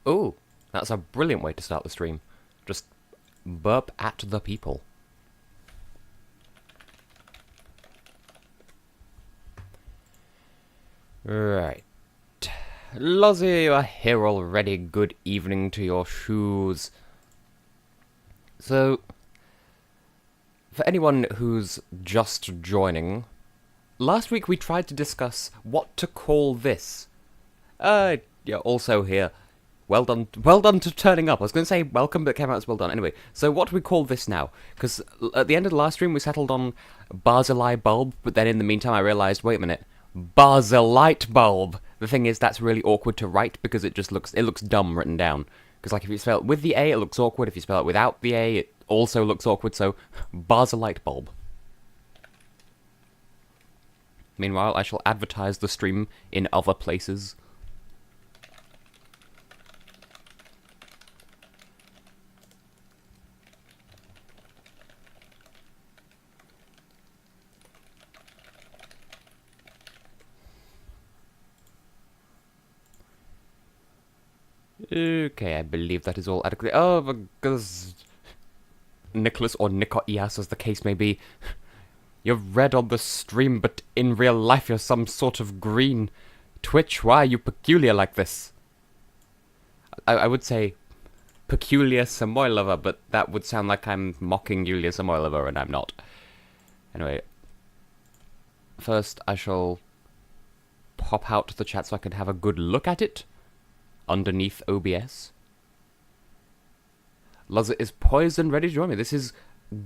Ooh, that's a brilliant way to start the stream. Just burp at the people. Right. Lozzie, you are here already. Good evening to your shoes. So, for anyone who's just joining, last week we tried to discuss what to call this. Yeah, also here. Well done to turning up. I was going to say welcome, but it came out as well done. Anyway, so what do we call this now? Because at the end of the last stream we settled on Barzillai bulb, but then in the meantime I realised, wait a minute, Barzillite bulb. The thing is, that's really awkward to write because it looks dumb written down. Because like if you spell it with the A, it looks awkward. If you spell it without the A, it also looks awkward. So, Barzillite bulb. Meanwhile, I shall advertise the stream in other places. Okay, I believe that is all adequate. Oh, because Nicholas or Nicoias, as the case may be, you're red on the stream, but in real life you're some sort of green. Twitch, why are you peculiar like this? I would say peculiar Samoylova, but that would sound like I'm mocking Yulia Samoylova, and I'm not. Anyway, first I shall pop out the chat so I can have a good look at it. Underneath OBS. Luzza is poised and ready to join me. This is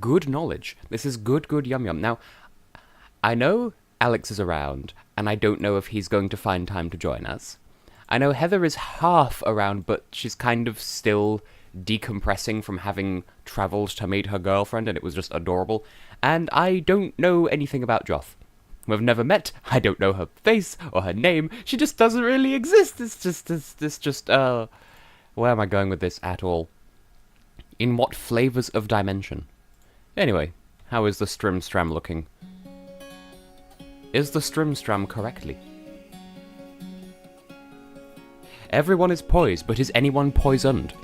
good knowledge. This is good yum yum. Now, I know Alex is around, and I don't know if he's going to find time to join us. I know Heather is half around, but she's kind of still decompressing from having travelled to meet her girlfriend, and it was just adorable. And I don't know anything about Joth. We've never met. I don't know her face or her name. She just doesn't really exist. It's just, where am I going with this at all? In what flavors of dimension? Anyway, how is the Strimstram looking? Is the Strimstram correctly? Everyone is poised, but is anyone poisoned?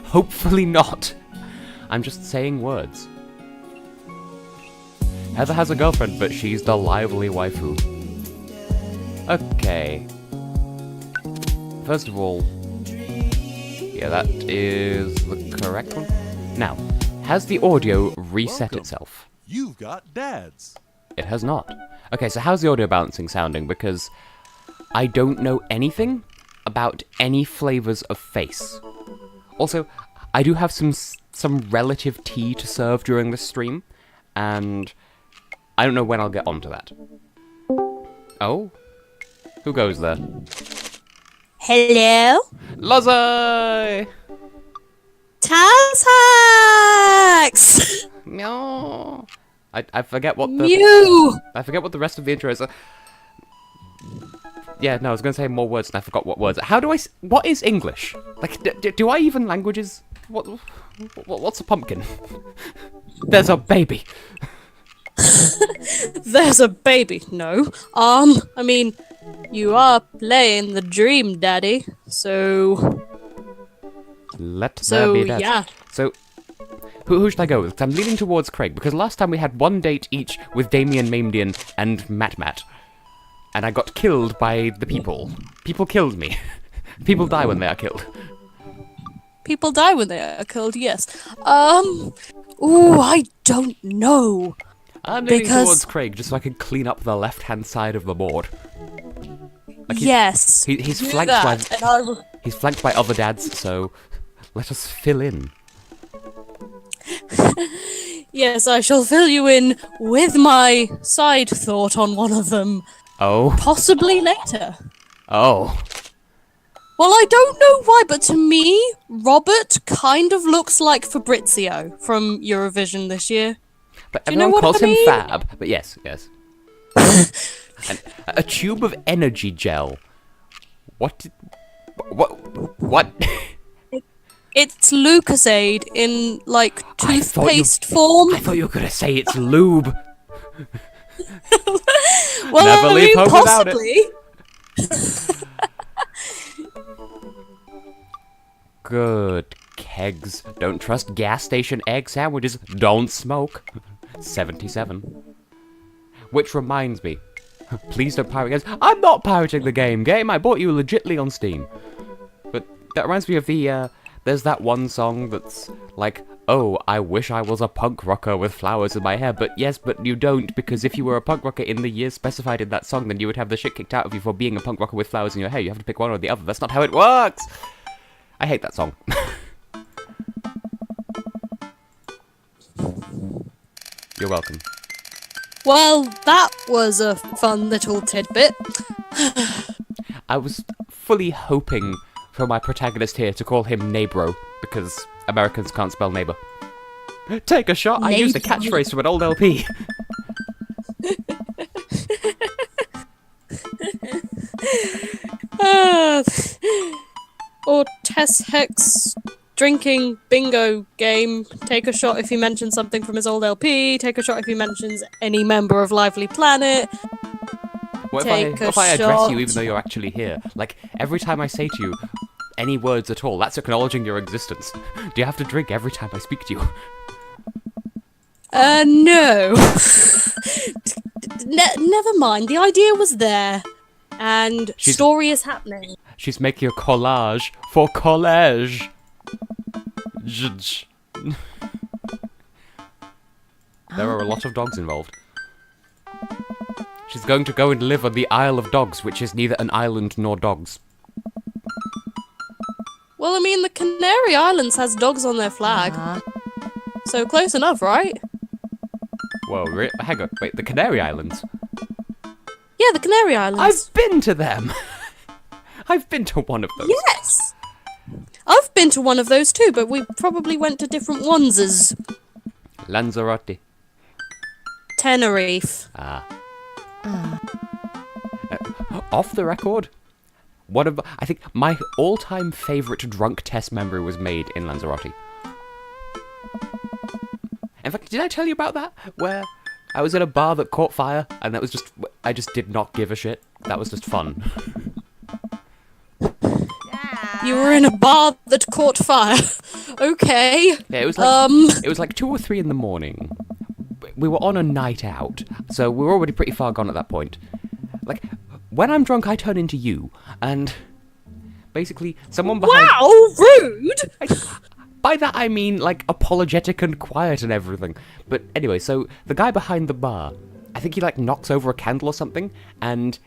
Hopefully not. I'm just saying words. Heather has a girlfriend, but she's the lively waifu. Okay. First of all... yeah, that is the correct one. Now, has the audio reset itself? You've got dads. It has not. Okay, so how's the audio balancing sounding? Because I don't know anything about any flavors of face. Also, I do have some relative tea to serve during this stream, and I don't know when I'll get onto that. Oh? Who goes there? Hello? Lozzie! TessHex! No. I forget what the... Mew! I forget what the rest of the intro is. Yeah, no, I was going to say more words and I forgot what words. How do I... what is English? Like, do I even languages? What's a pumpkin? There's a baby. There's a baby. No. I mean, you are playing the dream, Daddy. So... Let there be that. Yeah. So, who should I go with? 'Cause I'm leaning towards Craig, because last time we had one date each with Damien, Mamedian, and Matt. And I got killed by the people. People killed me. People die when they are killed. People die when they are killed, yes. Ooh, I don't know. I'm leaning towards Craig, just so I can clean up the left-hand side of the board. Like yes. He's do flanked that, by... and I will... he's flanked by other dads, so... let us fill in. Yes, I shall fill you in with my side thought on one of them. Oh? Possibly later. Oh. Well, I don't know why, but to me, Robert kind of looks like Fabrizio from Eurovision this year. But Do you know everyone what calls I him mean? Fab. But yes. And a tube of energy gel. What? It's Lucasade in, like, I thought toothpaste form. I thought you were gonna say it's lube. Well, Never I leave mean, home without it. possibly. Good. Kegs. Don't trust gas station egg sandwiches. Don't smoke. 77. Which reminds me. Please don't pirate games. I'm not pirating the game. I bought you legitly on Steam. But that reminds me of the, there's that one song that's like, oh, I wish I was a punk rocker with flowers in my hair. But yes, but you don't, because if you were a punk rocker in the years specified in that song, then you would have the shit kicked out of you for being a punk rocker with flowers in your hair. You have to pick one or the other. That's not how it works! I hate that song. You're welcome. Well, that was a fun little tidbit. I was fully hoping for my protagonist here to call him Neighbro, because Americans can't spell neighbor. Take a shot! I used a catchphrase from an old LP. Or TessHex drinking bingo game. Take a shot if he mentions something from his old LP. Take a shot if he mentions any member of Lively Planet. What if I address you even though you're actually here? Like, every time I say to you any words at all, that's acknowledging your existence. Do you have to drink every time I speak to you? No. Never mind. The idea was there. And story is happening. She's making a collage for college. There are a lot of dogs involved. She's going to go and live on the Isle of Dogs, which is neither an island nor dogs. Well, I mean, the Canary Islands has dogs on their flag. So close enough, right? Whoa, hang on. Wait, the Canary Islands? Yeah, the Canary Islands. I've been to them! I've been to one of those. Yes! I've been to one of those too, but we probably went to different ones as... Lanzarote. Tenerife. Off the record, I think my all-time favourite drunk test memory was made in Lanzarote. In fact, did I tell you about that? Where I was in a bar that caught fire, and I just did not give a shit. That was just fun. You were in a bar that caught fire. Okay. Yeah, it was like 2 or 3 in the morning. We were on a night out, so we were already pretty far gone at that point. Like, when I'm drunk, I turn into you, and basically, someone behind... Wow, rude! By that I mean, like, apologetic and quiet and everything. But anyway, so the guy behind the bar, I think he, like, knocks over a candle or something, and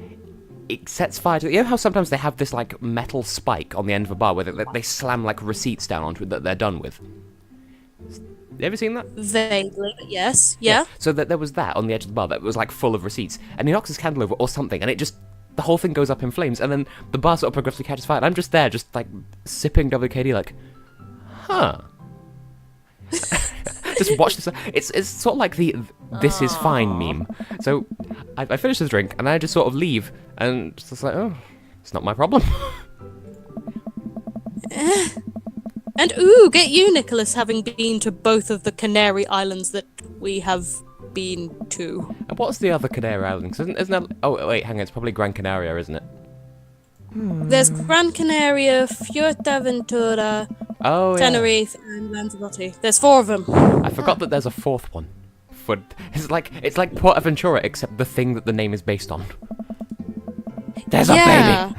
it sets fire to... You know how sometimes they have this, like, metal spike on the end of a bar where they slam, like, receipts down onto it that they're done with? You ever seen that? Vaguely, yes. Yeah. So there was that on the edge of the bar that was, like, full of receipts, and he knocks his candle over or something, and it just... The whole thing goes up in flames, and then the bar sort of progressively catches fire, and I'm just there, just, like, sipping WKD, like... Huh. Just watch this. It's sort of like the "this is fine" meme. So I finish the drink and I just sort of leave and just like, oh, it's not my problem. And ooh, get you, Nicholas, having been to both of the Canary Islands that we have been to. And what's the other Canary Islands? Isn't that? Oh wait, hang on. It's probably Gran Canaria, isn't it? There's Gran Canaria, Fuerteventura, Tenerife, and Lanzarote. There's 4 of them. I forgot that there's a 4th one. It's like Portaventura, except the thing that the name is based on. There's a baby.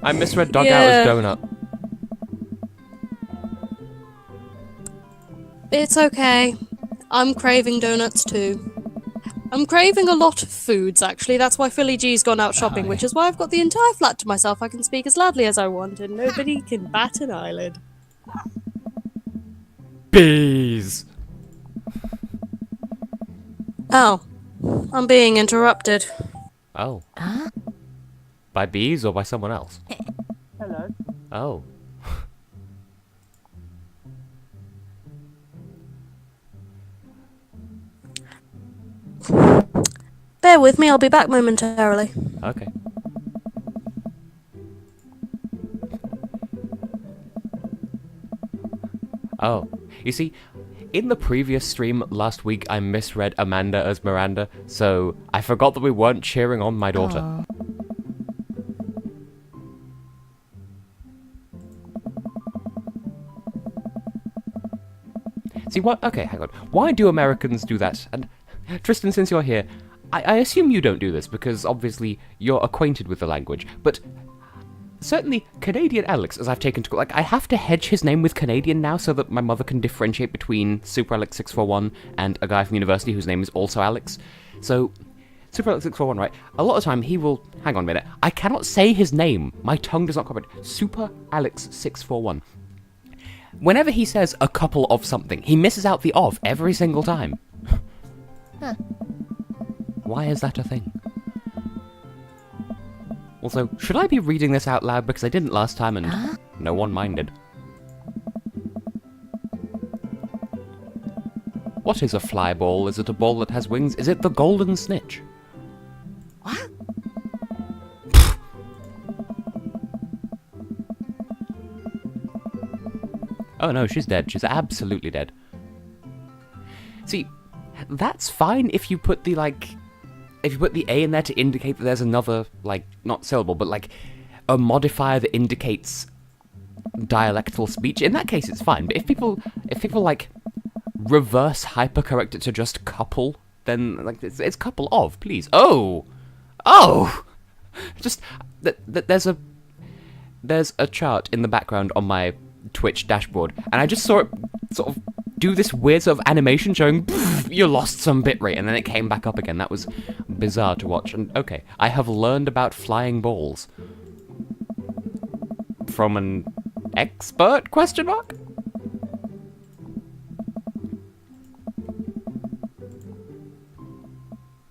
I misread dog out as donut. It's okay. I'm craving donuts too. I'm craving a lot of foods, actually. That's why Philly G's gone out shopping, which is why I've got the entire flat to myself. I can speak as loudly as I want, and nobody can bat an eyelid. Bees! Oh. I'm being interrupted. Oh. By bees or by someone else? Hello. Oh. Bear with me, I'll be back momentarily. Okay. Oh. You see, in the previous stream last week, I misread Amanda as Miranda, so I forgot that we weren't cheering on my daughter. See, what? Okay, hang on. Why do Americans do that? And Tristan, since you're here, I assume you don't do this because obviously you're acquainted with the language, but certainly Canadian Alex, as I've taken to... Like, I have to hedge his name with Canadian now so that my mother can differentiate between Super Alex 641 and a guy from university whose name is also Alex. So, Super Alex 641, right? A lot of the time he will... Hang on a minute. I cannot say his name. My tongue does not cooperate. Super Alex 641. Whenever he says a couple of something, he misses out the of every single time. Huh. Why is that a thing? Also, should I be reading this out loud because I didn't last time and no one minded? What is a fly ball? Is it a ball that has wings? Is it the golden snitch? What? Oh no, she's dead. She's absolutely dead. See, that's fine if you put the, like... If you put the A in there to indicate that there's another, like, not syllable, but, like, a modifier that indicates dialectal speech, in that case it's fine. But if people, like, reverse hypercorrect it to just couple, then, like, it's couple of, please. Oh! Oh! Just, there's a chart in the background on my Twitch dashboard, and I just saw it sort of do this weird sort of animation showing you lost some bitrate, and then it came back up again. That was bizarre to watch. And okay, I have learned about flying balls from an expert? Question mark?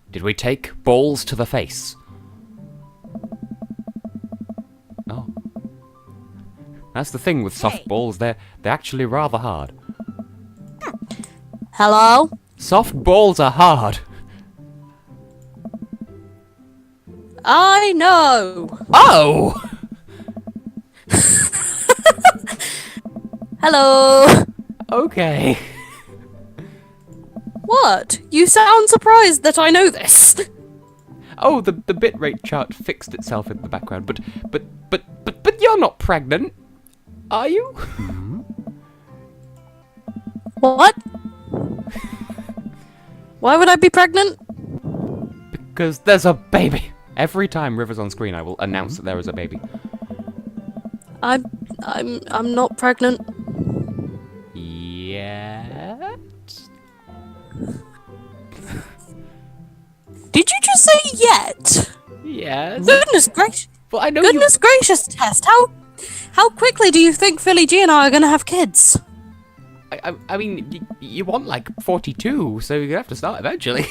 Did we take balls to the face? Oh. That's the thing with soft balls, they're actually rather hard. Hello? Soft balls are hard. I know! Oh! Hello! Okay. What? You sound surprised that I know this. Oh, the bitrate chart fixed itself in the background, but you're not pregnant, are you? What? Why would I be pregnant? Because there's a baby. Every time River's on screen, I will announce that there is a baby. I'm not pregnant. Yet? Did you just say yet? Yes. Goodness gracious! Well, I know Goodness gracious, Test! How quickly do you think Philly G and I are gonna have kids? I mean, you want like 42, so you're gonna have to start eventually.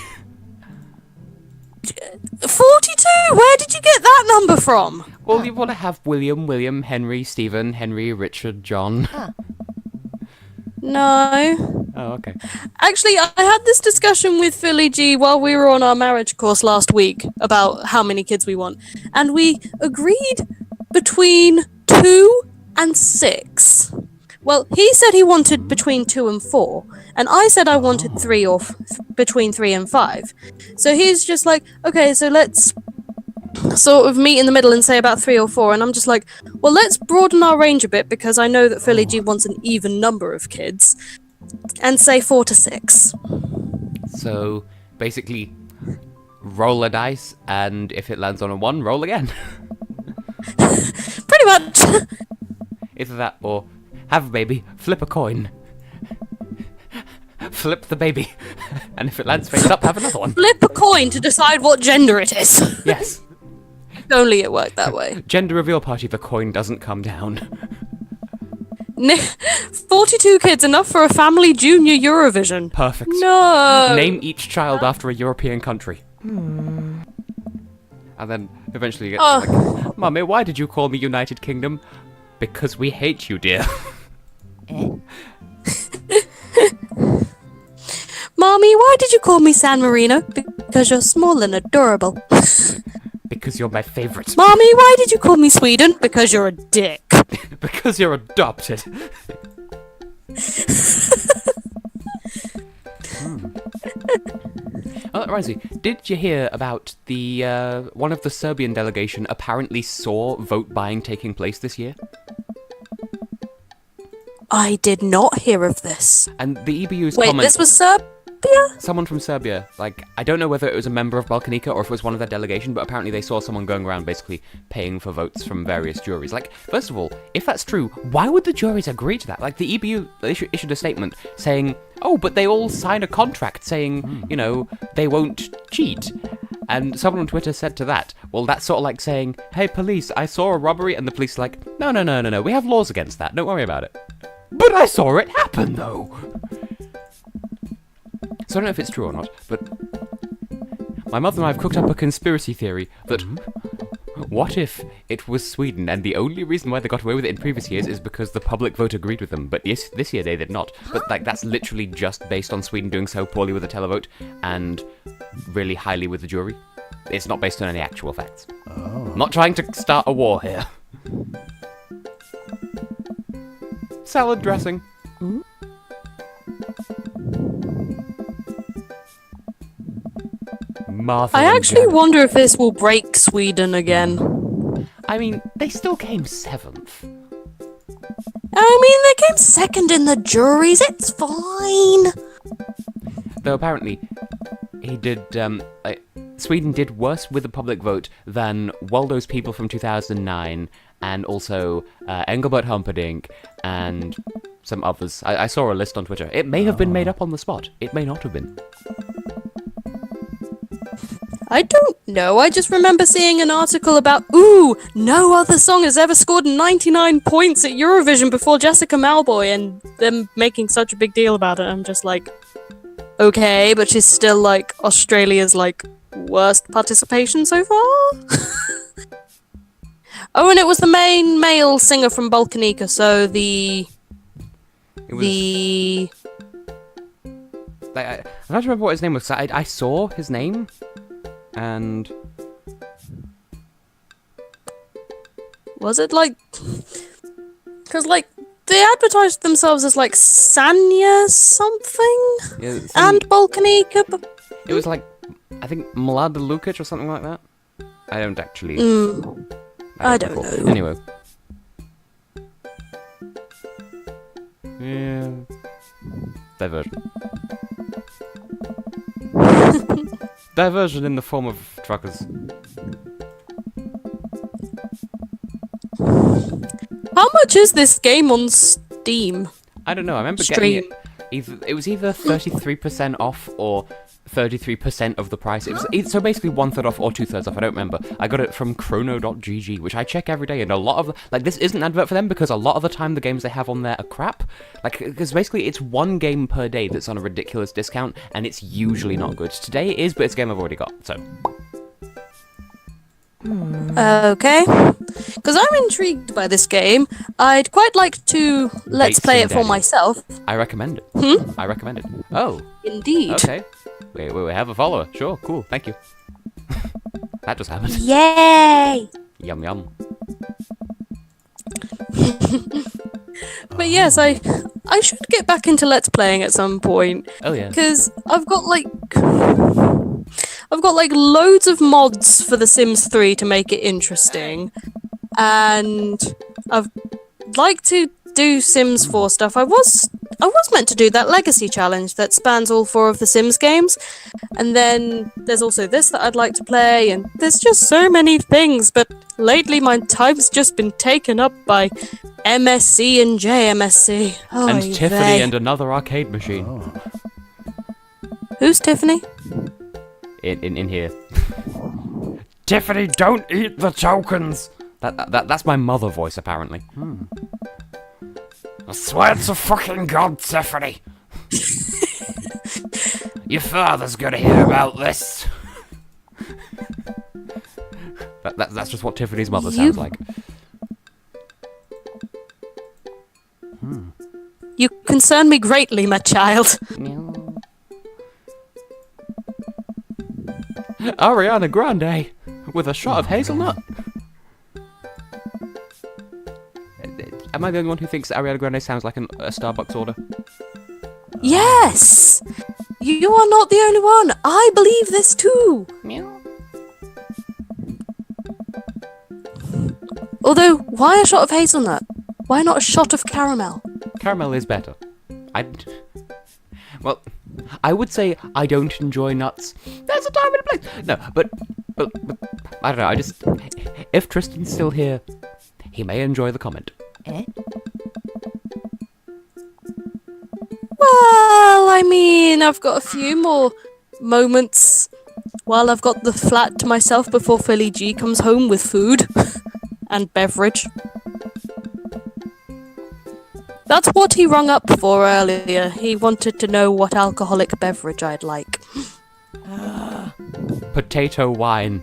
42? Where did you get that number from? Well, you want to have William, Henry, Stephen, Henry, Richard, John. No. Oh, okay. Actually, I had this discussion with Philly G while we were on our marriage course last week about how many kids we want. And we agreed between 2 and 6. Well, he said he wanted between 2 and 4, and I said I wanted 3 or between 3 and 5. So he's just like, okay, so let's sort of meet in the middle and say about 3 or 4, and I'm just like, well, let's broaden our range a bit because I know that Philly G wants an even number of kids, and say 4 to 6. So, basically, roll a dice, and if it lands on a 1, roll again. Pretty much. Either that or have a baby, flip a coin. Flip the baby. And if it lands face up, have another one. Flip a coin to decide what gender it is. Yes. If only it worked that way. Gender reveal party, the coin doesn't come down. 42 kids, enough for a family junior Eurovision. Perfect. No. Name each child after a European country. And then eventually you get to like, Mummy, why did you call me United Kingdom? Because we hate you, dear. Mommy, why did you call me San Marino? Because you're small and adorable. Because you're my favourite. Mommy, why did you call me Sweden? Because you're a dick. Because you're adopted. Oh, that reminds me. Did you hear about the one of the Serbian delegation apparently saw vote buying taking place this year? I did not hear of this. And the EBU's Wait, comment... this was Serbia? Someone from Serbia, like, I don't know whether it was a member of Balkanica or if it was one of their delegation, but apparently they saw someone going around basically paying for votes from various juries. Like, first of all, if that's true, why would the juries agree to that? Like, the EBU issued a statement saying, oh, but they all sign a contract saying, you know, they won't cheat. And someone on Twitter said to that, well, that's sort of like saying, hey, police, I saw a robbery, and the police are like, no, we have laws against that, don't worry about it. But I saw it happen, though! So I don't know if it's true or not, but my mother and I have cooked up a conspiracy theory that what if it was Sweden and the only reason why they got away with it in previous years is because the public vote agreed with them, but yes, this year they did not. But like that's literally just based on Sweden doing so poorly with the televote and really highly with the jury. It's not based on any actual facts. Oh. Not trying to start a war here. Salad dressing. Martha I and actually Jen. wonder if this will break Sweden again. I mean, they still came 7th. I mean, they came second in the juries. It's fine. Though apparently, he did, Sweden did worse with the public vote than Waldo's People from 2009, and also Engelbert Humperdinck, and some others. I saw a list on Twitter. It may have been made up on the spot. It may not have been. I don't know. I just remember seeing an article about, ooh, no other song has ever scored 99 points at Eurovision before Jessica Malboy, and them making such a big deal about it. I'm just like, okay, but she's still like Australia's like worst participation so far. Oh, and it was the main male singer from Balkanica, so I don't remember what his name was. I saw his name, and was it like, because like they advertised themselves as like Sanya something yeah, and Balkanica. But it was like I think Mlada Lukic or something like that. I don't actually. I don't recall. know. Anyway. Yeah. Diversion. Diversion in the form of truckers. How much is this game on Steam? I don't know. I remember Stream. getting it. It was either 33% off or 33% of the price. It was so basically 1/3 off or 2/3 off. I don't remember. I got it from chrono.gg, which I check every day, and a lot of this isn't an advert for them because a lot of the time the games they have on there are crap. Like because basically it's one game per day that's on a ridiculous discount, and it's usually not good. Today it is, but it's a game I've already got. So. Okay. Because I'm intrigued by this game. I'd quite like to let's play it for myself. I recommend it. I recommend it. Oh. Indeed. Okay. We have a follower. Sure. Cool. Thank you. That just happened. Yay! Yum yum. But yes, I should get back into Let's Playing at some point. Oh yeah. Because I've got like loads of mods for The Sims 3 to make it interesting. And I'd like to do Sims 4 stuff. I was meant to do that legacy challenge that spans all 4 of the Sims games. And then there's also this that I'd like to play, and there's just so many things, but lately my time's just been taken up by MSC and JMSC. Oh, And Tiffany and another arcade machine. Who's Tiffany? In here. Tiffany, don't eat the tokens! That's my mother voice, apparently. I swear to fucking God, Tiffany! Your father's gonna hear about this! That's just what Tiffany's mother sounds like. You concern me greatly, my child. Ariana Grande! With a shot of hazelnut! Am I the only one who thinks that Ariana Grande sounds like a Starbucks order? Yes! You are not the only one. I believe this too. Although, why a shot of hazelnut? Why not a shot of caramel? Caramel is better. Well, I would say I don't enjoy nuts. There's a time and a place. No, but I don't know. If Tristan's still here, he may enjoy the comment. Eh? Well, I mean, I've got a few more moments while I've got the flat to myself before Philly G comes home with food and beverage. That's what he rung up for earlier. He wanted to know what alcoholic beverage I'd like. Potato wine.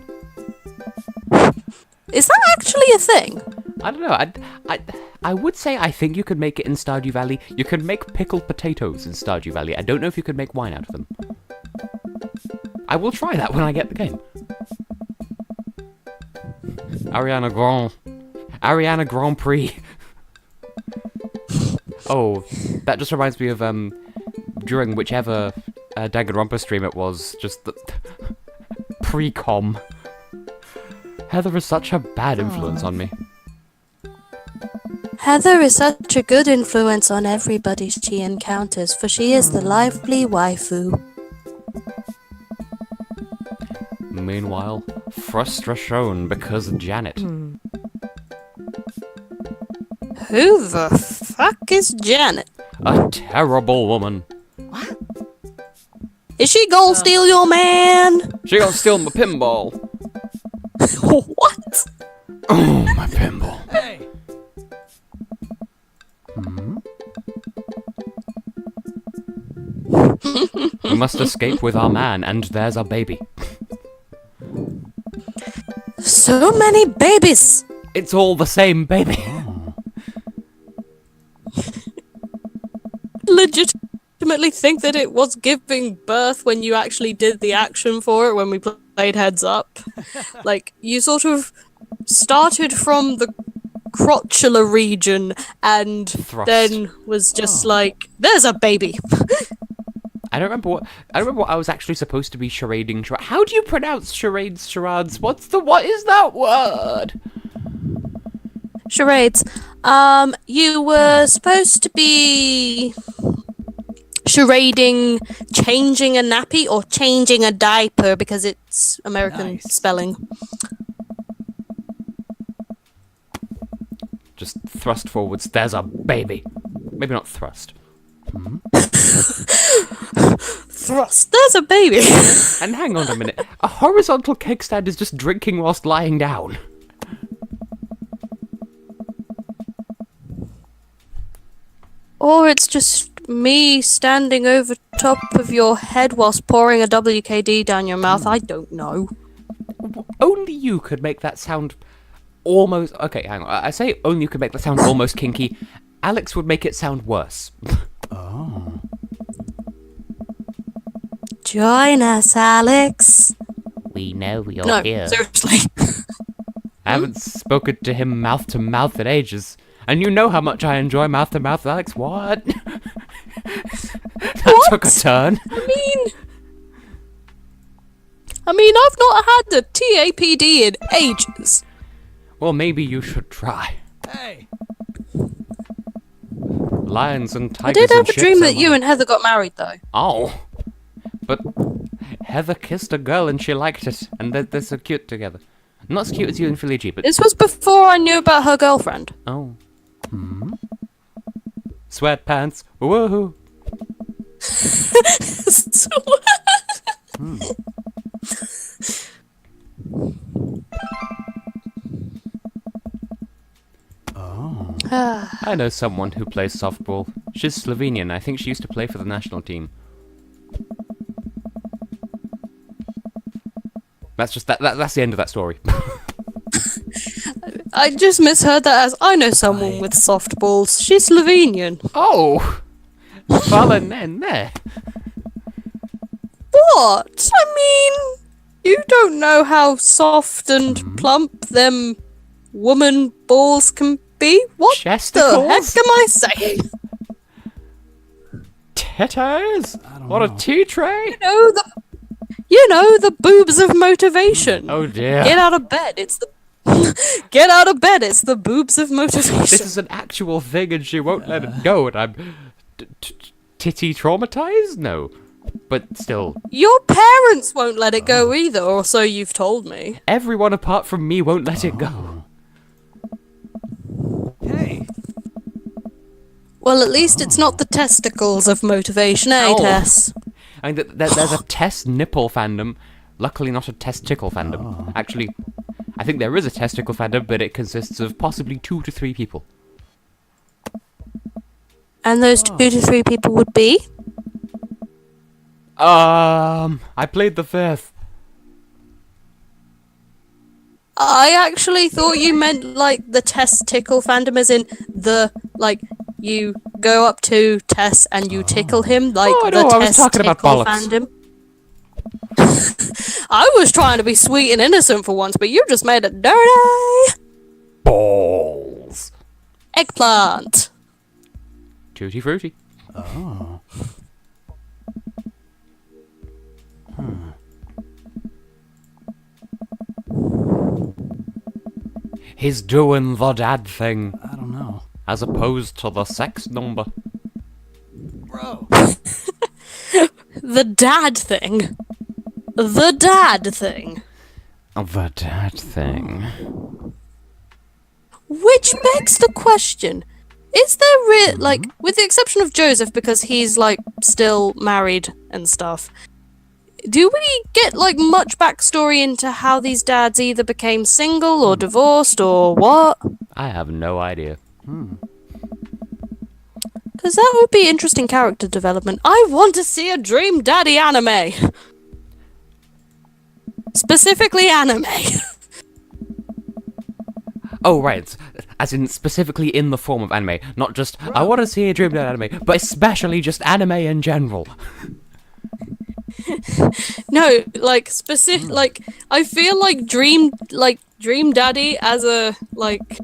Is that actually a thing? I don't know. I would say I think you could make it in Stardew Valley. You could make pickled potatoes in Stardew Valley. I don't know if you could make wine out of them. I will try that when I get the game. Ariana Grand Prix. Oh, that just reminds me of during whichever Danganronpa stream it was, just the pre-com. Heather is such a bad influence on me. Heather is such a good influence on everybody she encounters, for she is the lively waifu. Meanwhile, frustration because Janet. Who the fuck is Janet? A terrible woman. What? Is she gonna steal your man? She gonna steal my pinball. What? Oh, my pinball. Hey! We must escape with our man, and there's our baby. So many babies! It's all the same baby. Legitimately think that it was giving birth when you actually did the action for it when we played Heads Up. Like, you sort of started from the crotchular region and Thrust. then was just like, there's a baby! I don't remember what I was actually supposed to be charading. How do you pronounce charades? What is that word? Charades. You were supposed to be charading changing a nappy or changing a diaper because it's American Nice. spelling. Just thrust forwards. There's a baby. Maybe not thrust. Thrust. There's a baby. And hang on a minute. A horizontal kickstand is just drinking whilst lying down. Or it's just me standing over top of your head whilst pouring a WKD down your mouth. I don't know. Only you could make that sound almost... Okay, hang on. I say only you could make that sound almost kinky. Alex would make it sound worse. Join us, Alex. We know you're No, seriously. I haven't spoken to him mouth to mouth in ages. And you know how much I enjoy mouth to mouth, Alex. What? That took a turn. I mean, I've not had the TAPD in ages. Well, maybe you should try. Hey! Lions and I tigers did have and a shit dream so that you much. and Heather got married, though. Oh. But Heather kissed a girl and she liked it. And they're so cute together. Not as cute as you and Philly G, but... This was before I knew about her girlfriend. Oh. Sweatpants. Woohoo. I know someone who plays softball. She's Slovenian. I think she used to play for the national team. That's just that's the end of that story. I just misheard that as, I know someone with softballs. She's Slovenian. Oh! Fallen then there. What? I mean, you don't know how soft and plump them woman balls can be? What the Chesticles? heck am I saying? Tetas? What a tea tray? You know the boobs of motivation. Oh dear. Get out of bed. It's the Get out of bed, it's the boobs of motivation. This is an actual thing and she won't let it go and I'm titty traumatized? No. But still, Your parents won't let it go either, or so you've told me. everyone apart from me won't let it go. Hey, Well, at least it's not the testicles of motivation, eh, Ow. Tess? I mean, there's a Tess nipple fandom. Luckily not a testicle fandom. Actually, I think there is a testicle fandom, but it consists of possibly 2 to 3 people. And those 2 to 3 people would be? I played the 5th. I actually thought you meant, like, the testicle fandom as in the, like, you go up to Tess and you tickle him, like Oh, the no, I was talking about testicle bollocks. fandom. I was trying to be sweet and innocent for once, but you just made it dirty! Balls. Eggplant! Tutti fruity. He's doing the dad thing, I don't know. as opposed to the sex number. Bro. The dad thing. The dad thing. The dad thing. Which begs the question, is there like, with the exception of Joseph, because he's, like, still married and stuff, do we get, like, much backstory into how these dads either became single or divorced or what? I have no idea. Because that would be interesting character development. I want to see a Dream Daddy anime! Specifically anime. Oh, right. As in, specifically in the form of anime. Not just, I want to see a Dream Dad anime, but especially just anime in general. No, like, specific, like, I feel like Dream Daddy as a, like,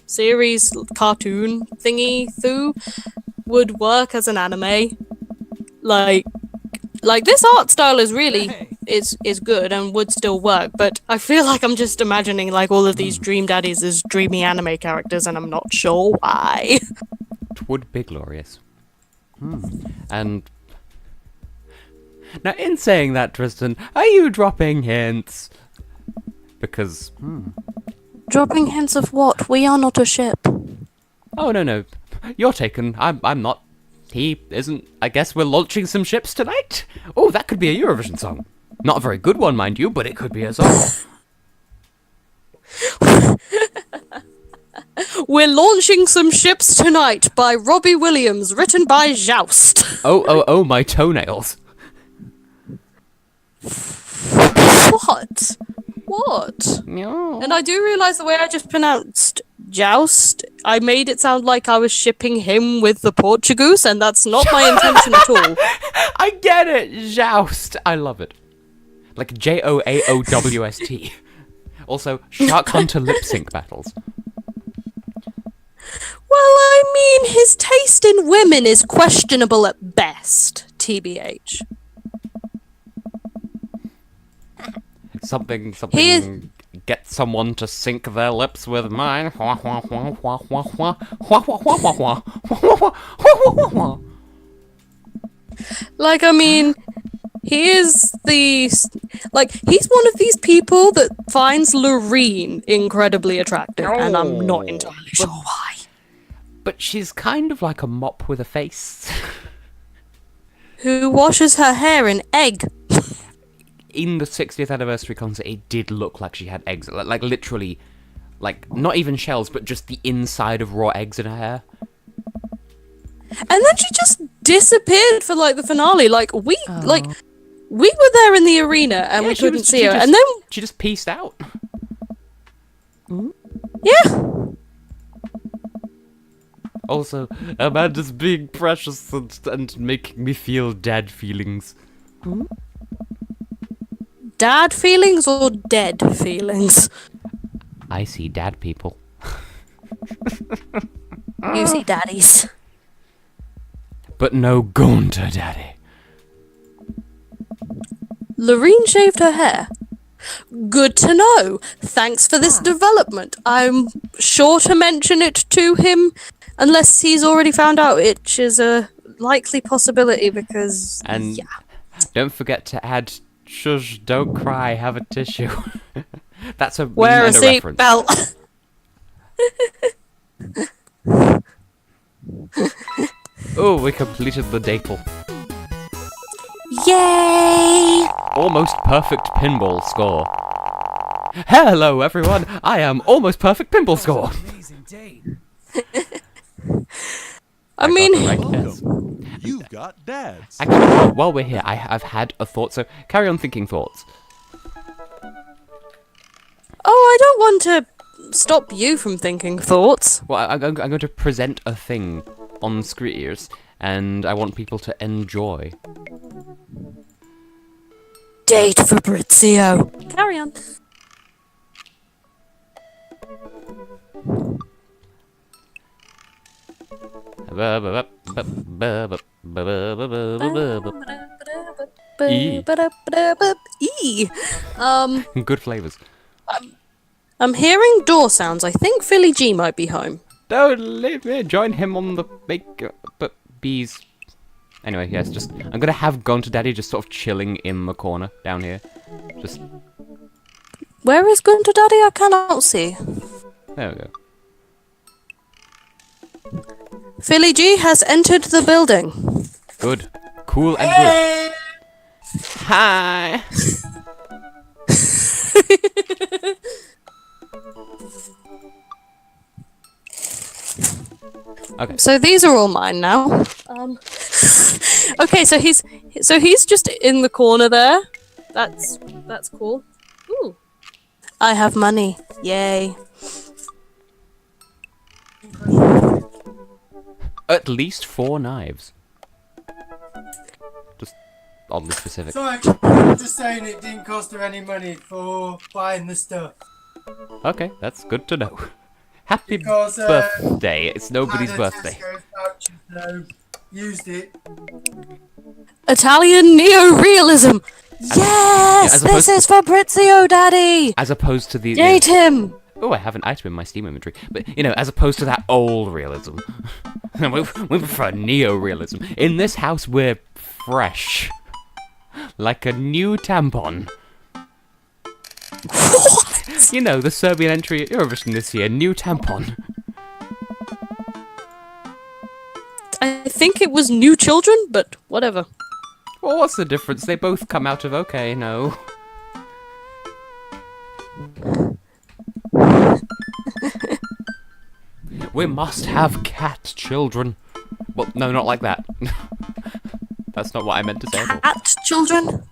series cartoon thingy would work as an anime. Like this art style is really is good and would still work, but I feel like I'm just imagining like all of these Dream Daddies as dreamy anime characters, and I'm not sure why. It would be glorious. And now, in saying that, Tristan, are you dropping hints? Because Dropping hints of what? We are not a ship. oh no, you're taken. I'm not. He isn't. I guess we're launching some ships tonight. Oh, that could be a Eurovision song. Not a very good one, mind you, but it could be a song. We're launching some ships tonight by Robbie Williams, written by Joust. Oh, my toenails. What? What? Meow. And I do realise the way I just pronounced Joust, I made it sound like I was shipping him with the Portugoose, and that's not my intention at all. I get it, joust. I love it. Like JOAOWST. Also, Shark Hunter lip sync battles. Well, I mean, his taste in women is questionable at best, TBH. Something. He- Get someone to sync their lips with mine. Like, I mean, he is he's one of these people that finds Lorene incredibly attractive, and I'm not entirely sure why. But she's kind of like a mop with a face. Who washes her hair in egg? In the 60th anniversary concert, it did look like she had eggs. Like literally, like, not even shells, but just the inside of raw eggs in her hair. And then she just disappeared for, like, the finale. Like, we were there in the arena, and we couldn't see her. And then, She just pieced out. yeah. Also, Amanda's being precious and making me feel dad feelings. Dad feelings or dead feelings? I see dad people. You see daddies. But no Gunter daddy. Lorene shaved her hair. Good to know. Thanks for this development. I'm sure to mention it to him, unless he's already found out, which is a likely possibility because, And yeah. don't forget to add, shush, don't cry, have a tissue. That's a meme Wear a and a reference. seatbelt. Oh, we completed the Dapple. Yay! Almost perfect pinball score. Hello, everyone. I am almost perfect pinball score. Amazing day. I got mean, the right guess. You've got dads. Actually, while we're here, I've had a thought. So carry on thinking thoughts. I don't want to stop you from thinking thoughts. Well, I'm going to present a thing on screens, and I want people to enjoy. Date Fabrizio. Carry on. E. E. Good flavors. I'm hearing door sounds. I think Philly G might be home. Don't leave me. Join him on the big bees. Anyway, yes, I'm gonna have Gone to Daddy just sort of chilling in the corner down here. Just Where is Gunter Daddy? I cannot see. there we go. Philly G has entered the building. Good, cool, and good. Hi. Okay. So these are all mine now. Okay, so he's just in the corner there. That's cool. Ooh. I have money. Yay. At least 4 knives. Just oddly specific. Sorry, I'm just saying it didn't cost her any money for buying the stuff. Okay, that's good to know. Happy Because, birthday. It's nobody's Had a birthday. Tesco's voucher, so used it. Italian neo-realism. Yes, as opposed this is Fabrizio Daddy. As opposed to the... Date him. Oh, I have an item in my Steam inventory. But, as opposed to that old realism. we prefer neo-realism. In this house, we're fresh. Like a new tampon. What? The Serbian entry at Eurovision this year. New tampon. I think it was new children, but whatever. Well, what's the difference? They both come out of okay, no. We must have cat children. Well, no, not like that. That's not what I meant to say at all. Cat children.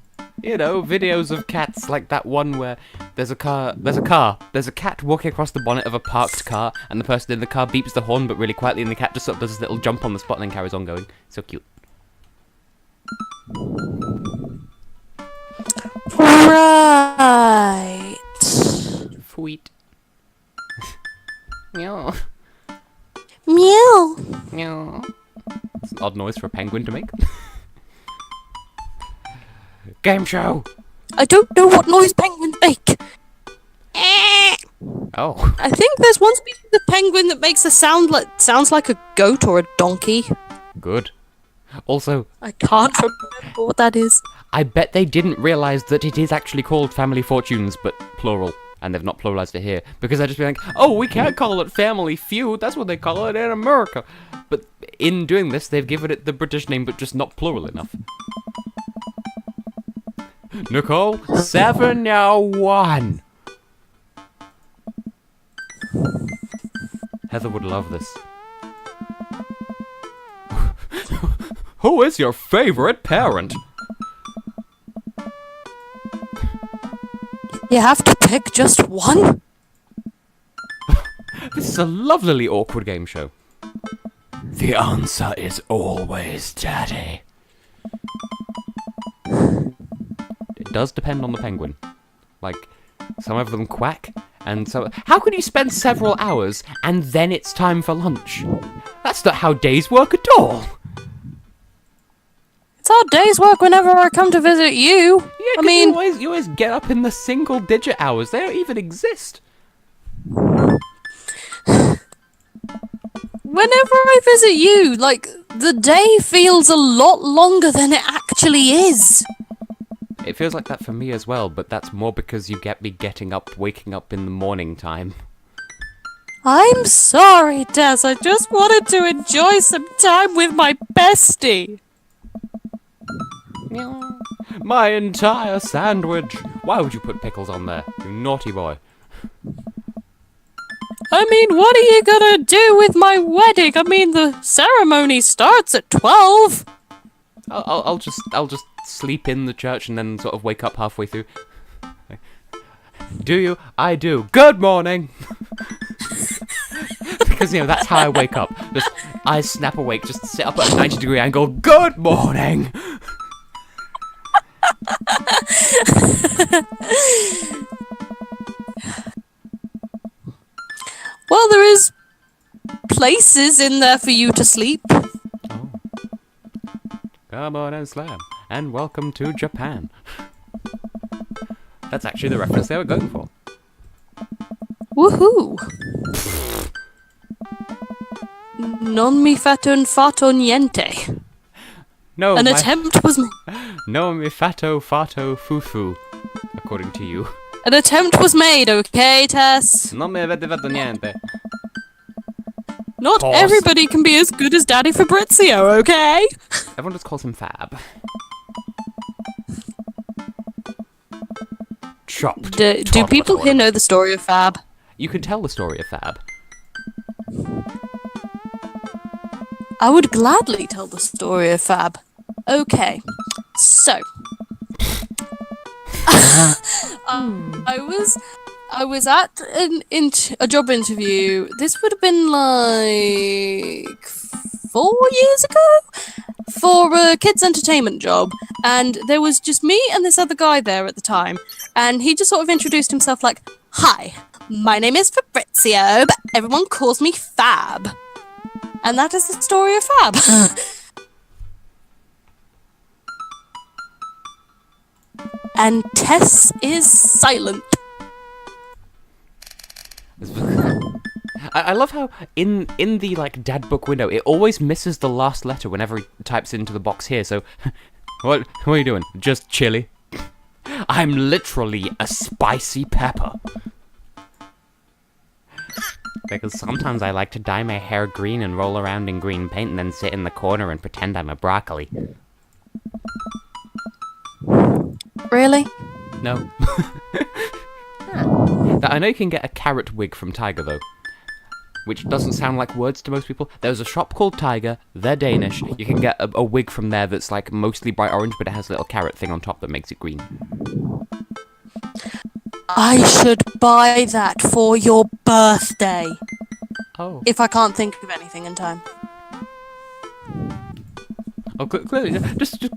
Videos of cats like that one where there's a cat walking across the bonnet of a parked car, and the person in the car beeps the horn but really quietly, and the cat just sort of does this little jump on the spot and then carries on going. So cute. Right. Sweet. Meow. Meow. Meow. It's an odd noise for a penguin to make. Game show! I don't know what noise penguins make. Oh. I think there's one species of penguin that makes a sounds like a goat or a donkey. Good. Also, I can't remember what that is. I bet they didn't realise that it is actually called Family Fortunes, but plural. And they've not pluralised it here. Because they'd just be like, oh, we can't call it Family Feud, that's what they call it in America. But in doing this, they've given it the British name, but just not plural enough. Nicole, 7-1. Heather would love this. Who is your favorite parent? You have to pick just one? This is a lovelily awkward game show. The answer is always Daddy. It does depend on the penguin. Like, some of them quack, and so... How can you spend several hours, and then it's time for lunch? That's not how days work at all. It's hard day's work whenever I come to visit you. Yeah, I 'cause mean, you always get up in the single-digit hours. They don't even exist. whenever I visit you, like, the day feels a lot longer than it actually is. It feels like that for me as well, but that's more because you get me waking up in the morning time. I'm sorry, Tess. I just wanted to enjoy some time with my bestie. My entire sandwich! Why would you put pickles on there, you naughty boy? I mean, what are you gonna do with my wedding? I mean, the ceremony starts at 12. I'll just sleep in the church and then sort of wake up halfway through. Do you? I do. Good morning! Because, that's how I wake up. Just, eyes snap awake, just sit up at a 90-degree angle. Good morning! Well, there is places in there for you to sleep. Oh. Come on and slam. And welcome to Japan. That's actually the reference they were going for. Woohoo! Non mi fatto niente. No, An attempt was No mi fato fufu, according to you. An attempt was made, okay, Tess? Non mi avete fatto niente. Not Pause. everybody can be as good as Daddy Fabrizio, okay? Everyone just calls him Fab. Chopped. Do people here know the story of Fab? You can tell the story of Fab. I would gladly tell the story of Fab. Okay, so I was at a job interview. This would have been like 4 years ago for a kids entertainment job, and there was just me and this other guy there at the time, and he just sort of introduced himself like, "Hi, my name is Fabrizio, but everyone calls me Fab." And that is the story of Fab. And Tess is silent. I love how in the dad book window it always misses the last letter whenever he types into the box here. So, what are you doing? Just chilly? I'm literally a spicy pepper. Because sometimes I like to dye my hair green and roll around in green paint and then sit in the corner and pretend I'm a broccoli. Really? No. I know you can get a carrot wig from Tiger, though. Which doesn't sound like words to most people. There's a shop called Tiger. They're Danish. You can get a wig from there that's like mostly bright orange, but it has a little carrot thing on top that makes it green. I should buy that for your birthday. Oh. If I can't think of anything in time. Oh, clearly. Just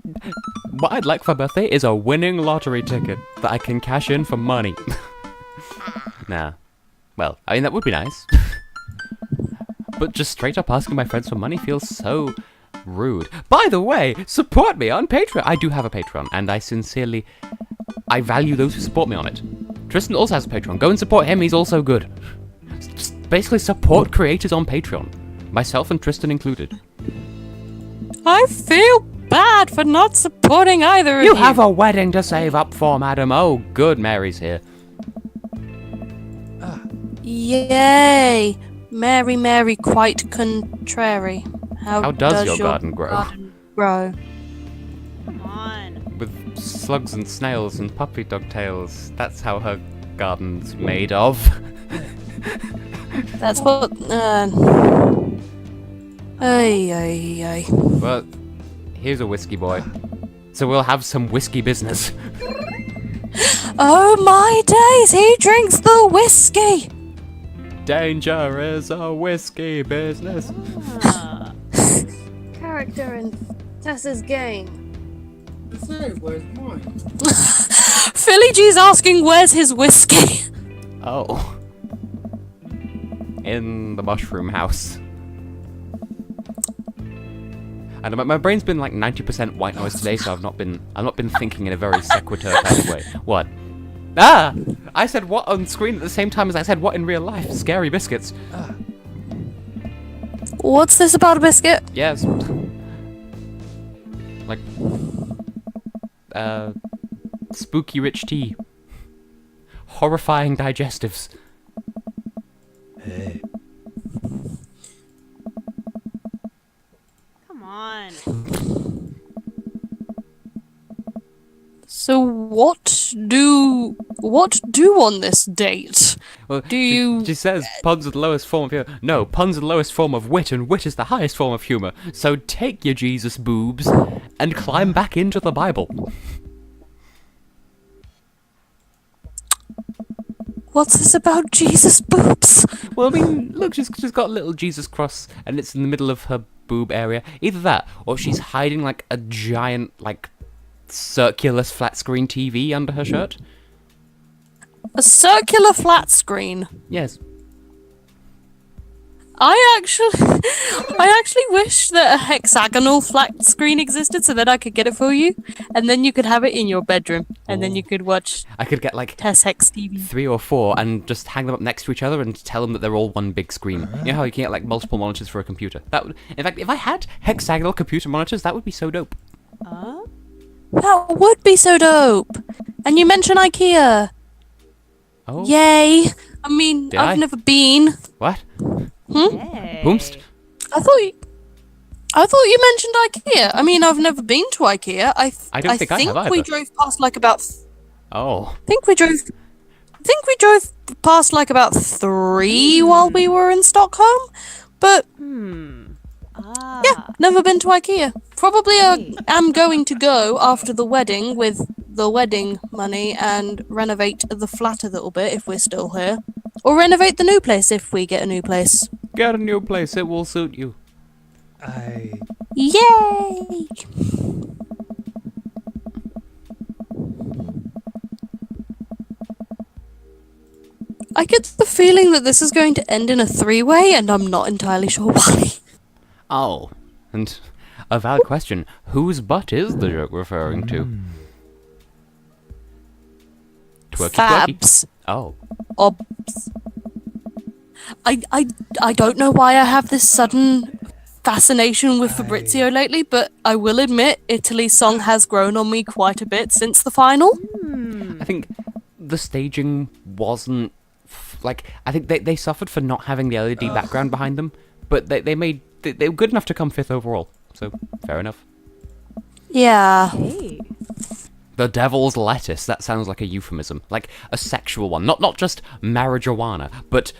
what I'd like for birthday is a winning lottery ticket that I can cash in for money. Nah. Well, I mean, that would be nice. But just straight up asking my friends for money feels so rude. By the way, support me on Patreon. I do have a Patreon, and I value those who support me on it. Tristan also has a Patreon. Go and support him, he's also good. Just basically support creators on Patreon. Myself and Tristan included. I feel bad for not supporting either of you. You have a wedding to save up for, madam. Oh, good, Mary's here. Yay! Mary, Mary, quite contrary. How does your garden grow? grow? Come on. With slugs and snails and puppy dog tails. That's how her garden's made of. That's what. Ay. Well, here's a whiskey boy. So we'll have some whiskey business. Oh my days! He drinks the whiskey. Danger is a whiskey business. Character in Tessa's game. So, where's mine? Philly G's asking where's his whiskey. Oh. In the mushroom house. And my brain's been like 90% white noise today, so I've not been thinking in a very sequitur kind of way. What? Ah! I said what on screen at the same time as I said what in real life. Scary biscuits. What's this about a biscuit? Yes. Like, spooky rich tea. Horrifying digestives. Hey. Come on. So what do on this date? Well, Do you- She says puns are the lowest form of humor. No, puns are the lowest form of wit, and wit is the highest form of humor. So take your Jesus boobs and climb back into the Bible. What's this about Jesus boobs? Well, I mean, look, she's got a little Jesus cross, and it's in the middle of her boob area. Either that, or she's hiding like a giant, like, circular flat screen TV under her shirt. A circular flat screen. Yes. I actually wish that a hexagonal flat screen existed so that I could get it for you, and then you could have it in your bedroom, and then you could watch I could get like TessHex TV. 3 or 4 and just hang them up next to each other and tell them that they're all one big screen. You know how you can get like multiple monitors for a computer? That would, in fact, if I had hexagonal computer monitors, that would be so dope. That would be so dope. And you mentioned IKEA. Oh. Yay! I mean, Did I? I've never been. What? Hey. Boomst? I thought you mentioned IKEA. I mean, I've never been to IKEA. I don't think I have we either. drove past like about. Oh. I think we drove past like about 3 while we were in Stockholm, but yeah, never been to IKEA. Probably am going to go after the wedding with the wedding money and renovate the flat a little bit if we're still here, or renovate the new place if we get a new place. Get a new place, it will suit you. Yay! I get the feeling that this is going to end in a 3-way, and I'm not entirely sure why. Oh. And a valid question. Whose butt is the joke referring to? Twerky twerky. Fabs. Oh. Obs. I don't know why I have this sudden fascination with Fabrizio lately, but I will admit Italy's song has grown on me quite a bit since the final. I think the staging wasn't I think they suffered for not having the LED background behind them, but they were good enough to come 5th overall. So fair enough. Yeah. Hey. The devil's lettuce. That sounds like a euphemism, like a sexual one, not just marijuana, but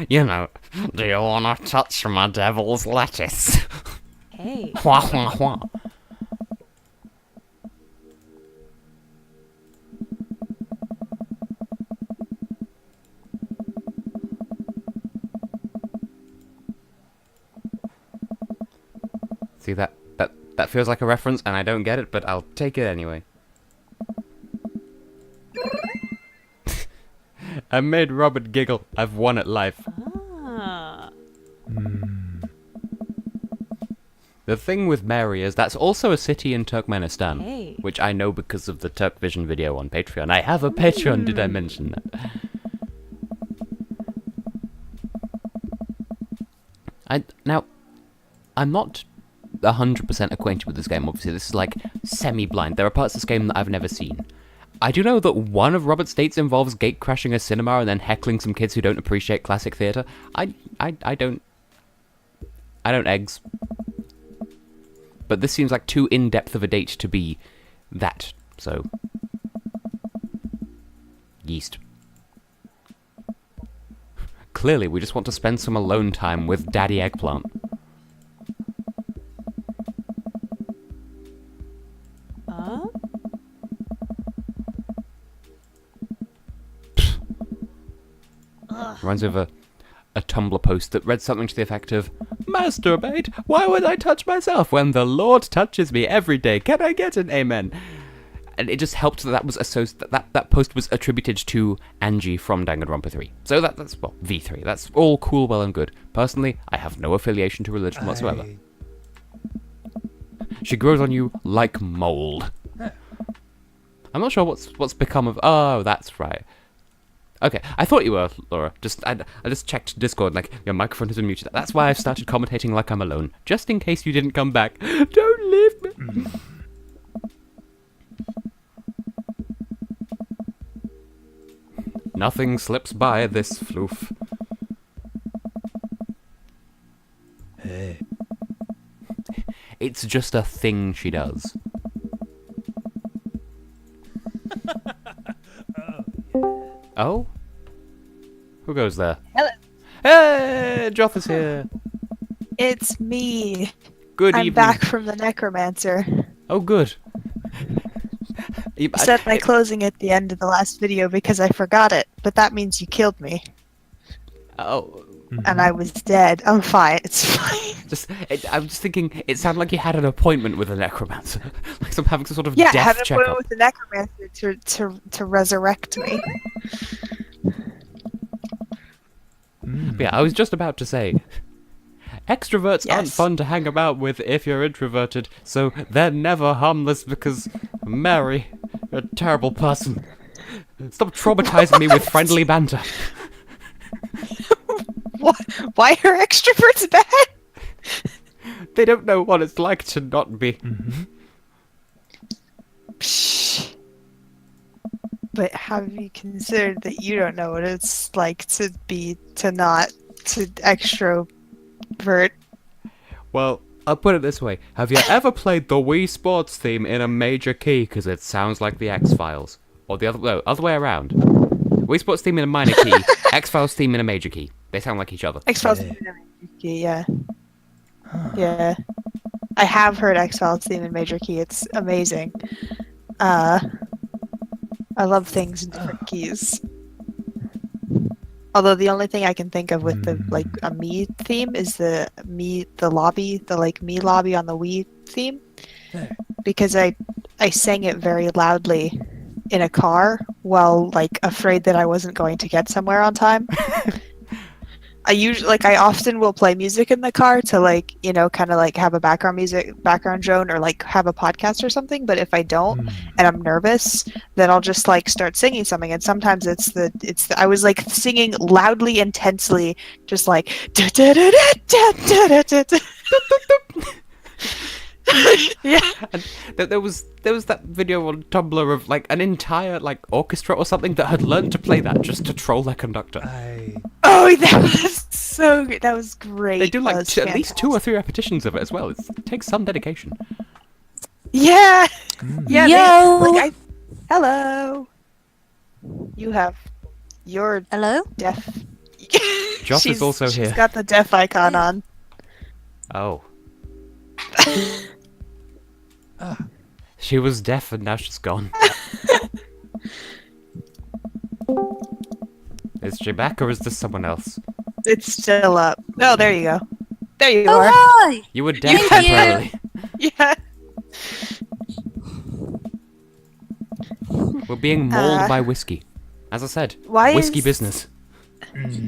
you know. Do you wanna touch my devil's lettuce? Hey. Wah wah wah. See that feels like a reference, and I don't get it, but I'll take it anyway. I made Robert giggle. I've won at life. Ah. The thing with Mary is that's also a city in Turkmenistan, Hey. which I know because of the Turk Vision video on Patreon. I have a Patreon, did I mention that? Now, I'm not 100% acquainted with this game, obviously. This is like semi-blind. There are parts of this game that I've never seen. I do know that one of Robert's dates involves gate crashing a cinema and then heckling some kids who don't appreciate classic theatre. I don't eggs. But this seems like too in-depth of a date to be that, so. Yeast. Clearly, we just want to spend some alone time with Daddy Eggplant. Reminds me of a Tumblr post that read something to the effect of, "Masturbate? Why would I touch myself when the Lord touches me every day? Can I get an amen?" And it just helped that was that post was attributed to Angie from Danganronpa 3. So that's well, V3. That's all cool, well and good. Personally, I have no affiliation to religion whatsoever. She grows on you like mold. I'm not sure what's become of... Oh, that's right. Okay, I thought you were, Laura. I just checked Discord, like, your microphone has been muted. That's why I've started commentating like I'm alone, just in case you didn't come back. Don't leave me. Nothing slips by this floof. Hey. It's just a thing she does. Oh? Who goes there? Hello. Hey, Joth is here. It's me. Good I'm evening. back from the necromancer. Oh, good. I said my closing at the end of the last video because I forgot it, but that means you killed me. Oh, And I was dead. I'm fine. It's fine. I'm just thinking, it sounded like you had an appointment with a necromancer. Like some having some sort of Yeah, I death had an checkup. appointment with the necromancer to resurrect me. But yeah, I was just about to say, extroverts aren't Yes. fun to hang about with if you're introverted, so they're never harmless because, Mary, you're a terrible person. Stop traumatizing me with friendly banter. Why are extroverts bad? They don't know what it's like to not be. Psh. But have you considered that you don't know what it's like to extrovert? Well, I'll put it this way. Have you ever played the Wii Sports theme in a major key? Because it sounds like the X-Files. Or the other way around. Wii Sports theme in a minor key, X-Files theme in a major key. They sound like each other. X-Files Yeah. theme in major key, yeah. Yeah. I have heard X-Files theme in major key. It's amazing. I love things in different keys. Although the only thing I can think of with the a me theme is the lobby, the me lobby on the Wii theme. Because I sang it very loudly in a car while afraid that I wasn't going to get somewhere on time. I often will play music in the car to kind of have a background drone or have a podcast or something. But if I don't and I'm nervous, then I'll just start singing something. And sometimes I was singing loudly, intensely, just yeah. And there was that video on Tumblr of an entire orchestra or something that had learned to play that just to troll their conductor. Oh, that was so good. That was great. They do That was at least 2 or fantastic. 3 repetitions of it as well. It takes some dedication. Yeah. Yeah. Yo. Hello. You have your Hello? deaf. Joff is also here. She's got the deaf icon on. Oh. She was deaf and now she's gone. Is she back or is this someone else? It's still up. Oh, there you go. There you Oh, are. hi! You were deaf Thank you. temporarily. Yeah. We're being mauled by whiskey. As I said, Why whiskey is- business.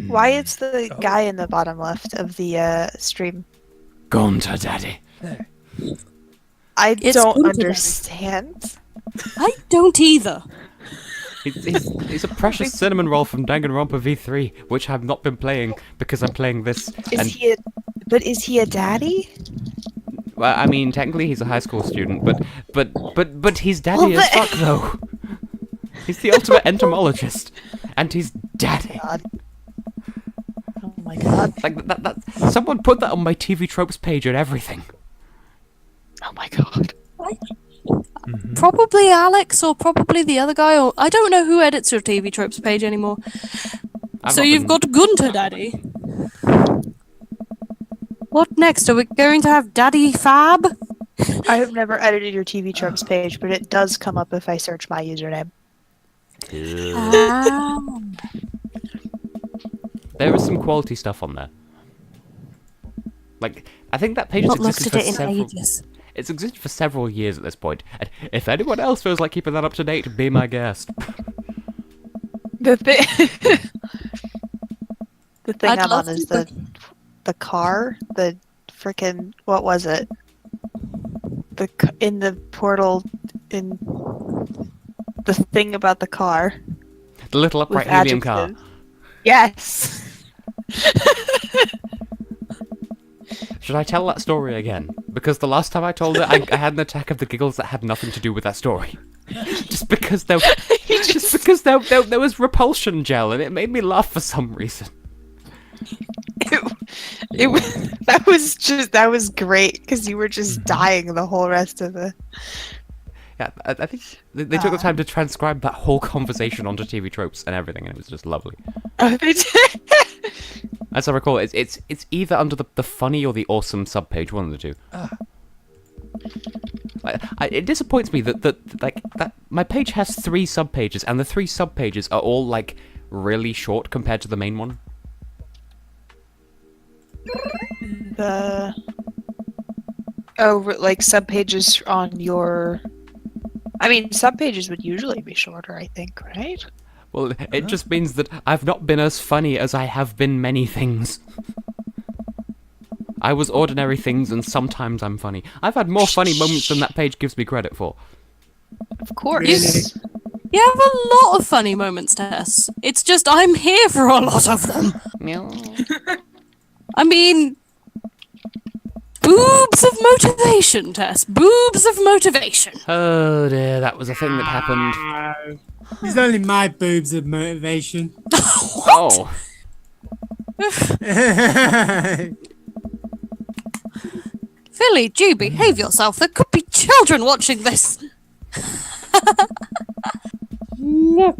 Why is the guy in the bottom left of the stream? Gone to daddy. I It's don't Gunter Daddy. understand. I don't either. He's a precious cinnamon roll from Danganronpa V3, which I've not been playing because I'm playing this. Is he a daddy? Well, I mean, technically he's a high school student, but he's daddy Well, as fuck though. He's the ultimate entomologist, and he's daddy. God. Oh my god. That. Someone put that on my TV tropes page and everything. Oh my god. Probably Alex or probably the other guy, or I don't know who edits your TV tropes page anymore. I've So not you've been- got Gunter Daddy. What next? Are we going to have Daddy Fab? I have never edited your TV tropes page, but it does come up if I search my username. Ah. There is some quality stuff on there. I think that page has Not looked existed at for it in several. ages. It's existed for several years at this point, and if anyone else feels like keeping that up to date, be my guest. The thing, the thing I'd I'm love on is to, the car, the frickin' what was it? in the portal in the thing about the car. The little With upright helium car. adjectives. Yes. Should I tell that story again? Because the last time I told it, I had an attack of the giggles that had nothing to do with that story. Just because there was repulsion gel, and it made me laugh for some reason. That was great because you were just dying the whole rest of the. Yeah, I think they took the time to transcribe that whole conversation onto TV tropes and everything, and it was just lovely. Oh, they did. As I recall, it's either under the funny or the awesome subpage, one of the two. It disappoints me that my page has 3 subpages, and the 3 subpages are all like really short compared to the main one. Like subpages on your. I mean, subpages would usually be shorter, I think, right? Well, it just means that I've not been as funny as I have been many things. I was ordinary things, and sometimes I'm funny. I've had more funny moments than that page gives me credit for. Of course. Really? You have a lot of funny moments, Tess. It's just I'm here for a lot of them. I mean, boobs of motivation, Tess. Boobs of motivation. Oh dear, that was a thing that happened. It's only my boobs of motivation. Oh. Philly, do behave yourself. There could be children watching this. Wait,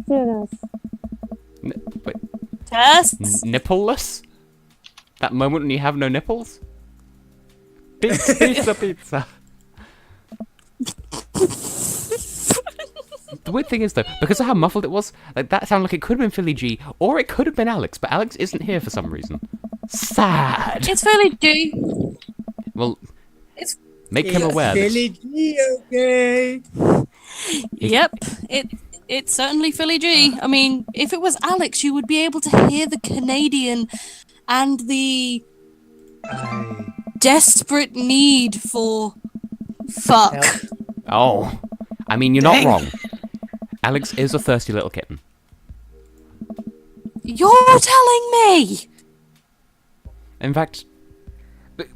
Tess? nippleless? That moment when you have no nipples? Pizza, pizza, pizza. The weird thing is, though, because of how muffled it was, like, that sounded like it could have been Philly G, or it could have been Alex, but Alex isn't here for some reason. Sad. It's Philly G. Well, It's- make him aware. that- Billy G, okay. Yep, it's certainly Philly G. I mean, if it was Alex, you would be able to hear the Canadian and the desperate need for fuck. Help. Oh, I mean, you're not Dang. wrong. Alex is a thirsty little kitten. You're telling me? In fact,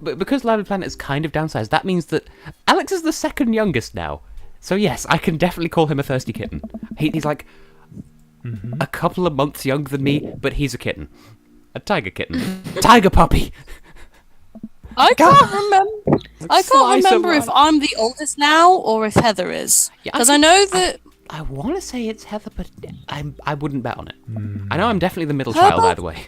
because Loud Planet is kind of downsized, that means that Alex is the second youngest now. So yes, I can definitely call him a thirsty kitten. He's like a couple of months younger than me, but he's a kitten. A tiger kitten. Tiger puppy! I can't remember. I can't Slice of remember if life. I'm the oldest now or if Heather is. Yeah, Because I know that I want to say it's Heather, but I wouldn't bet on it. I know I'm definitely the middle Her child birth- either way.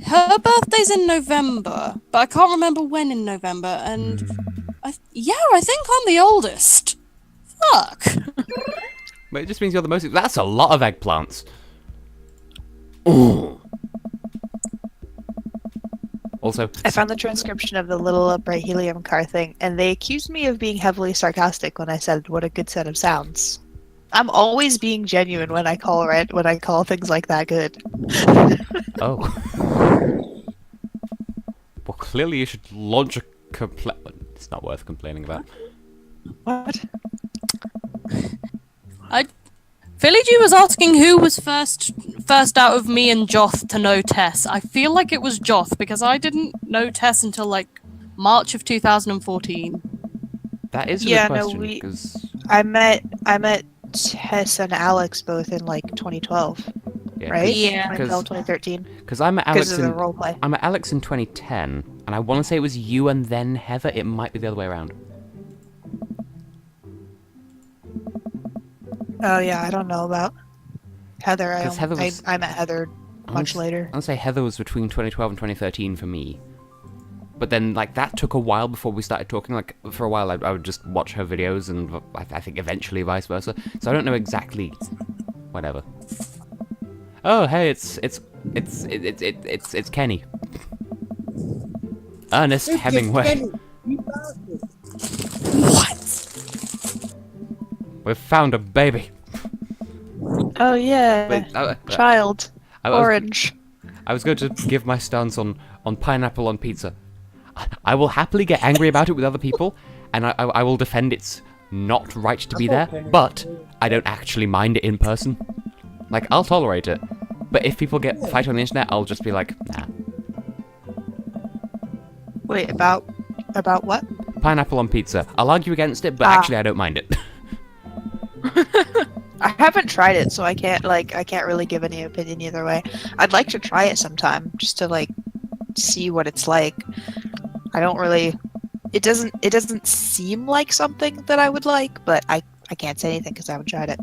her birthday's in November, but I can't remember when in November. And I think I'm the oldest. Fuck. But it just means you're the most. That's a lot of eggplants. Ooh. Also, I found the transcription of the little upright helium car thing, and they accused me of being heavily sarcastic when I said, "What a good set of sounds." I'm always being genuine when I call things like that good. oh. Well, clearly you should launch a complaint. It's not worth complaining about. What? Philly G was asking who was first out of me and Joth to know Tess. I feel like it was Joth because I didn't know Tess until like March of 2014. That is a Yeah, good no, question. we- 'Cause- I met Tess and Alex both in like 2012, yeah, right? Yeah. 2012, 2013, Because I met because Alex of the in roleplay. I met Alex in 2010, and I want to say it was you and then Heather. It might be the other way around. Oh yeah, I don't know about Heather. 'Cause Heather was- I met Heather much later. I want to say Heather was between 2012 and 2013 for me. But then, like, that took a while before we started talking. Like, for a while, I would just watch her videos, and I think eventually vice versa. So I don't know exactly. Whatever. Oh, hey, it's Kenny. Ernest Hemingway. What? We've found a baby. Oh yeah, Wait, child, I was- orange. I was going to give my stance on pineapple on pizza. I will happily get angry about it with other people, and I will defend its not right to be there, but I don't actually mind it in person. Like, I'll tolerate it, but if people fight on the internet, I'll just be like, nah. Wait, about what? Pineapple on pizza. I'll argue against it, but actually I don't mind it. I haven't tried it, so I can't really give any opinion either way. I'd like to try it sometime, just to like see what it's like. I don't really. It doesn't seem like something that I would like, but I can't say anything because I haven't tried it.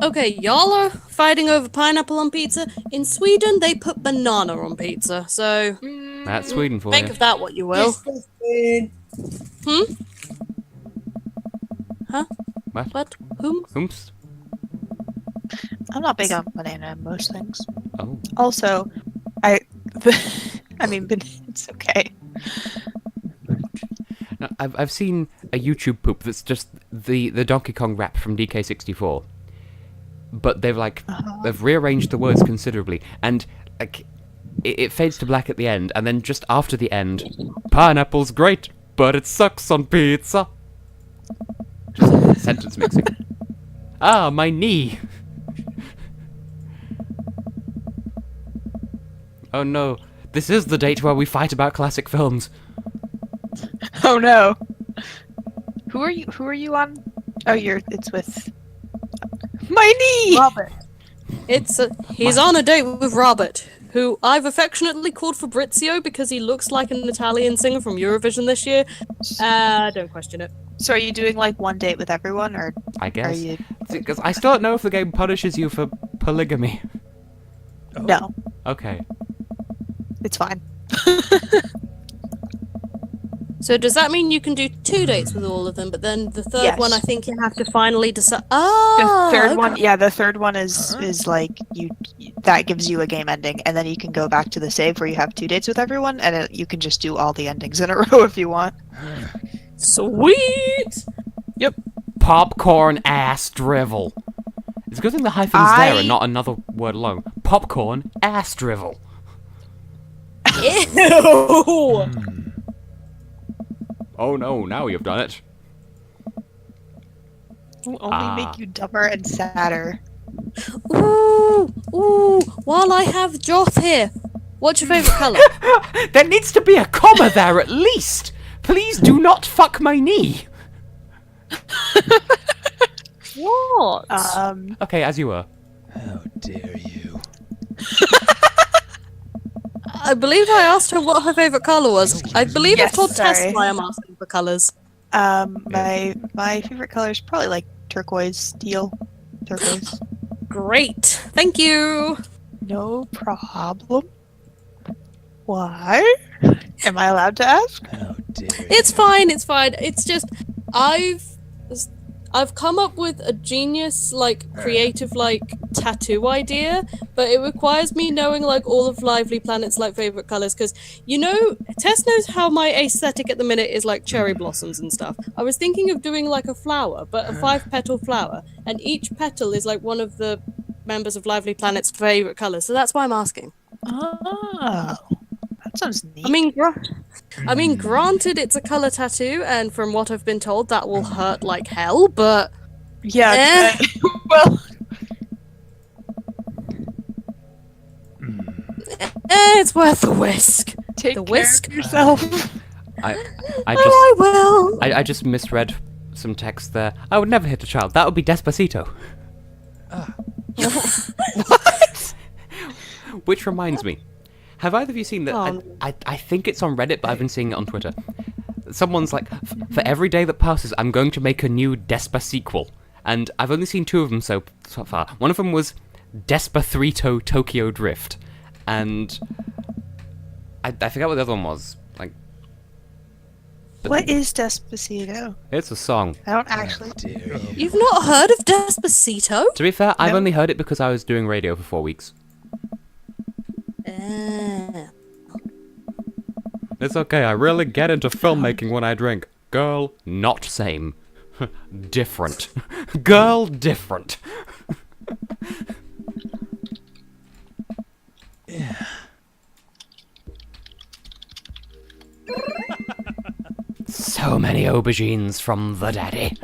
Okay, y'all are fighting over pineapple on pizza. In Sweden, they put banana on pizza, so That's Sweden for make you. of that what you will. Disgusting. Huh? What? Whom? Oops. I'm not big on banana in most things. Oh. Also, I mean, it's okay. No, I've seen a YouTube poop that's just the Donkey Kong rap from DK64, but they've rearranged the words considerably, and like it fades to black at the end, and then just after the end, pineapple's great, but it sucks on pizza. Just sentence mixing. Ah, my knee. Oh no, this is the date where we fight about classic films. Oh no. Who are you on? Oh, it's with my knee. Robert. He's on a date with Robert, who I've affectionately called Fabrizio because he looks like an Italian singer from Eurovision this year. Don't question it. So are you doing like one date with everyone, or I are guess. you? Because I still don't know if the game punishes you for polygamy. No, Okay. it's fine. So does that mean you can do 2 dates with all of them, but then the third Yes. one I think you have to finally decide? The Oh, third one, yeah, the third one is like that gives you a game ending, and then you can go back to the save where you have 2 dates with everyone, and you can just do all the endings in a row if you want. Sweet! Popcorn ass drivel. It's a good thing the hyphen's there and not another word alone. Popcorn ass drivel. Ew! Oh no, now you've done it. Will only make you dumber and sadder. Ooh! Ooh! While I have Joth here, what's your favourite colour? There needs to be a comma there at least. Please do not fuck my knee. What? Okay, as you were. How dare you? I believe I asked her what her favourite colour was. I believe Yes, I've told Tess sorry. why I'm asking for colours. My favorite color is probably like turquoise, teal, turquoise. Great. Thank you. No problem. Why? Am I allowed to ask? How dare you? It's fine. It's fine. It's just I've come up with a genius, like, creative, like, tattoo idea, but it requires me knowing, like, all of Lively Planet's, like, favorite colors, because, you know, Tess knows how my aesthetic at the minute is, like, cherry blossoms and stuff. I was thinking of doing, like, a flower, but a 5-petal flower, and each petal is, like, one of the members of Lively Planet's favorite colors, so that's why I'm asking. Oh, that sounds neat. I mean, granted, it's a color tattoo, and from what I've been told, that will hurt like hell. But yeah. Well, it's worth the whisk. take The care whisk? of yourself. I will. I just misread some text there. I would never hit a child. That would be Despacito. What? Which reminds me, have either of you seen that? Oh. I think it's on Reddit, but I've been seeing it on Twitter. Someone's like, for every day that passes, I'm going to make a new Despa sequel. And I've only seen 2 of them so far. One of them was Despacito Tokyo Drift. And I forget what the other one was. Like, What is Despacito? it's a song. I don't actually. How dare you? You've not heard of Despacito? To be fair, I've No. only heard it because I was doing radio for 4 weeks. It's okay, I really get into filmmaking when I drink. Girl, not same. Different. Girl, different. So so many aubergines from the daddy.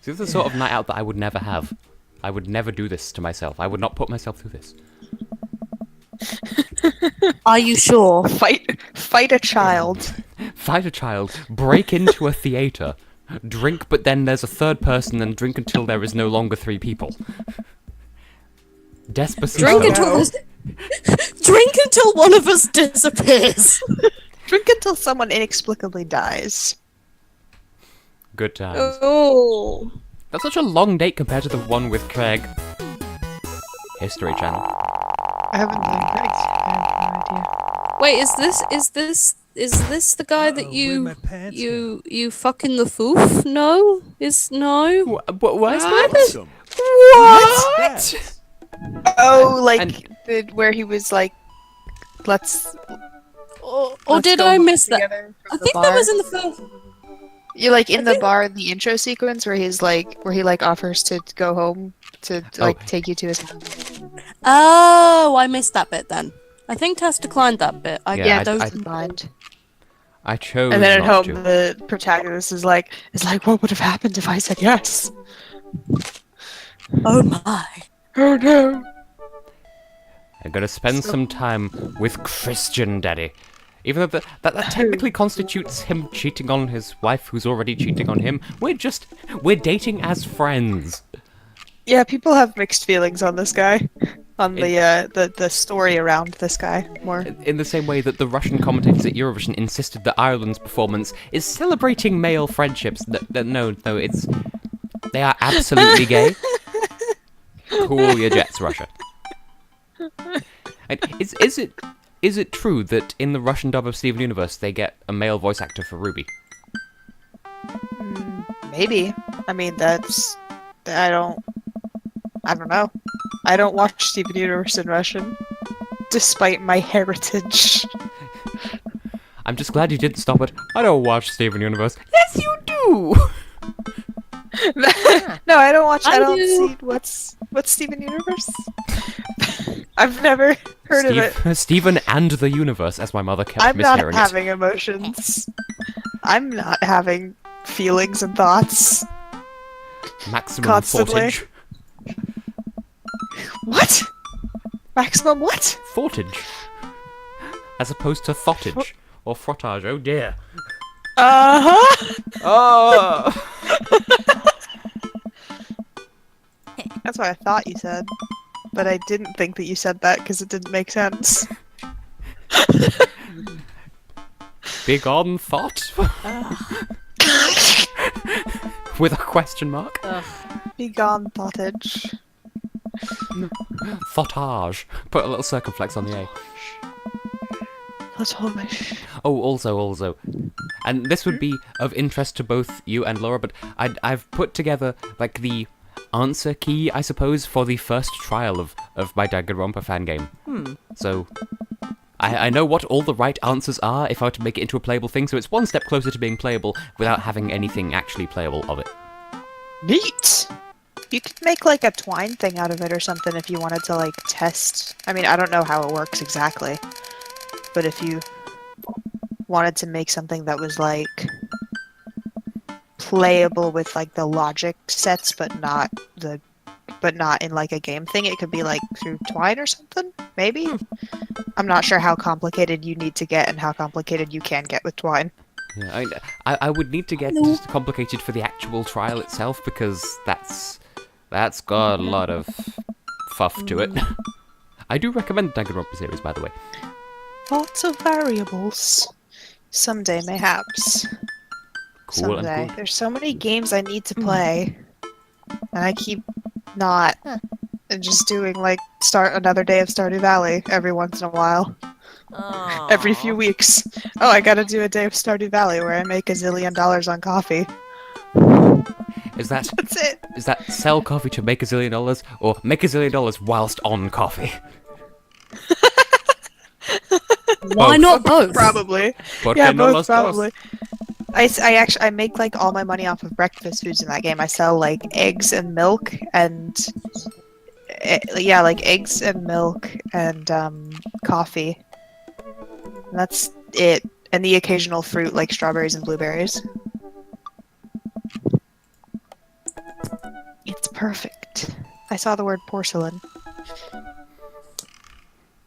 This is the sort of night out that I would never have. I would never do this to myself. I would not put myself through this. Are you sure? Fight a child. Fight a child, break into a theatre, drink, but then there's a third person, and drink until there is no longer 3 people. Despacito. Drink until one of us disappears. Drink until someone inexplicably dies. Good times. Oh. That's such a long date compared to the one with Craig. History Channel. I haven't done Craig's. I have no idea. Wait, is this the guy that you fucking the foof? No? No? What? What? Oh, like And- where he was like, let's. Or let's did go I home miss that? together from I the think bar. that was in the first. You're like in I the think- bar in the intro sequence where he's like, where he like offers to go home to like take you to his. Oh, I missed that bit then. I think Tess declined that bit. Yeah, don't. Mind. I chose And then at not home, to. the protagonist is like, what would have happened if I said yes? Oh my. Oh no. I'm gonna spend some time with Christian Daddy. Even though that technically constitutes him cheating on his wife who's already cheating on him. We're dating as friends. Yeah, people have mixed feelings on this guy. On the story around this guy more. In the same way that the Russian commentators at Eurovision insisted that Ireland's performance is celebrating male friendships. No, it's... They are absolutely gay. Cool your jets, Russia. And is it true that in the Russian dub of Steven Universe they get a male voice actor for Ruby? Maybe. I mean, I don't know. I don't watch Steven Universe in Russian, despite my heritage. I'm just glad you didn't stop it. I don't watch Steven Universe. Yes, you do. No, I don't watch. I I don't do. see what's Steven Universe. I've never heard of it. Steven and the Universe, as my mother kept I'm not mishearing it. having emotions. I'm not having feelings and thoughts. Maximum Constantly. thoughtage. What? Maximum what? Thoughtage. As opposed to thoughtage. Or frottage. Oh dear. Uh-huh. Oh! That's what I thought you said. But I didn't think that you said that because it didn't make sense. Big on thought? With a question mark? Be gone, thoughtage. Thoughtage. Put a little circumflex on the A. Thoughtage. Oh, also, and this would be of interest to both you and Laura, but I've put together, like, the answer key, I suppose, for the first trial of my Danganronpa fan game. So, I know what all the right answers are if I were to make it into a playable thing, so it's one step closer to being playable without having anything actually playable of it. Neat! You could make, like, a twine thing out of it or something if you wanted to, like, test. I mean, I don't know how it works exactly. But if you wanted to make something that was, like, playable with, like, the logic sets, but not in, like, a game thing, it could be, like, through twine or something? Maybe? I'm not sure how complicated you need to get and how complicated you can get with twine. Yeah, I would need to get complicated for the actual trial itself, because that's got a lot of fuff to it. I do recommend the Danganronpa series, by the way. Lots of variables. Someday, mayhaps. Cool Someday. and cool. There's so many games I need to play, and I keep not, and just doing, like, start another day of Stardew Valley every once in a while. Every few weeks. Oh, I gotta do a day of Stardew Valley where I make $1 zillion on coffee. Is that That's it. is that sell coffee to make $1 zillion, or make $1 zillion whilst on coffee? Why not both? Probably. Porque Yeah, no both los dos? probably. I make, like, all my money off of breakfast foods in that game. I sell, like, eggs and milk and eggs and milk and coffee. And that's it, and the occasional fruit like strawberries and blueberries. It's perfect. I saw the word porcelain.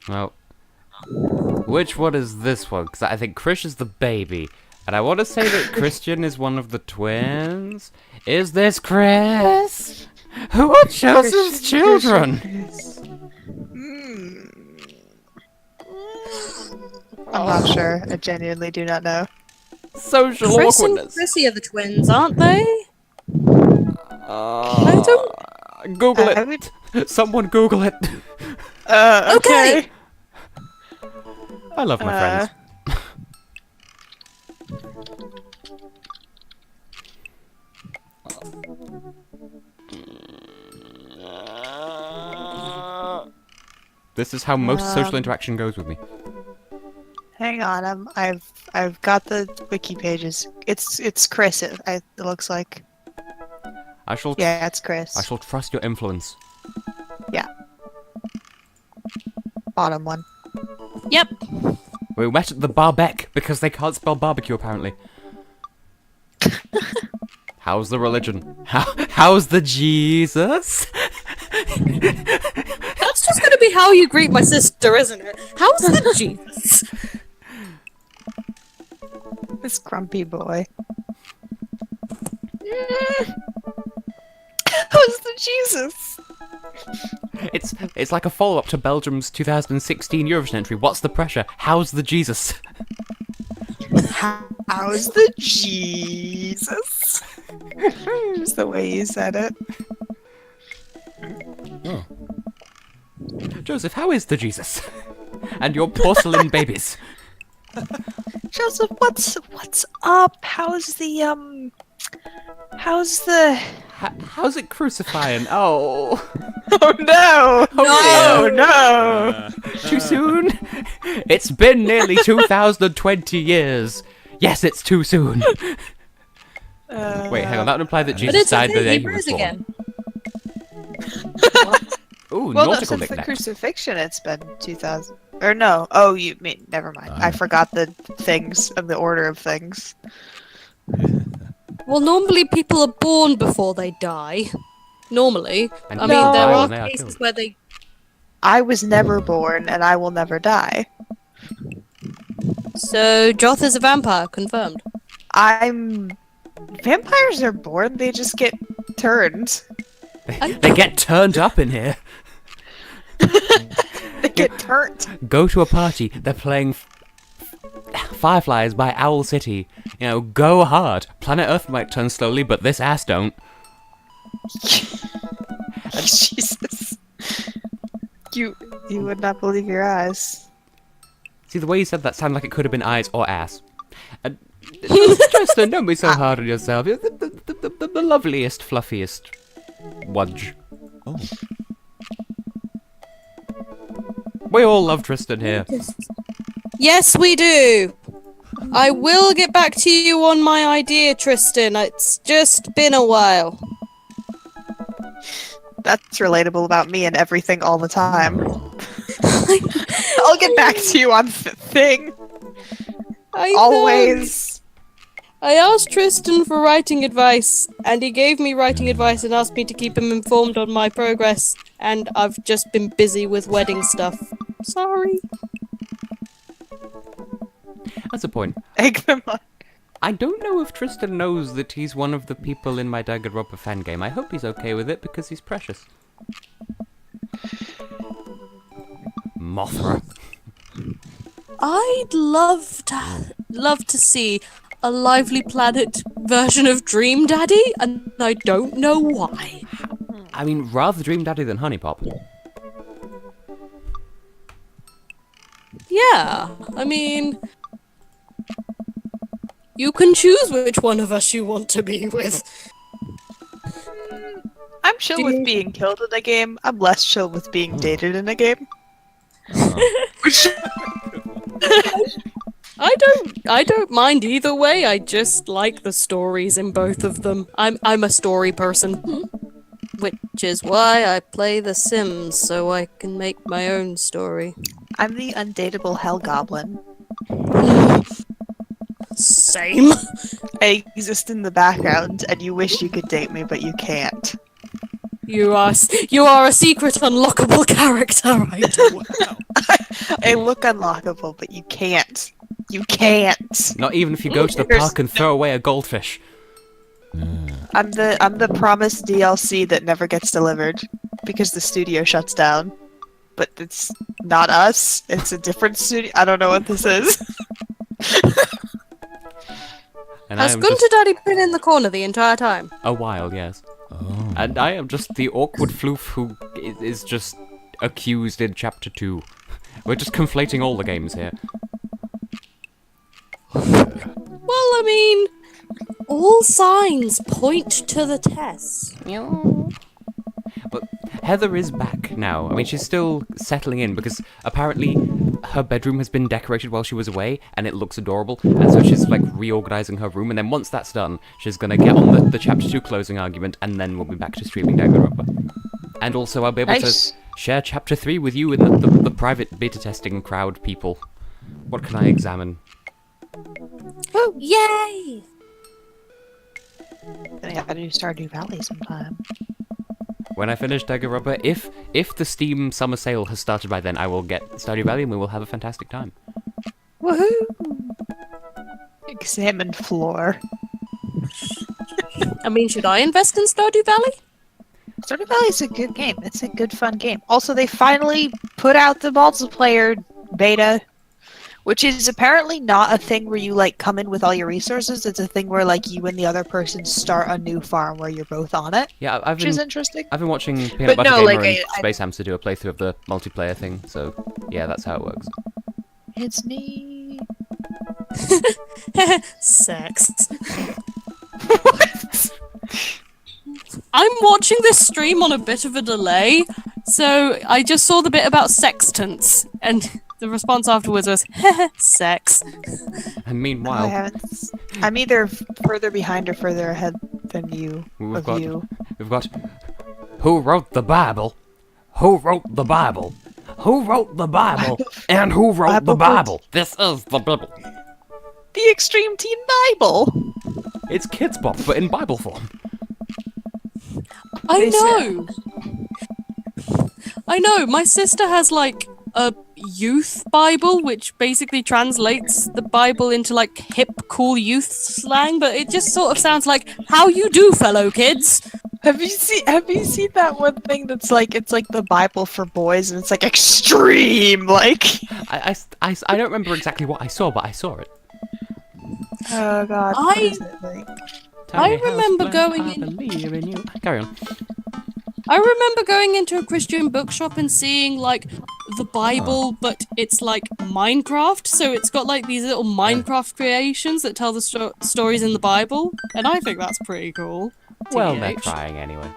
Well, which one is this one? Because I think Krish is the baby. And I want to say that Christian is one of the twins. Is this Chris? Who are Joseph's children? I'm not sure. I genuinely do not know. Social Chris and awkwardness. Chrissy are the twins, aren't they? I don't- Google I it. Someone Google it. Okay. I love my friends. This is how most social interaction goes with me. Hang on, I've got the wiki pages. It's Chris. It looks like. I shall Yeah, it's Chris. I shall trust your influence. Bottom one. Yep. We met at the Barbec because they can't spell barbecue apparently. How's the religion? How's the Jesus? That's just gonna be how you greet my sister, isn't it? How's the Jesus? This grumpy boy. How's the Jesus? It's like a follow-up to Belgium's 2016 Eurovision entry. What's the pressure? How's the Jesus? How's the Jesus? Just the way you said it. Joseph, how is the Jesus? And your porcelain babies. Joseph, what's up? How's the How's it crucifying? Oh. Oh no! Oh, no! Too soon? It's been nearly 2020 years. Yes, it's too soon. Wait, hang on. That would imply that But Jesus it's died the day he Hebrews was born. again. Ooh, Well, no, nautical since the knickknack. crucifixion, it's been 2000. Or no? Oh, you mean? Never mind. I forgot the things of the order of things. Well, normally people are born before they die. Normally. And I people mean, there die are when they are cases killed. where they... I was never born, and I will never die. So, Joth is a vampire, confirmed. Vampires are born, they just get turned. They get turned up in here. They get turned. Go to a party. They're playing Fireflies by Owl City. You know, go hard. Planet Earth might turn slowly, but this ass don't. Jesus. You would not believe your eyes. See, the way you said that sounded like it could have been eyes or ass. Justin, don't be so hard on yourself. You're the loveliest, fluffiest wudge. Oh. We all love Tristan here. Yes, we do! I will get back to you on my idea, Tristan. It's just been a while. That's relatable about me and everything all the time. I'll get back to you on thing. I know. Always. I asked Tristan for writing advice, and he gave me writing advice and asked me to keep him informed on my progress, and I've just been busy with wedding stuff. Sorry. That's a point. Egg them on. I don't know if Tristan knows that he's one of the people in my Danganronpa fan game. I hope he's okay with it because he's precious. Mothra. I'd love to see a Lively Planet version of Dream Daddy, and I don't know why. I mean, rather Dream Daddy than Honey Pop. Yeah, I mean, you can choose which one of us you want to be with. I'm chill with being killed in a game. I'm less chill with being dated in a game. I don't mind either way. I just like the stories in both of them. I'm a story person, which is why I play The Sims so I can make my own story. I'm the undateable hell goblin. Same. I exist in the background, and you wish you could date me, but you can't. You are a secret unlockable character, I do. I look unlockable, but you can't. You can't. Not even if you go to the park and throw away a goldfish. I'm the promised DLC that never gets delivered because the studio shuts down. But it's not us. It's a different studio. I don't know what this is. And Has I am Gunter just Daddy been in the corner the entire time? a while, yes. Oh. And I am just the awkward floof who is just accused in Chapter 2. We're just conflating all the games here. Well, I mean, all signs point to the Tess. But Heather is back now. I mean, she's still settling in because apparently her bedroom has been decorated while she was away, and it looks adorable. And so she's like reorganizing her room, and then once that's done, she's gonna get on the Chapter 2 closing argument, and then we'll be back to streaming Danganronpa. And also, I'll be able Nice. to share Chapter 3 with you and the private beta testing crowd people. What can I examine? Oh, yay! I gotta do Stardew Valley sometime. When I finish Danganronpa, if the Steam summer sale has started by then, I will get Stardew Valley and we will have a fantastic time. Woohoo! Examine floor. I mean, should I invest in Stardew Valley? Stardew Valley is a good game. It's a good, fun game. Also, they finally put out the multiplayer beta, which is apparently not a thing where you, like, come in with all your resources. It's a thing where, like, you and the other person start a new farm where you're both on it, Yeah, which is interesting. I've been watching Peanut But Butter no, Gamer like, and I- Space Hamster do a playthrough of the multiplayer thing, so yeah, that's how it works. It's neat. Sex. I'm watching this stream on a bit of a delay, so I just saw the bit about sextants, and the response afterwards was, sex. And I meanwhile, haven't. I'm either further behind or further ahead than you. We've of you. got who wrote the Bible? Who wrote the Bible? Who wrote the Bible? And who wrote the Bible? This is the Bible. The Extreme Teen Bible. It's Kids Bop, but in Bible form. I They said- know! I know, my sister has like a youth Bible, which basically translates the Bible into like hip, cool youth slang, but it just sort of sounds like, how you do, fellow kids? Have you seen that one thing that's like it's like the Bible for boys and it's like extreme like I don't remember exactly what I saw, but I saw it. oh god I- what is it like? I Tiny house remember plant, going I in- believe in you. Carry on. I remember going into a Christian bookshop and seeing like the Bible, but it's like Minecraft, so it's got like these little Minecraft creations that tell the stories in the Bible, and I think that's pretty cool. Well, they're TH. trying anyway.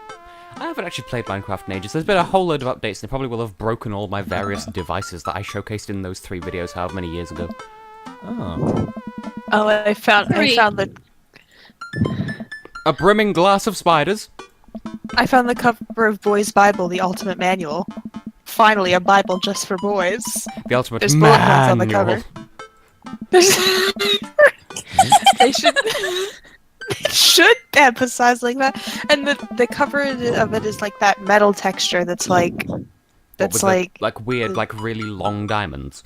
I haven't actually played Minecraft in ages. There's been a whole load of updates, and they probably will have broken all my various devices that I showcased in those 3 videos however many years ago. Oh. Oh, I found the A brimming glass of spiders. the cover of Boys Bible, the ultimate manual. Finally, a Bible just for boys. The ultimate There's bullet points on the manual. cover. They should emphasize like that. And the cover of it is like that metal texture that's like What, that's with like the, weird, really long diamonds.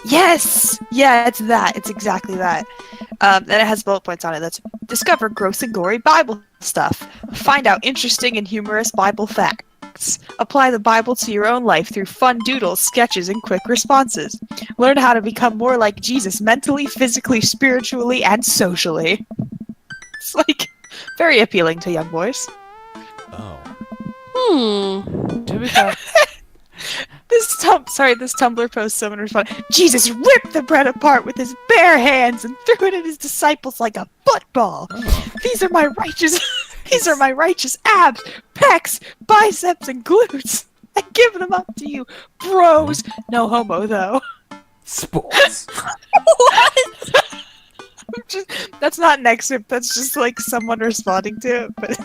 yes, yeah, it's that. It's exactly that. And it has bullet points on it. That's discover gross and gory Bible stuff. Find out interesting and humorous Bible facts. Apply the Bible to your own life through fun doodles, sketches, and quick responses. Learn how to become more like Jesus mentally, physically, spiritually, and socially. It's like very appealing to young boys. Oh. To be fair, This Tumblr post someone responded, Jesus ripped the bread apart with his bare hands and threw it at his disciples like a football. These are my righteous abs, pecs, biceps, and glutes. I give them up to you, bros. No homo though. sports. That's not an excerpt, that's just like someone responding to it, but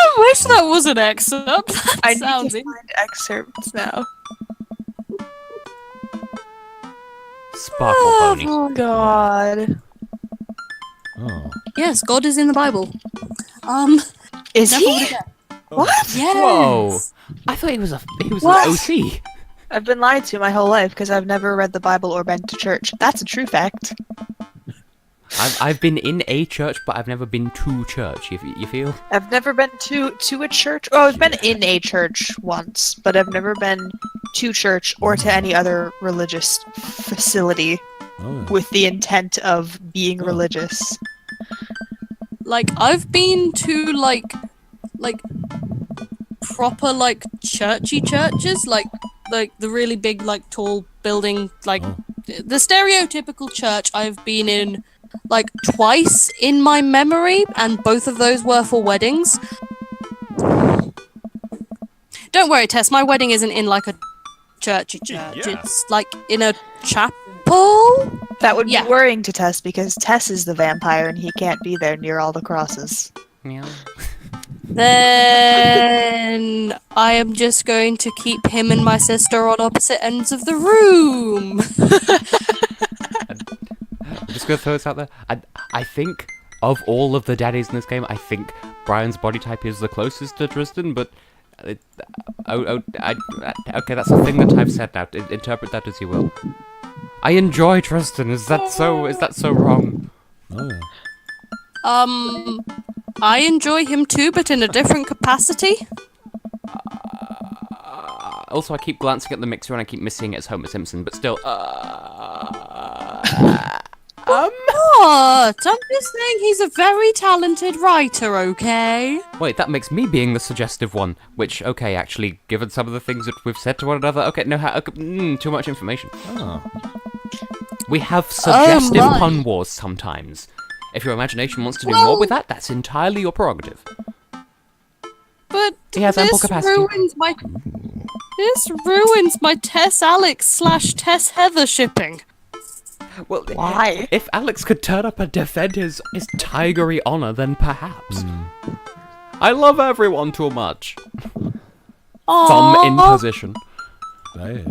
I wish that was an excerpt. That I sounds need to find excerpts now. Sparkle Pony. Oh God. Oh. Yes, God is in the Bible. Is Never he? would have- What? Yes. Whoa! I thought he was What? an OC. I've been lied to my whole life because I've never read the Bible or been to church. That's a true fact. I've been in a church, but I've never been to church. You feel? I've never been to a church. Oh, I've been in a church once, but I've never been to church or to any other religious facility Oh. with the intent of being religious. Like, I've been to, like, proper, like, churchy churches, like the really big, like, tall building, like, the stereotypical church I've been in, like, twice in my memory, and both of those were for weddings. Don't worry, Tess, my wedding isn't in, like, a churchy church. It's, like, in a chapel? That would Yeah. be worrying to Tess because Tess is the vampire and he can't be there near all the crosses. Yeah. Then I am just going to keep him and my sister on opposite ends of the room. I'm just gonna throw this out there. I think of all of the daddies in this game, I think Brian's body type is the closest to Tristan, but okay, that's a thing that I've said now. Interpret that as you will. I enjoy Tristan. Is that so wrong? Oh. I enjoy him too, but in a different capacity. Also, I keep glancing at the mixer and I keep missing it as Homer Simpson, but still. What? I'm just saying he's a very talented writer, okay? Wait, that makes me being the suggestive one. Which, okay, actually, given some of the things that we've said to one another, okay, no, too much information. Oh. We have suggestive my. pun wars sometimes. If your imagination wants to do more with that, that's entirely your prerogative. But He has ample capacity. This ruins my Tess Alex / Tess Heather shipping. Well, Why? if Alex could turn up and defend his tigery honor, then perhaps. I love everyone too much. Thumb in position. Right.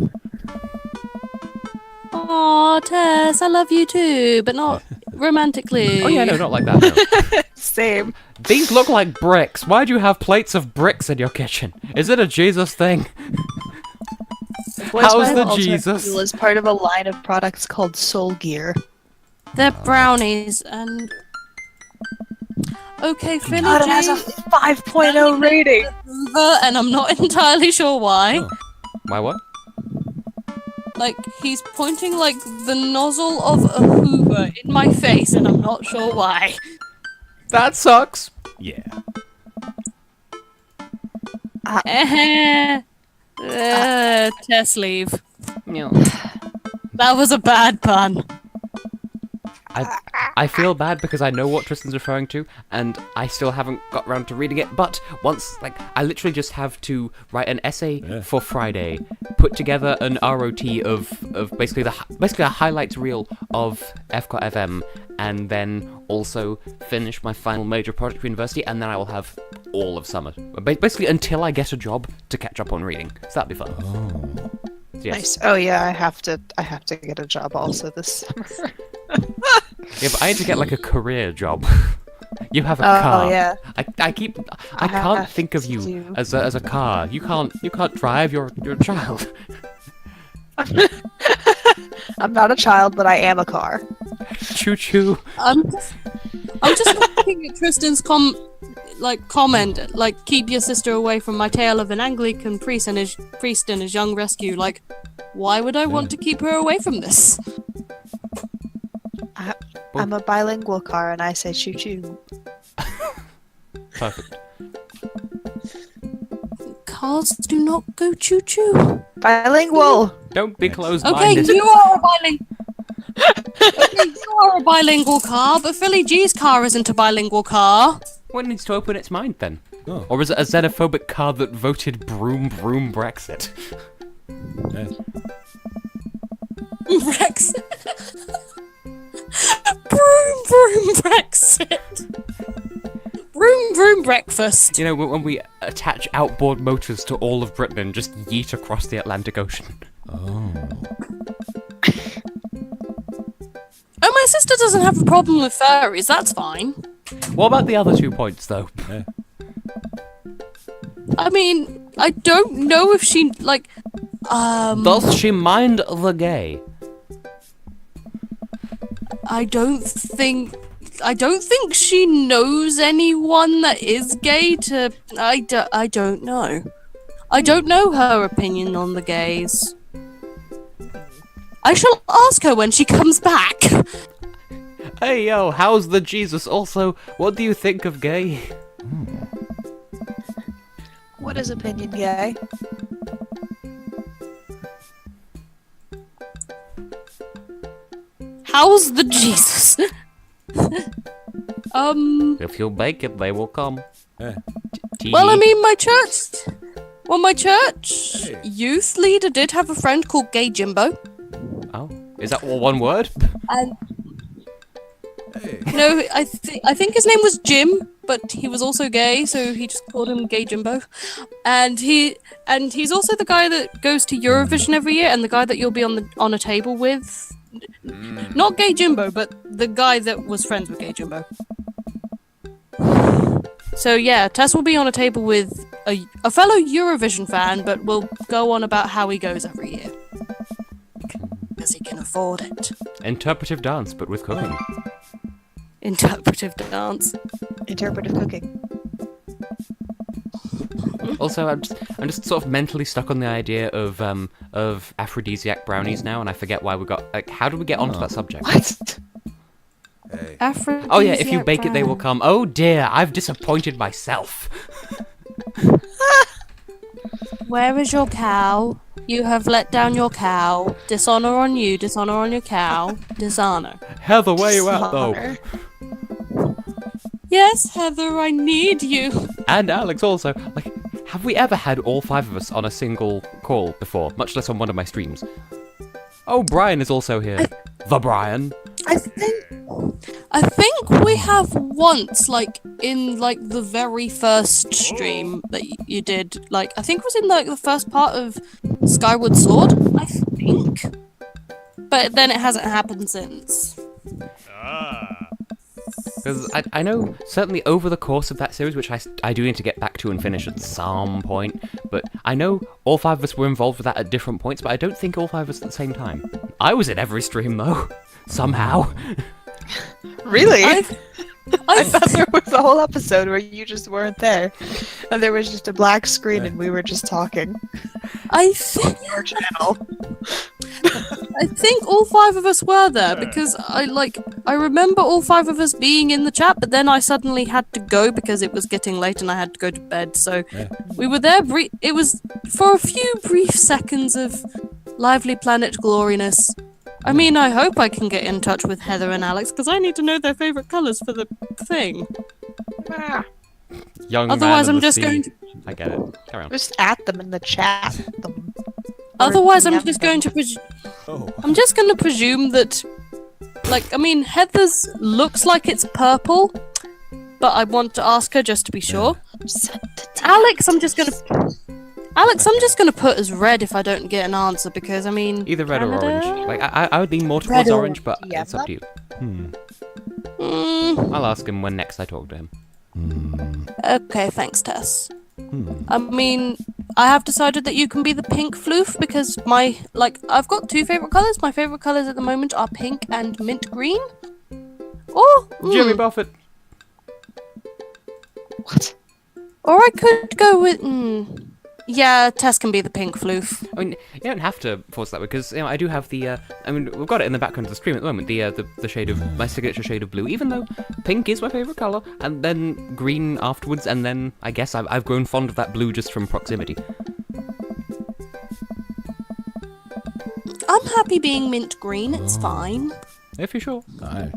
Aw, Tess, I love you too, but not romantically. Oh yeah, no, not like that. No. Same. These look like bricks. Why do you have plates of bricks in your kitchen? Is it a Jesus thing? How's the Jesus? It was part of a line of products called Soul Gear. They're brownies and... Okay, Philly God, it G, has a 5.0 rating. Hoover, and I'm not entirely sure why. Oh. My what? Like, he's pointing, like, the nozzle of a Hoover in my face, and I'm not sure why. That sucks. Yeah. Tess leave. Yeah. That was a bad pun. I feel bad because I know what Tristan's referring to, and I still haven't got around to reading it, but once, like, I literally just have to write an essay for Friday, put together an ROT of basically a highlights reel of FCOT FM, and then also finish my final major project for university, and then I will have all of summer. Basically until I get a job to catch up on reading. So that'd be fun. Oh. Yes. Nice. Oh yeah, I have to get a job also this summer. Yeah, but I need to get like a career job. You have a car. Oh yeah. I can't have think of to you do- as a car. You can't drive. You're a child. I'm not a child, but I am a car. Choo choo. I'm just looking at Tristan's comment, like, keep your sister away from my tale of an Anglican priest and his young rescue. Like, why would I want to keep her away from this? I'm a bilingual car, and I say choo choo. Perfect. Cars do not go choo choo. Bilingual. Don't be Okay, closed-minded. you are a bilingual car, but Philly G's car isn't a bilingual car. What needs to open its mind then? Oh. Or is it a xenophobic car that voted broom broom Brexit? Yes. Brexit. Broom broom Brexit. Broom broom breakfast. You know, when we attach outboard motors to all of Britain and just yeet across the Atlantic Ocean. Oh. my sister doesn't have a problem with furries. That's fine. What about the other 2 points, though? Yeah. I mean, I don't know if she like. Does she mind the gay? I don't think she knows anyone that is gay. I don't know. I don't know her opinion on the gays. I shall ask her when she comes back. Hey, yo, how's the Jesus? Also, what do you think of gay? What is opinion gay? How's the Jesus? If you bake it, they will come. Yeah. Well, I mean, my church youth leader did have a friend called Gay Jimbo. Oh, is that all one word? And no, I think his name was Jim, but he was also gay, so he just called him Gay Jimbo. And he's also the guy that goes to Eurovision every year, and the guy that you'll be on a table with. Not Gay Jimbo, but the guy that was friends with Gay Jimbo. So yeah, Tess will be on a table with a fellow Eurovision fan, but will go on about how he goes every year. Because he can afford it. Interpretive dance, but with cooking. Interpretive dance. Interpretive cooking. Also, I'm just sort of mentally stuck on the idea of aphrodisiac brownies now, and I forget why we got. Like, how did we get onto that subject? What? Oh yeah, if you bake it, they will come. Oh dear, I've disappointed myself. Where is your cow? You have let down your cow. Dishonor on you, dishonor on your cow. Dishonor. Heather, where you at though? Dishonor. Yes, Heather, I need you. And Alex also. Like, have we ever had all 5 of us on a single call before? Much less on one of my streams. Oh, Brian is also here. The Brian. I think we have once, like, in, like, the very first stream that you did. Like, I think it was in, like, the first part of Skyward Sword, I think. But then it hasn't happened since. Because I know, certainly over the course of that series, which I do need to get back to and finish at some point, but I know all 5 of us were involved with that at different points, but I don't think all 5 of us at the same time. I was in every stream, though. Somehow. Really? I I thought there was a whole episode where you just weren't there, and there was just a black screen, and we were just talking I think on your channel. I think all 5 of us were there because I remember all 5 of us being in the chat, but then I suddenly had to go because it was getting late and I had to go to bed. So we were there. It was for a few brief seconds of lively planet gloriness. I mean, I hope I can get in touch with Heather and Alex because I need to know their favorite colors for the thing. Ah, Young Otherwise, man I'm of the just sea. going to. I get it. Carry on. just at them in the chat. Them. Otherwise, I'm DM just them. going to. Oh. I'm just going to presume that, like, I mean, Heather's looks like it's purple, but I want to ask her just to be sure. Send it to Alex, I'm just gonna put as red if I don't get an answer because I mean Either red or Canada? orange. Like, I would lean more Red towards or- orange, but yeah, it's up to you. Mm, I'll ask him when next I talk to him. okay, thanks, Tess. I mean, I have decided that you can be the pink floof because I've got 2 favorite colors. My favorite colors at the moment are pink and mint green. Or Jimmy Buffett. What? or I could go with yeah, Tess can be the pink floof. I mean, you don't have to force that because I do have the. I mean, we've got it in the background of the stream at the moment. The shade of my signature shade of blue. Even though pink is my favorite color, and then green afterwards, and then I guess I've grown fond of that blue just from proximity. I'm happy being mint green. It's fine. If you're sure. Aye.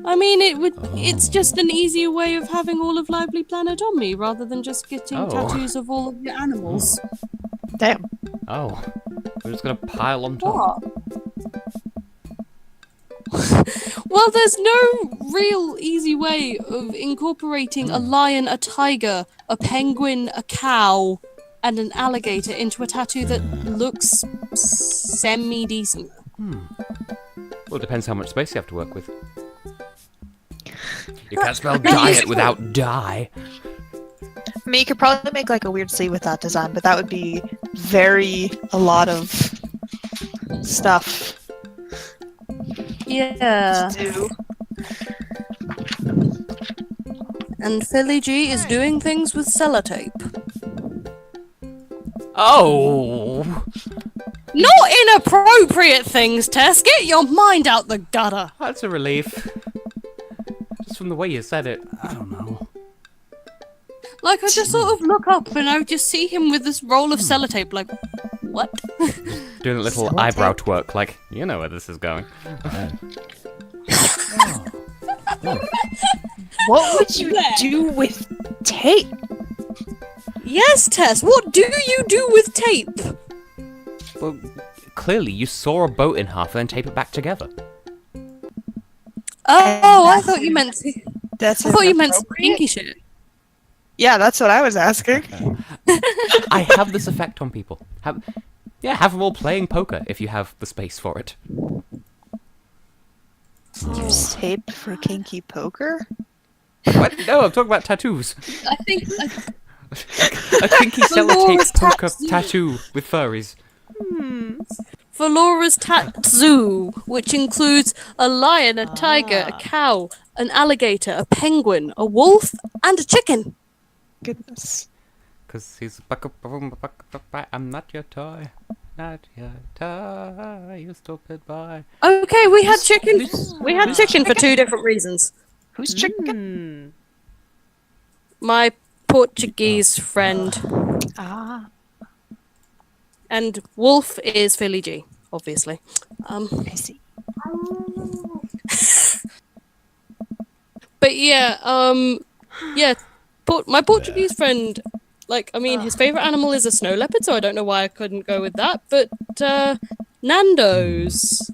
I mean, it's just an easier way of having all of Lively Planet on me, rather than just getting Oh. tattoos of all of your animals. Damn. Oh, we're just gonna pile on top. Well, there's no real easy way of incorporating a lion, a tiger, a penguin, a cow, and an alligator into a tattoo that looks semi-decent. Well, it depends how much space you have to work with. You can't spell diet without die. I mean, you could probably make like a weird sleeve with that design, but that would be a lot of stuff Yeah. to do. And Philly G is doing things with sellotape. Oh! Not inappropriate things, Tess! Get your mind out the gutter! That's a relief. Just from the way you said it. I don't know. Like, I just sort of look up and I just see him with this roll of sellotape, like, what? Doing a little Sellotape? eyebrow twerk, like, you know where this is going. What would you do with tape? Yes, Tess, what do you do with tape? Well, clearly you saw a boat in half and then tape it back together. Oh, I thought you meant That's stinky shit. Yeah, that's what I was asking. I have this effect on people. Have them all playing poker if you have the space for it. Use tape for kinky poker? What? No, I'm talking about tattoos. I think A kinky Laura's sellotape poker tattoo. tattoo with furries. for Laura's tattoo, which includes a lion, a tiger, a cow, an alligator, a penguin, a wolf, and a chicken. Goodness. Cause he's I'm not your toy. Not your toy, you stupid boy. Okay, we had chicken. We had chicken for two different reasons. Who's chicken? My Portuguese friend, Ah, and wolf is Philly G, obviously. I see. But yeah, my Portuguese friend, like, I mean, his favorite animal is a snow leopard, so I don't know why I couldn't go with that. But Nando's,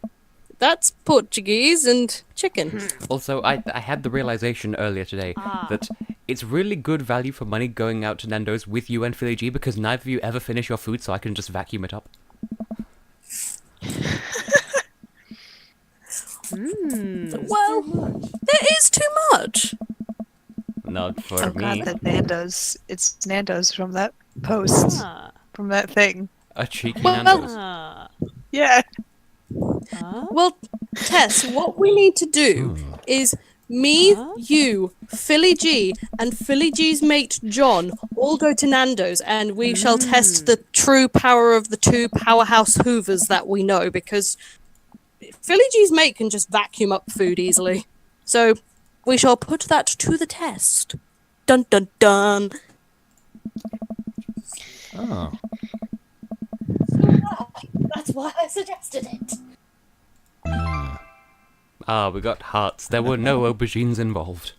that's Portuguese and chicken. Also, I had the realization earlier today that it's really good value for money going out to Nando's with you and Philly G because neither of you ever finish your food, so I can just vacuum it up. Well, there is too much. Not for I'm me. glad that Nando's. It's Nando's from that post, from that thing. A cheeky Well, Nando's. Yeah. Well, Tess, what we need to do is me, you, Philly G, and Philly G's mate John all go to Nando's, and we shall test the true power of the two powerhouse hoovers that we know, because Philly G's mate can just vacuum up food easily. So we shall put that to the test. Dun dun dun. Oh. That's why I suggested it. We got hearts. There were no aubergines involved.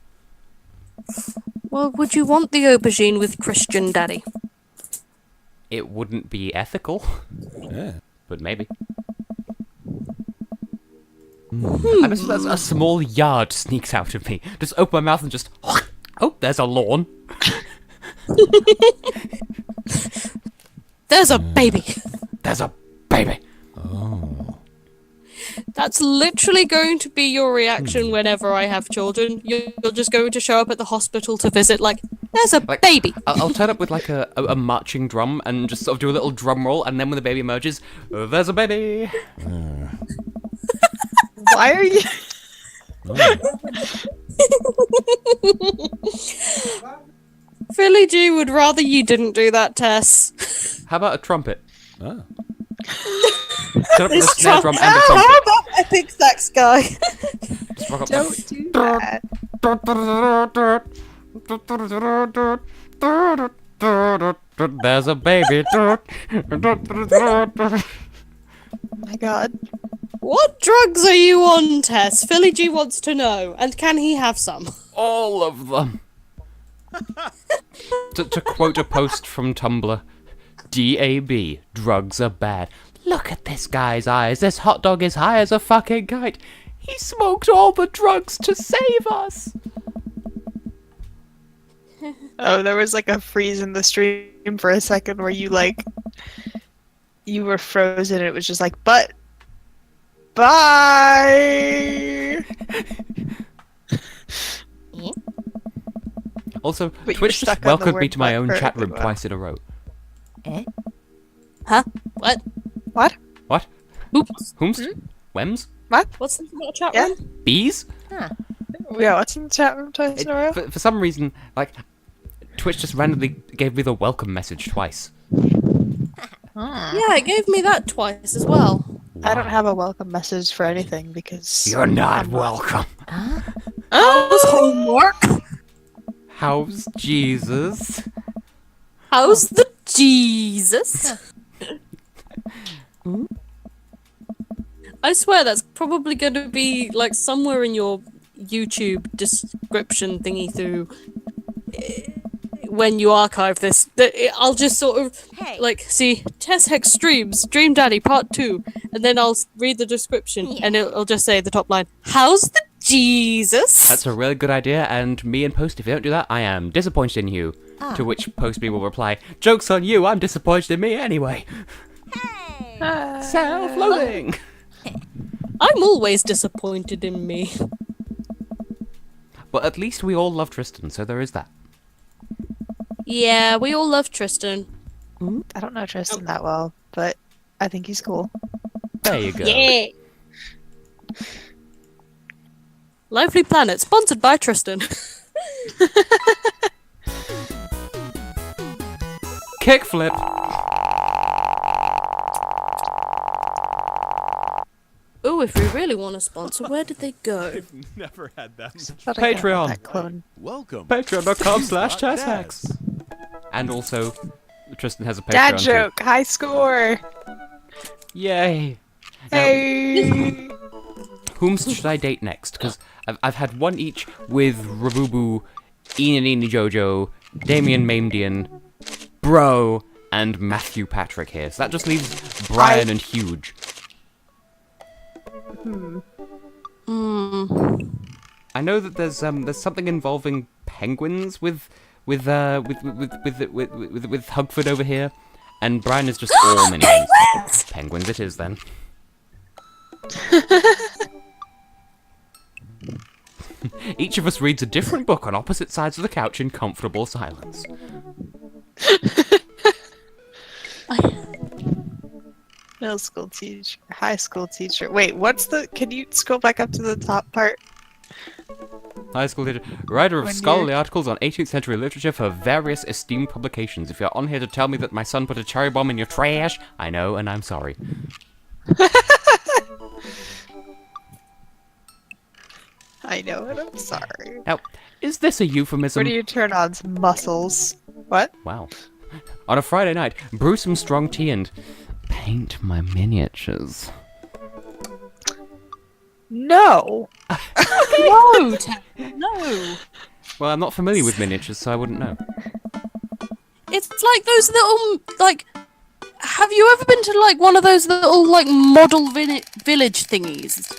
Well, would you want the aubergine with Christian Daddy? It wouldn't be ethical, Yeah. but maybe. I just a small yard sneaks out of me. Just open my mouth and just... Oh, there's a lawn. There's a baby. There's a baby. Oh. That's literally going to be your reaction whenever I have children. You're just going to show up at the hospital to visit, like, there's a Like, baby. I'll turn up with like a marching drum and just sort of do a little drum roll, and then when the baby emerges, there's a baby. Why are you? Philly G would rather you didn't do that, Tess. How about a trumpet? Oh. Turn up with a snare drum and a How trumpet. about Epic Sax Guy? Just rock up Don't do that. There's a baby. Oh my god. What drugs are you on, Tess? Philly G wants to know. And can he have some? All of them. to quote a post from Tumblr, DAB, drugs are bad. Look at this guy's eyes. This hot dog is high as a fucking kite. He smoked all the drugs to save us. Oh, there was like a freeze in the stream for a second where you were frozen and it was just like, but bye. Also, But you Twitch were just stuck on the welcomed me word to my but own for a chat good room while. twice in a row. Huh? What? What? What? Oops. Whomst? Wems? What's the about chat Yeah. room? Bees? Yeah, what's in the chat room twice in a row? For some reason, like, Twitch just randomly gave me the welcome message twice. Yeah, it gave me that twice as well. I don't have a welcome message for anything because You're not welcome. How's homework? How's Jesus? How's the Jesus? I swear that's probably going to be like somewhere in your YouTube description thingy through when you archive this. I'll just sort of Hey. like see TessHex streams Dream Daddy Part 2, and then I'll read the description and it'll just say the top line, "How's the Jesus?" That's a really good idea, and me and Post, if you don't do that, I am disappointed in you. To which Post me will reply, "Joke's on you, I'm disappointed in me anyway." Hey. Self-loathing! I'm always disappointed in me. But at least we all love Tristan, so there is that. Yeah, we all love Tristan. I don't know Tristan that well, but I think he's cool. There you go. Yeah. Lively Planet, sponsored by Tristan. Kickflip! Oh, if we really want to sponsor, where did they go? Never had that much. Thought I got Patreon. that clone. Welcome. Patreon.com/TessHex. And also, Tristan has a Patreon Dad too. joke, high score. Yay! Now, Hey. whom should I date next? Because I've had one each with Rabubu, Enanini Jojo, Damien Mamedian, Bro, and Matthew Patrick here. So that just leaves Brian and Huge. I know that there's something involving penguins with Hugford over here, and Brian is just all minions. Penguins it is then. Each of us reads a different book on opposite sides of the couch in comfortable silence. Middle school teacher, high school teacher. Wait, can you scroll back up to the top part? High school teacher, writer of When scholarly articles on 18th century literature for various esteemed publications. If you're on here to tell me that my son put a cherry bomb in your trash, I know, and I'm sorry. I know it, I'm sorry. Now, is this a euphemism? What do you turn on? Muscles. What? Wow. On a Friday night, brew some strong tea and paint my miniatures. No! No, no. Well, I'm not familiar with miniatures, so I wouldn't know. It's like those little, like, have you ever been to, like, one of those little, like, model village thingies?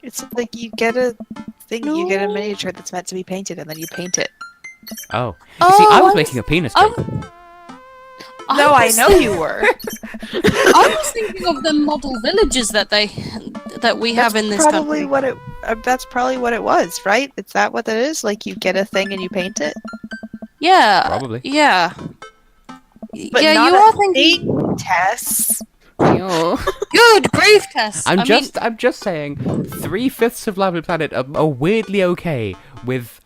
It's like you get a thing, you get a No. miniature that's meant to be painted and then you paint it. Oh. You see, I was Oh, making a penis joke. No, I was know you were. I was thinking of the model villages that we have in this probably country. that's probably what it was, right? Is that what that is? Like you get a thing and you paint it? Yeah. Probably. Yeah. But yeah, not you a are thinking. date test. Good grief, Tess. I'm I mean, just saying, 3/5 of Lovely Planet are weirdly okay with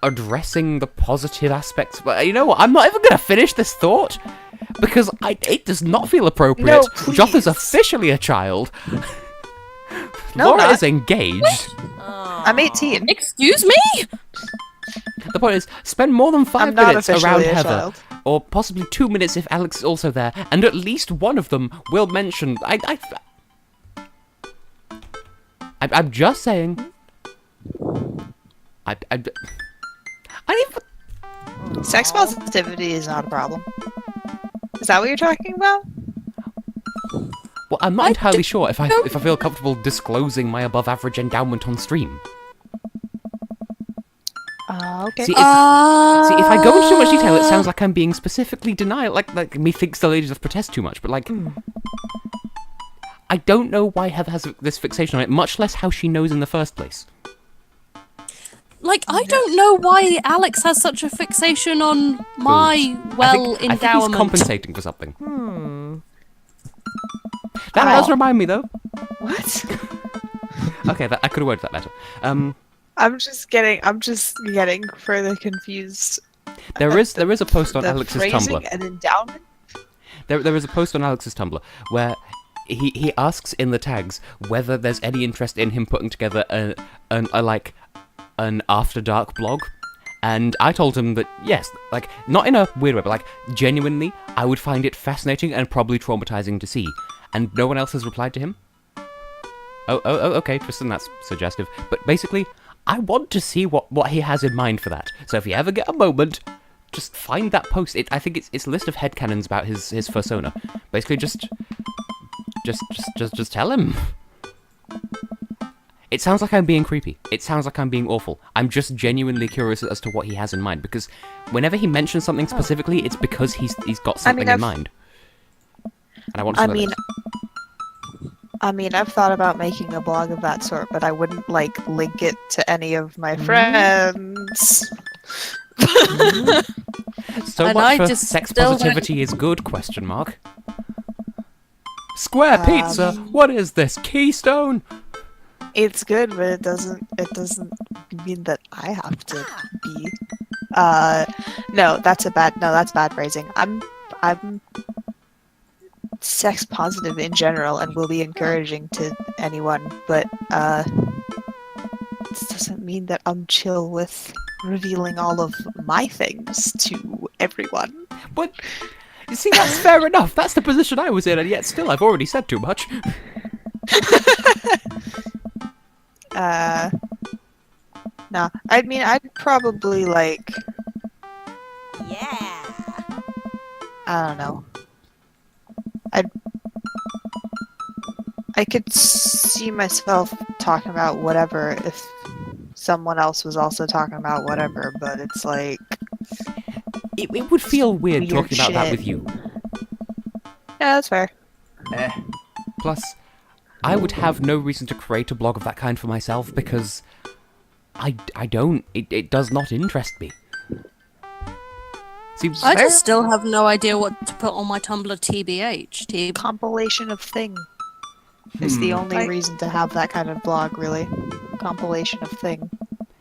addressing the positive aspects. But you know what? I'm not even gonna finish this thought because it does not feel appropriate. No, Joth is please. officially a child. No, Laura not. is engaged. I'm 18. excuse me? The point is, spend more than 5 I'm not minutes officially around a Heather, child. or possibly 2 minutes if Alex is also there, and at least one of them will mention. I'm just saying. I didn't. Sex positivity is not a problem. Is that what you're talking about? Well, I'm not I entirely d- sure if I don't- feel comfortable disclosing my above average endowment on stream. Okay. See, if I go into too much detail, it sounds like I'm being specifically denial, like methinks the ladies of protest too much, but like, I don't know why Heather has this fixation on it, much less how she knows in the first place. Like, I don't know why Alex has such a fixation on my, I think endowment. he's compensating for something. That does remind me, though. What? Okay, I could have worded that better. I'm just getting further confused. There is a post on The Alex's phrasing Tumblr. and endowment. There is a post on Alex's Tumblr where he asks in the tags whether there's any interest in him putting together an After Dark blog. And I told him that, yes, like, not in a weird way, but, like, genuinely, I would find it fascinating and probably traumatizing to see. And no one else has replied to him? Oh, okay, Tristan, that's suggestive. But basically, I want to see what he has in mind for that. So if you ever get a moment, just find that post. I think it's a list of headcanons about his fursona. Basically, just tell him. It sounds like I'm being creepy. It sounds like I'm being awful. I'm just genuinely curious as to what he has in mind, because whenever he mentions something specifically, it's because he's got something in mind. And I want to know. I've thought about making a blog of that sort, but I wouldn't like link it to any of my friends. So And much I for just sex still positivity is good, question mark. Square pizza, what is this, Keystone? It's good, but it doesn't mean that I have to be. No, that's bad phrasing. I'm sex positive in general and will be encouraging to anyone, but this doesn't mean that I'm chill with revealing all of my things to everyone. But, you see, that's fair enough. That's the position I was in, and yet still I've already said too much. No, I mean, I'd probably like, Yeah. I don't know. I could see myself talking about whatever if someone else was also talking about whatever, but it's like... It would feel weird Weird talking about that shit. with you. Yeah, that's fair. Plus, I would have no reason to create a blog of that kind for myself because I don't. It does not interest me. Seems I fair. just still have no idea what to put on my Tumblr TBH. Compilation of thing is the only I- reason to have that kind of blog, really. Compilation of thing.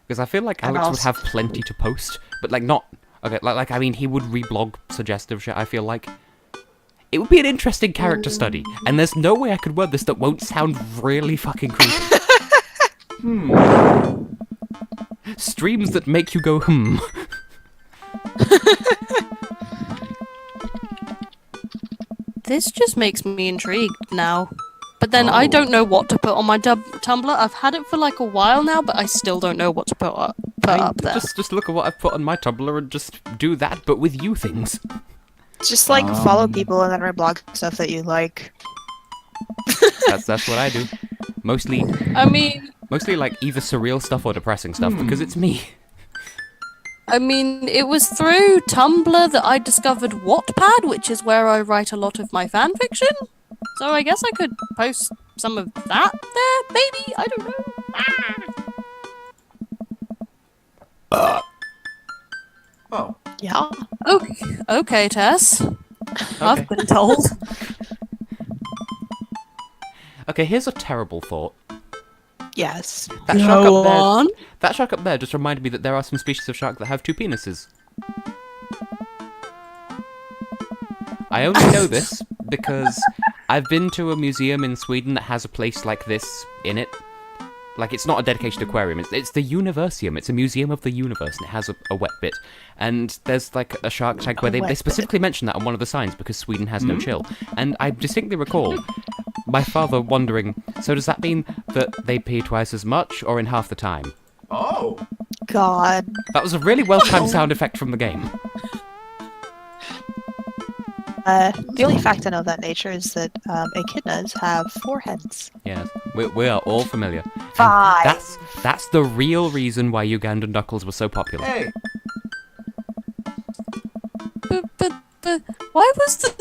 Because I feel like And Alex would also- have plenty to post, but like not. Okay, like I mean, he would reblog suggestive shit. I feel like it would be an interesting character study, and there's no way I could word this that won't sound really fucking creepy. Streams that make you go hmm. This just makes me intrigued now. But then I don't know what to put on my Tumblr. I've had it for like a while now, but I still don't know what to put up there. Just look at what I've put on my Tumblr and just do that, but with you things. Just like follow people and then reblog stuff that you like. That's what I do. Mostly I mean, like either surreal stuff or depressing stuff because it's me. it was through Tumblr that I discovered Wattpad, which is where I write a lot of my fanfiction. So I guess I could post some of that there, maybe? I don't know. Oh, Yeah. Okay, Tess. I've been told. Okay, here's a terrible thought. Yes. That shark Go up there. on. That shark up there just reminded me that there are some species of shark that have two penises. I only know this because I've been to a museum in Sweden that has a place like this in it. Like, it's not a dedicated aquarium, it's the Universium. It's a museum of the universe, and it has a wet bit. And there's, like, a shark tank where they specifically mention that on one of the signs, because Sweden has no chill. And I distinctly recall my father wondering, so does that mean that they pee twice as much, or in half the time? oh, God. That was a really well-timed sound effect from the game. The only fact I know of that nature is that echidnas have 4 heads. Yes, we are all familiar. And 5. that's the real reason why Ugandan knuckles were so popular. Hey, But why was the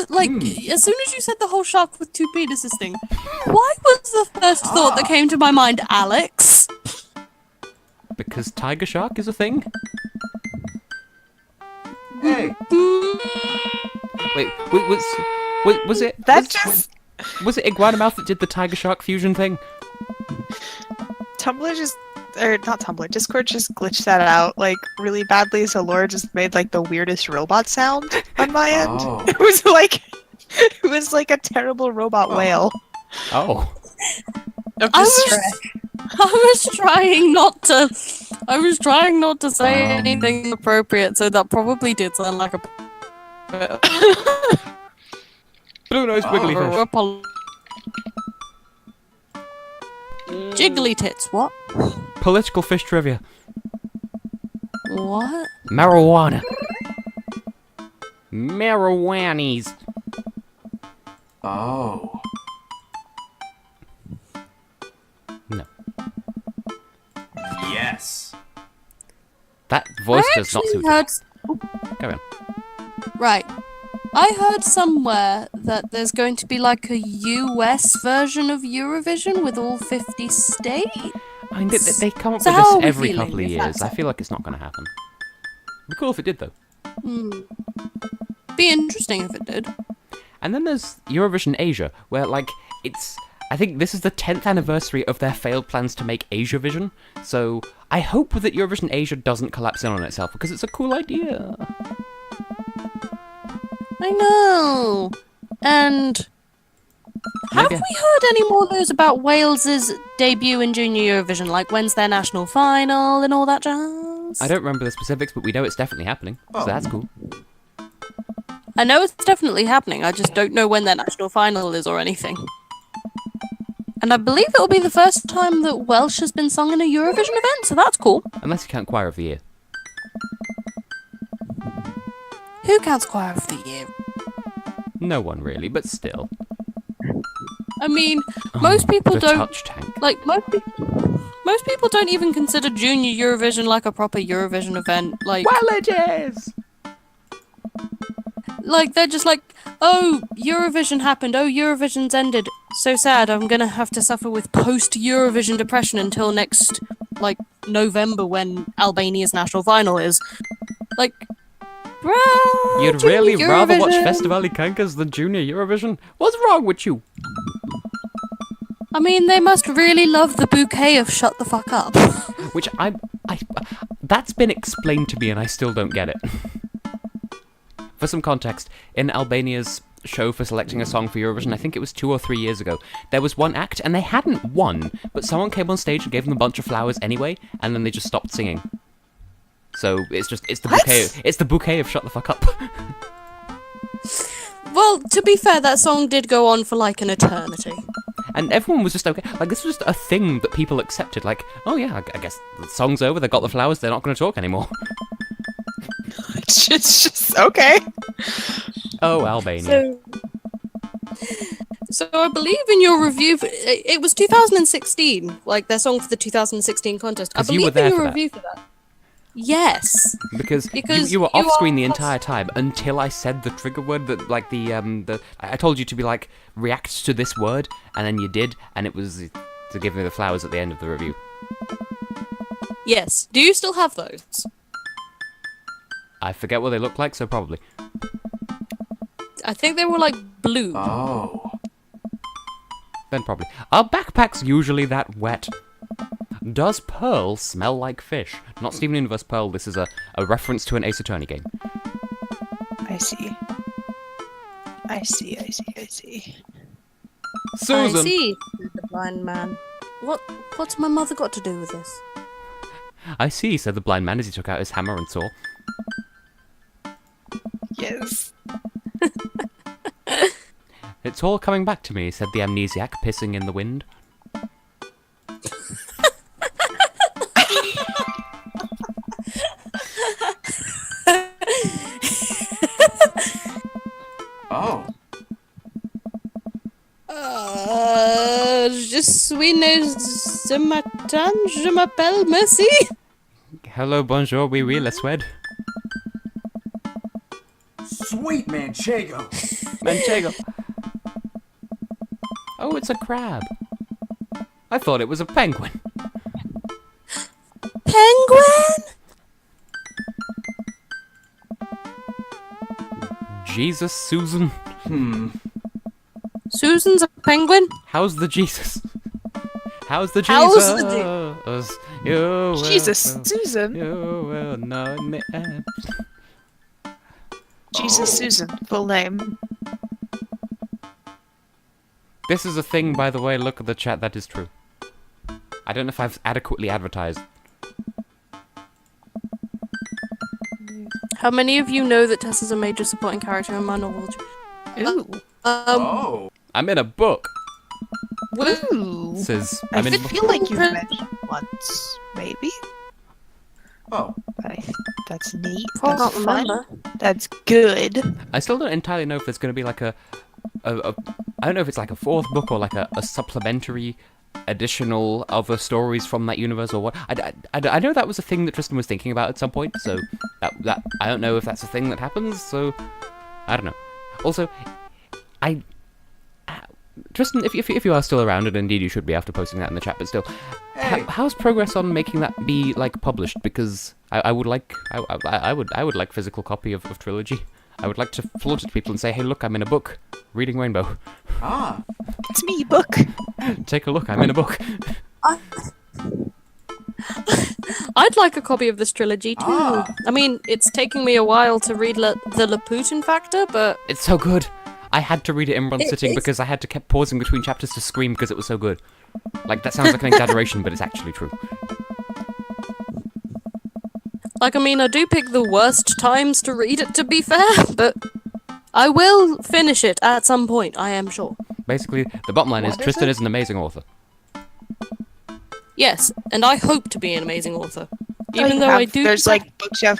as soon as you said the whole shark with 2 penises thing, why was the first thought that came to my mind Alex? Because tiger shark is a thing? hey. Wait, was it... That was, just was it Iguanamouth that did the tiger shark fusion thing? Tumblr just or not Tumblr, Discord just glitched that out like really badly, so Laura just made like the weirdest robot sound on my end. Oh. It was like a terrible robot whale Oh. of I distress. was trying not to say anything appropriate, so that probably did sound like a Blue-nosed wiggly fish. Jiggly tits, what? Political fish trivia. What? Marijuana. Marijuanies. Oh. No. Yes. That voice I does not actually suit heard. Carry on. Right. I heard somewhere that there's going to be like a US version of Eurovision with all 50 states. I mean, they come up So with how are this we every feeling couple of if years. that's I feel like it's not going to happen. It'd be cool if it did, though. Be interesting if it did. And then there's Eurovision Asia, where, like, it's... I think this is the 10th anniversary of their failed plans to make Asiavision, so I hope that Eurovision Asia doesn't collapse in on itself, because it's a cool idea. I know. And have Maybe- we heard any more news about Wales's debut in Junior Eurovision? Like when's their national final and all that jazz? I don't remember the specifics, but we know it's definitely happening, so that's cool. I know it's definitely happening. I just don't know when their national final is or anything. And I believe it will be the first time that Welsh has been sung in a Eurovision event, so that's cool. Unless you count Choir of the Year. Who counts Choir of the Year? No one really, but still. I mean, most people The don't touch tank. like most people don't even consider Junior Eurovision like a proper Eurovision event. Like, Well, it is! like they're just like, oh, Eurovision happened. Oh, Eurovision's ended. So sad. I'm gonna have to suffer with post-Eurovision depression until next, like, November when Albania's national final is. Like, bruh. You'd Junior really rather watch Eurovision. Festivali Kankas than Junior Eurovision? What's wrong with you? I mean, they must really love the bouquet of "Shut the fuck up." Which that's been explained to me and I still don't get it. For some context, in Albania's show for selecting a song for Eurovision, I think it was 2 or 3 years ago, there was one act and they hadn't won, but someone came on stage and gave them a bunch of flowers anyway, and then they just stopped singing. So it's the bouquet of "Shut the fuck up." Well, to be fair, that song did go on for like an eternity. And everyone was just okay. Like, this was just a thing that people accepted. Like, oh yeah, I guess the song's over, they got the flowers, they're not going to talk anymore. It's just okay. Oh, Albania. So I believe in your review, it was 2016, like their song for the 2016 contest. I 'Cause you were believe there in for your that. review for that. Yes. Because Because you were you off screen the are- entire time until I said the trigger word that, like, I told you to be like, react to this word, and then you did, and it was to give me the flowers at the end of the review. Yes. Do you still have those? I forget what they look like, so probably. I think they were like blue. Oh. Then probably. Are backpacks usually that wet? Does Pearl smell like fish? Not Steven Universe Pearl, this is a reference to an Ace Attorney game. I see. I see. Susan! I see, said the blind man. What's my mother got to do with this? I see, said the blind man as he took out his hammer and saw. Yes. It's all coming back to me, said the amnesiac, pissing in the wind. Oh. suis né ce matin, je m'appelle Merci. Hello, bonjour, oui, oui, let's wed. Sweet Manchego. Manchego. Oh, it's a crab. I thought it was a penguin. Penguin? Jesus, Susan. Susan's a penguin? How's the Jesus? How's the How's Jesus? the You will- Jesus, Susan. You will know me. Jesus, Susan. Full name. This is a thing, by the way. Look at the chat. That is true. I don't know if I've adequately advertised. How many of you know that Tess is a major supporting character in my novel? Ooh. Oh. I'm in a book. Ooh. Says I I'm in. feel like you've mentioned once, maybe. Oh. That's neat. I That's can't fun. remember. That's good. I still don't entirely know if there's going to be like a I don't know if it's like a fourth book or like a supplementary additional other stories from that universe or what. I know that was a thing that Tristan was thinking about at some point, so that I don't know if that's a thing that happens, so I don't know. Also, Tristan, if you are still around, and indeed you should be after posting that in the chat, but still, Hey. how's progress on making that be like published? Because I would like I would like physical copy of Trilogy. I would like to flaunt it to people and say, hey, look, I'm in a book, reading Rainbow. Ah. It's me, book. Take a look, I'm in a book. I'd like a copy of this trilogy too. Ah. I mean, it's taking me a while to read the Laputin Factor, but It's so good. I had to read it in one It sitting is- because I had to keep pausing between chapters to scream because it was so good. Like, that sounds like an exaggeration, but it's actually true. like, I mean, I do pick the worst times to read it, to be fair, but I will finish it at some point, I am sure. Basically, the bottom line is What is Tristan it? is an amazing author. Yes, and I hope to be an amazing author. Oh, Even you though have- I do. There's like books you have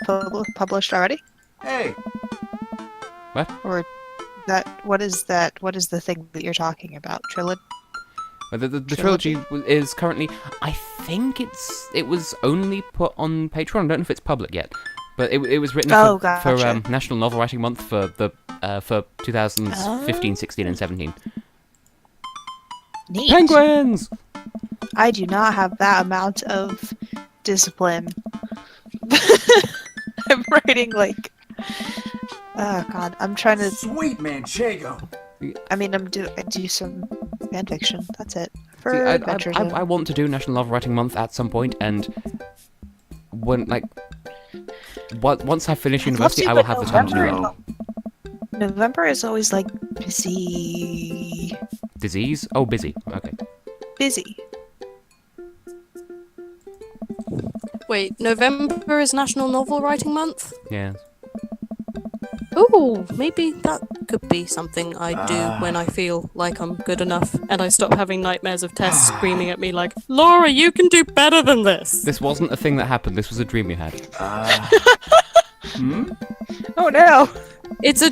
published already? Hey. Or that? What is that? What is the thing that you're talking about? Trilogy? But the trilogy is currently, I think it was only put on Patreon. I don't know if it's public yet, but it was written Oh, for gotcha. National Novel Writing Month for 2015, 16, and 17. Neat. Penguins. I do not have that amount of discipline. I'm writing like. Oh god, I'm trying to. Sweet Manchego. I mean, I do some fan fiction. That's it. For See, Adventure Zone. I want to do National Novel Writing Month at some point, and when once I finish I'd love university, to, I will but have the time to do it. No. November is always like busy. Disease? Oh, busy. Okay. Busy. Wait, November is National Novel Writing Month? Yeah. Ooh, maybe that could be something I do when I feel like I'm good enough and I stop having nightmares of Tess screaming at me like, Laura, you can do better than this! This wasn't a thing that happened. This was a dream you had. Oh no! It's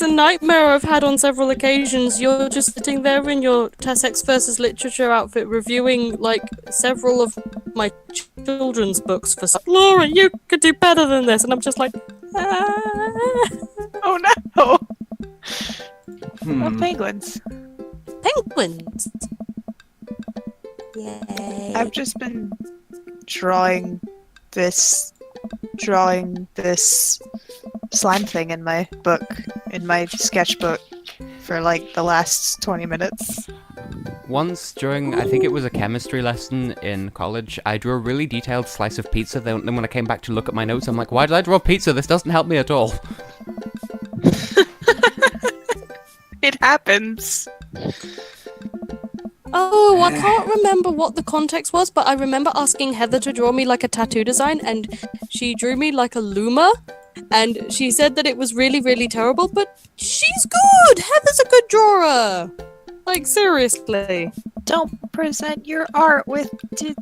a nightmare I've had on several occasions. You're just sitting there in your TessHex versus literature outfit reviewing like several of my children's books for Laura, you could do better than this, and I'm just like, Oh no! Hmm. Oh, penguins. penguins. Yay. I've just been drawing this slime thing in my book, in my sketchbook, for like the last 20 minutes. Once during, I think it was a chemistry lesson in college, I drew a really detailed slice of pizza. Then when I came back to look at my notes, I'm like, why did I draw pizza? This doesn't help me at all. It happens. Oh, I can't remember what the context was, but I remember asking Heather to draw me like a tattoo design, and she drew me like a luma, and she said that it was really, really terrible, but she's good! Heather's a good drawer! Like, seriously. Don't present your art with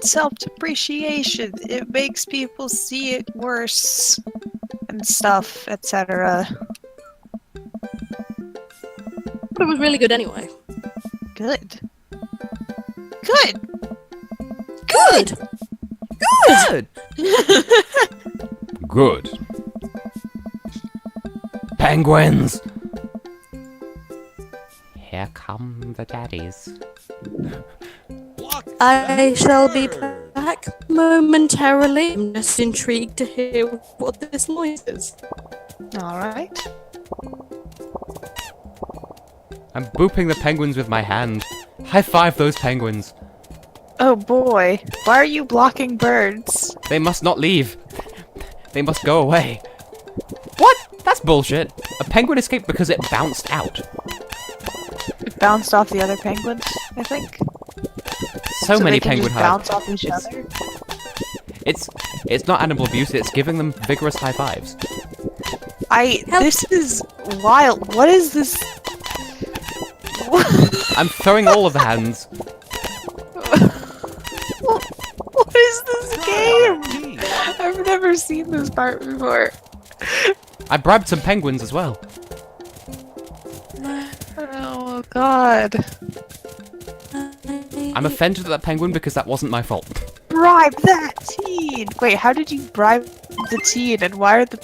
self-depreciation. It makes people see it worse and stuff, etc. But it was really good anyway. Good. Good. Good. Good. Good. Penguins. Here come the daddies. I shall be back momentarily. I'm just intrigued to hear what this noise is. All right. I'm booping the penguins with my hand. High five those penguins. Oh boy, why are you blocking birds? They must not leave. They must go away. What? That's bullshit. A penguin escaped because it bounced out. It bounced off the other penguins, I think. So many they can penguin just hive. bounce off each It's- other. It's not animal abuse, it's giving them vigorous high fives. This is wild. What is this? I'm throwing all of the hands. What is this game? I've never seen this part before. I bribed some penguins as well. Oh god. I'm offended at that penguin because that wasn't my fault. Bribe that teen! Wait, how did you bribe the teen, and why are the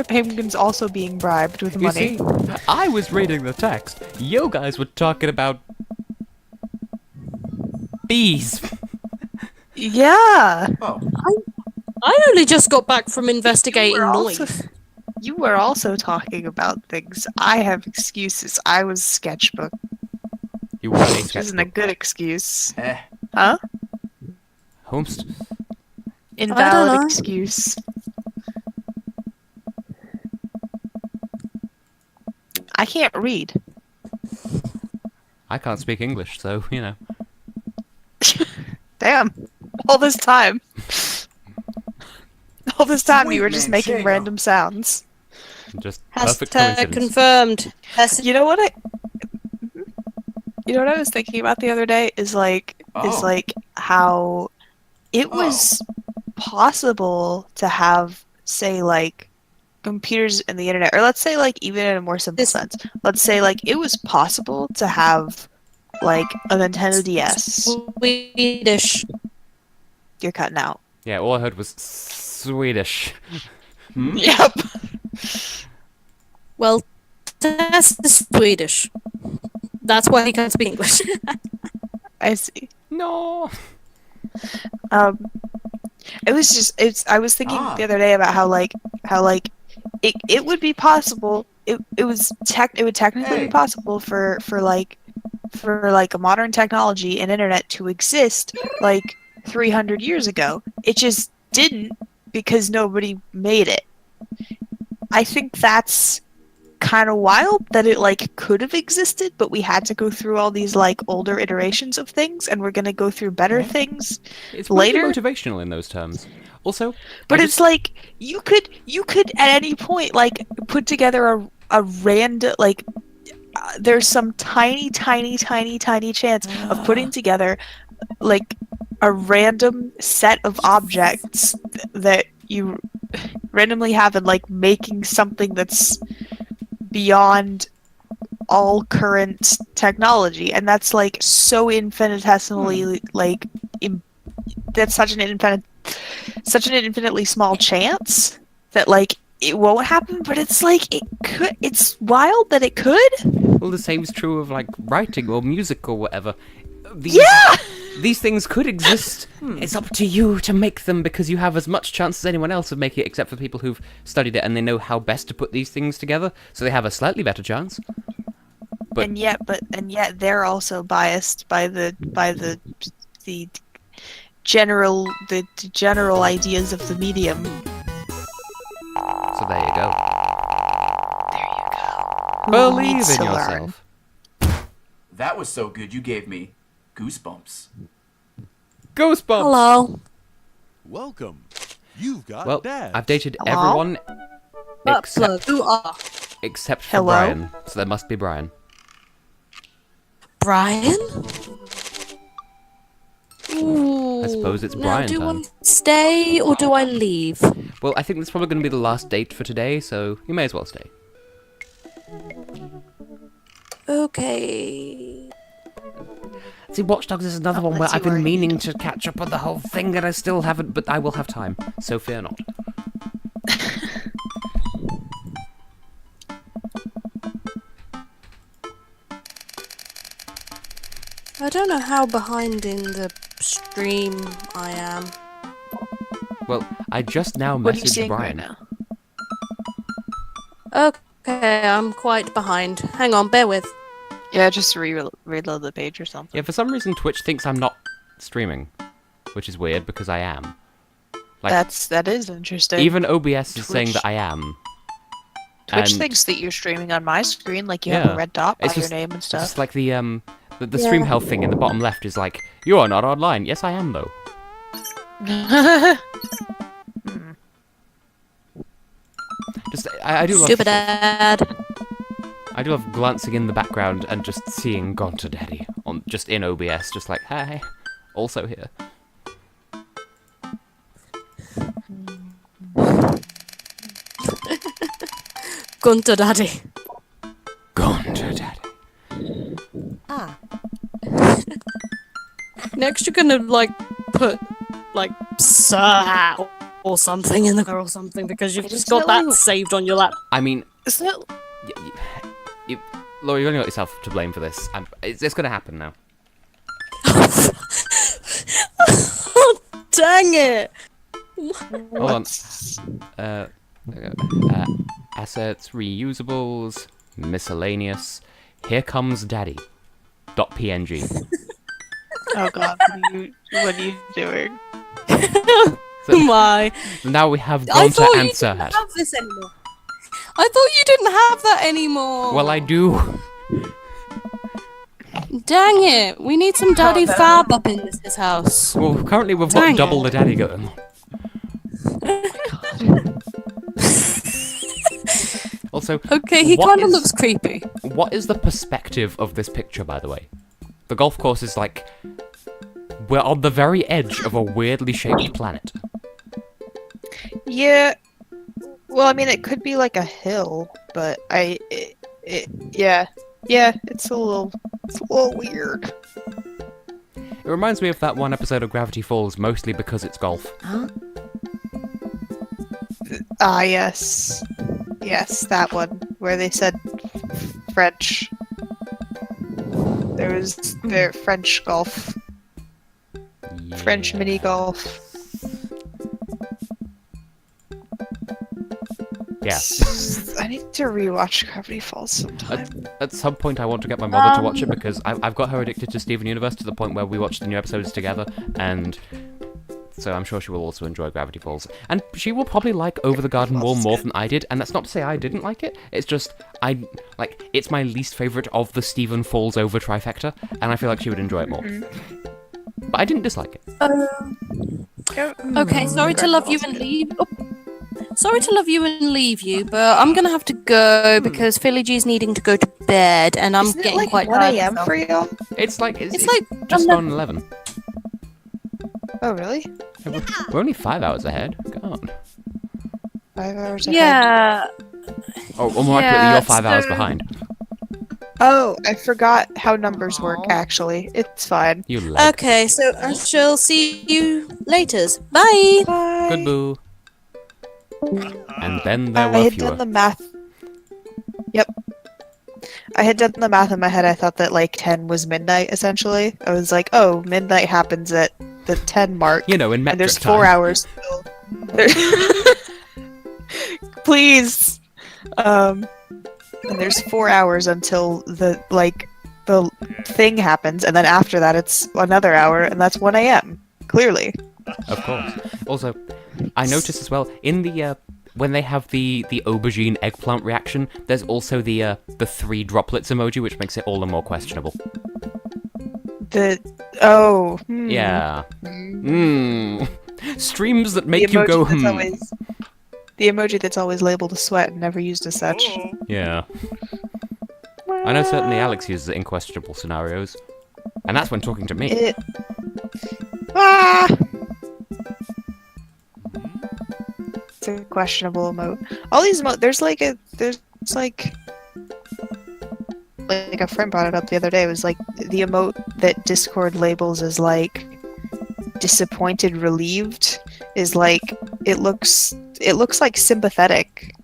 penguins also being bribed with You money? see, I was reading the text. You guys were talking about bees. Yeah! Oh, I only just got back from investigating You were also- noise. You were also talking about things. I have excuses. I was sketchbook, You were a which isn't a sketchbook. good excuse. eh. Huh? Holmes. Invalid know. excuse. I can't read. I can't speak English, so, you know. Damn. All this time. All this time Sweet you were just man, making Shago. random sounds. Just perfect Hashtag coincidence. confirmed. You know what I was thinking about the other day is Oh. how it was possible to have, say, like, computers and the internet, or let's say, like, even in a more simple sense, let's say, like, it was possible to have, like, a Nintendo DS. Swedish. You're cutting out. Yeah, all I heard was Swedish. Yep. Well, that's Swedish. That's why he can't speak English. I see. No. It was just I was thinking Ah. the other day about how it would be possible. It would technically Hey. be possible for a modern technology and internet to exist like 300 years ago. It just didn't because nobody made it. I think that's kind of wild that it like could have existed, but we had to go through all these like older iterations of things, and we're gonna go through better things. It's Later? really motivational in those terms. Also, But I it's like you could at any point like put together a random like there's some tiny chance of putting together like a random set of objects that you randomly have and like making something that's beyond all current technology, and that's like so infinitesimally like that's such an infinitely small chance that like it won't happen, but it's like it could. It's wild that it could. well, the same's true of like writing or music or whatever. Yeah. These things could exist. It's up to you to make them because you have as much chance as anyone else of making it, except for people who've studied it and they know how best to put these things together, so they have a slightly better chance. But- and yet they're also biased by the general ideas of the medium. So there you go. There you go. Who Believe needs in to learn? yourself. That was so good you gave me goosebumps. Goosebumps! Hello. Welcome. You've got Well, Dad. I've dated Hello? everyone except, Who are except for Hello? Brian. So there must be Brian. Brian? Ooh. I suppose it's now, Brian do time. I stay or do I leave? Well, I think that's probably going to be the last date for today, so you may as well stay. Okay. See, Watch Dogs is another one where let's see I've been where I meaning to catch up with the whole thing and I still haven't, but I will have time, so fear not. I don't know how behind in the stream I am. Well, I just now What are you messaged seeing right Brian. now? Okay, I'm quite behind. Hang on, bear with. Yeah, just reload the page or something. Yeah, for some reason Twitch thinks I'm not streaming, which is weird because I am. Like, That is interesting. even OBS is saying Twitch- that I am. Twitch and thinks that you're streaming on my screen, like you have Yeah. a red dot by It's your just- name and It's stuff. just like the stream health thing in the bottom left is like, you are not online. Yes, I am though. Just I do love Stupid ad. I do love glancing in the background and just seeing Gone to Daddy on just in OBS, just like, hey, also here. Gunter Daddy. Gone to Daddy. Ah. Next you're gonna, like, put, like, Sir or something in the car or something because you've just got that saved on your lap. I mean, Isn't it? Laura, you've only got yourself to blame for this. It's going to happen now. Dang it! Hold on. Assets, reusables, miscellaneous. Here comes Daddy. .png. Oh god, what are you doing? Why? Now we have I Gonta thought and you Sirhat. didn't have this anymore. I thought you didn't have that anymore. Well, I do. Dang it! We need some daddy fab up in this house. Well, currently we've Dang got double it. the Daddy going. Also, Okay, he what kind of is- looks creepy. What is the perspective of this picture, by the way? The golf course is like... We're on the very edge of a weirdly shaped planet. Yeah. Well, I mean, it could be like a hill, but yeah, it's a little weird. It reminds me of that one episode of Gravity Falls, mostly because it's golf. Ah, yes, that one where they said French. There was their French golf, French mini golf. Yeah. I need to rewatch Gravity Falls sometime. At some point I want to get my mother to watch it because I've got her addicted to Steven Universe to the point where we watch the new episodes together, and so I'm sure she will also enjoy Gravity Falls. And she will probably like Over the Garden Wall more than I did, and that's not to say I didn't like it, it's just, it's my least favourite of the Steven Falls over trifecta, and I feel like she would enjoy it more. But I didn't dislike it. Okay, sorry to love you and leave. Oh. Sorry to love you and leave you, but I'm gonna have to go because Philly G's needing to go to bed, and I'm Isn't it getting like quite 1 tired. a.m. for y'all? It's like like just on 11. Oh, really? We're only 5 hours ahead. God. 5 hours ahead. Yeah. Or more accurately, you're 5 hours so- behind. Oh, I forgot how numbers work, actually. It's fine. You leg. Okay, so I shall see you later. Bye. Bye. Good boo. And then there I were had fewer. done the math. Yep. I had done the math in my head. I thought that like 10 was midnight, essentially. I was like, oh, midnight happens at the 10 mark. You know, in metric And there's time. 4 hours still. Please. And there's 4 hours until the thing happens, and then after that it's another hour, and that's 1 a.m. Clearly. Of course. Also, I noticed as well in the when they have the aubergine eggplant reaction, there's also the 3 droplets emoji, which makes it all the more questionable. Yeah. Streams that make you go The emoji that's always labeled a sweat and never used as such. Yeah. I know certainly Alex uses it in questionable scenarios, and that's when talking to me. Ah! It's a questionable emote. All these there's like a friend brought it up the other day. It was like the emote that Discord labels as like disappointed, relieved is like it looks like sympathetic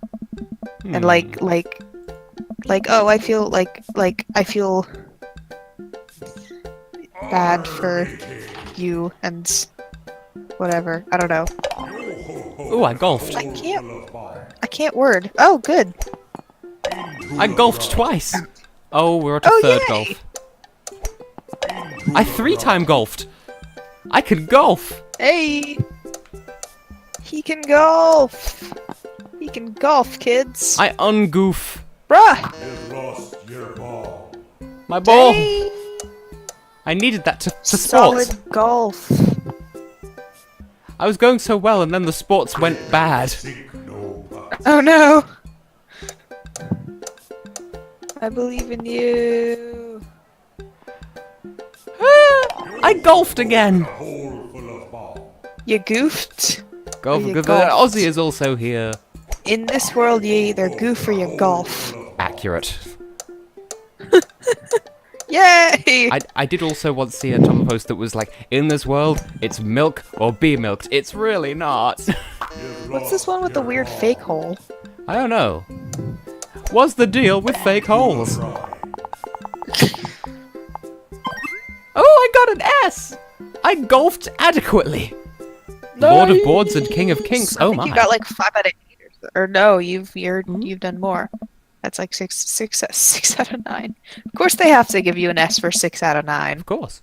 and like oh I feel like I feel bad for you and whatever. I don't know. Ooh, I golfed. I can't word. Oh, good. I golfed twice. Oh, we're at a Oh, third yay! golf. I 3-time golfed. I can golf. Hey! He can golf! He can golf, kids! I ungoof. Bruh! My ball. Hey! I needed that for Solid sports. golf. I was going so well, and then the sports went bad. Oh no! I believe in you. I golfed again. You goofed. Golf You because golfed. Aussie is also here. In this world, you either goof or you golf. Accurate. Yay! I did also once see a Tumblr post that was like, in this world, it's milk or be milked. It's really not. What's this one with the weird fake hole? I don't know. What's the deal with fake holes? Oh, I got an S! I golfed adequately. Lord of Boards and King of Kinks. I Oh think my. You got like 5 out of 8 or no, you've done more. That's like 6 out of 9. Of course they have to give you an S for 6 out of 9. Of course.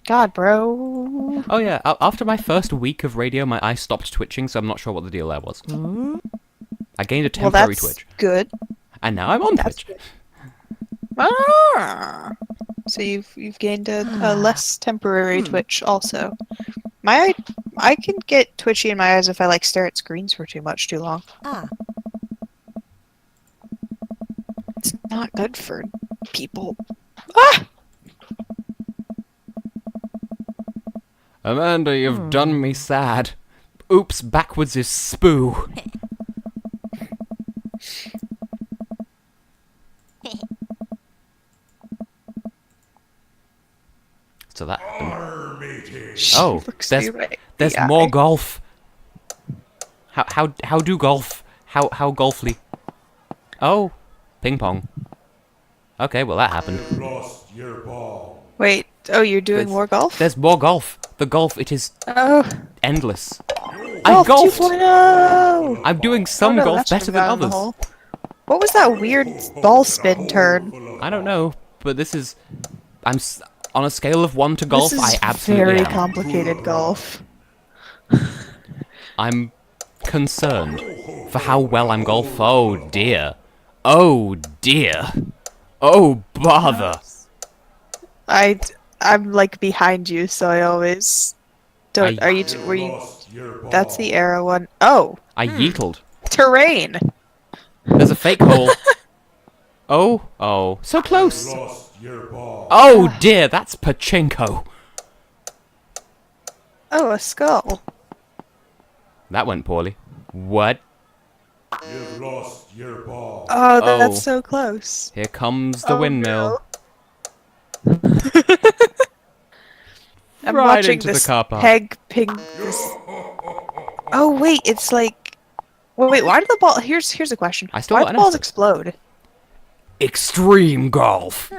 God, bro. Oh yeah, after my first week of radio, my eye stopped twitching, so I'm not sure what the deal there was. I gained a Well, temporary that's twitch, good. and now I'm on That's Twitch. Ah! So you've gained a less temporary twitch also. I can get twitchy in my eyes if I like stare at screens for too long. Ah. It's not good for people. Ah! Amanda, you've done me sad. Oops, backwards is spoo. So that. Oh, Looks there's me right in there's the more eye. golf. How do golf? How golfly? Oh, ping pong. Okay, well that happened. Wait, oh, you're doing There's- more golf? There's more golf. The golf, it is Oh, endless. I golf golfed. 2.0! I'm doing some Oh, no, golf that should've better than gone in the others. hole. What was that weird ball spin turn? I don't know, but this is. On a scale of 1 to golf. This is I absolutely very am. complicated golf. I'm concerned for how well I'm golf. Oh dear. Oh dear. Oh bother. I'm like behind you, so I always don't. I- Were you? That's the arrow one. Oh, I yeetled. terrain. There's a fake hole. Oh, so close. Oh dear, that's pachinko. Oh, a skull. That went poorly. What? Oh, that's Oh. so close. Here comes the Oh, windmill. I'm Right watching into the this car park. peg ping. This... Oh wait, it's like. Wait, why did the ball? Here's a question. I still Why got did an the balls S. explode? Extreme golf.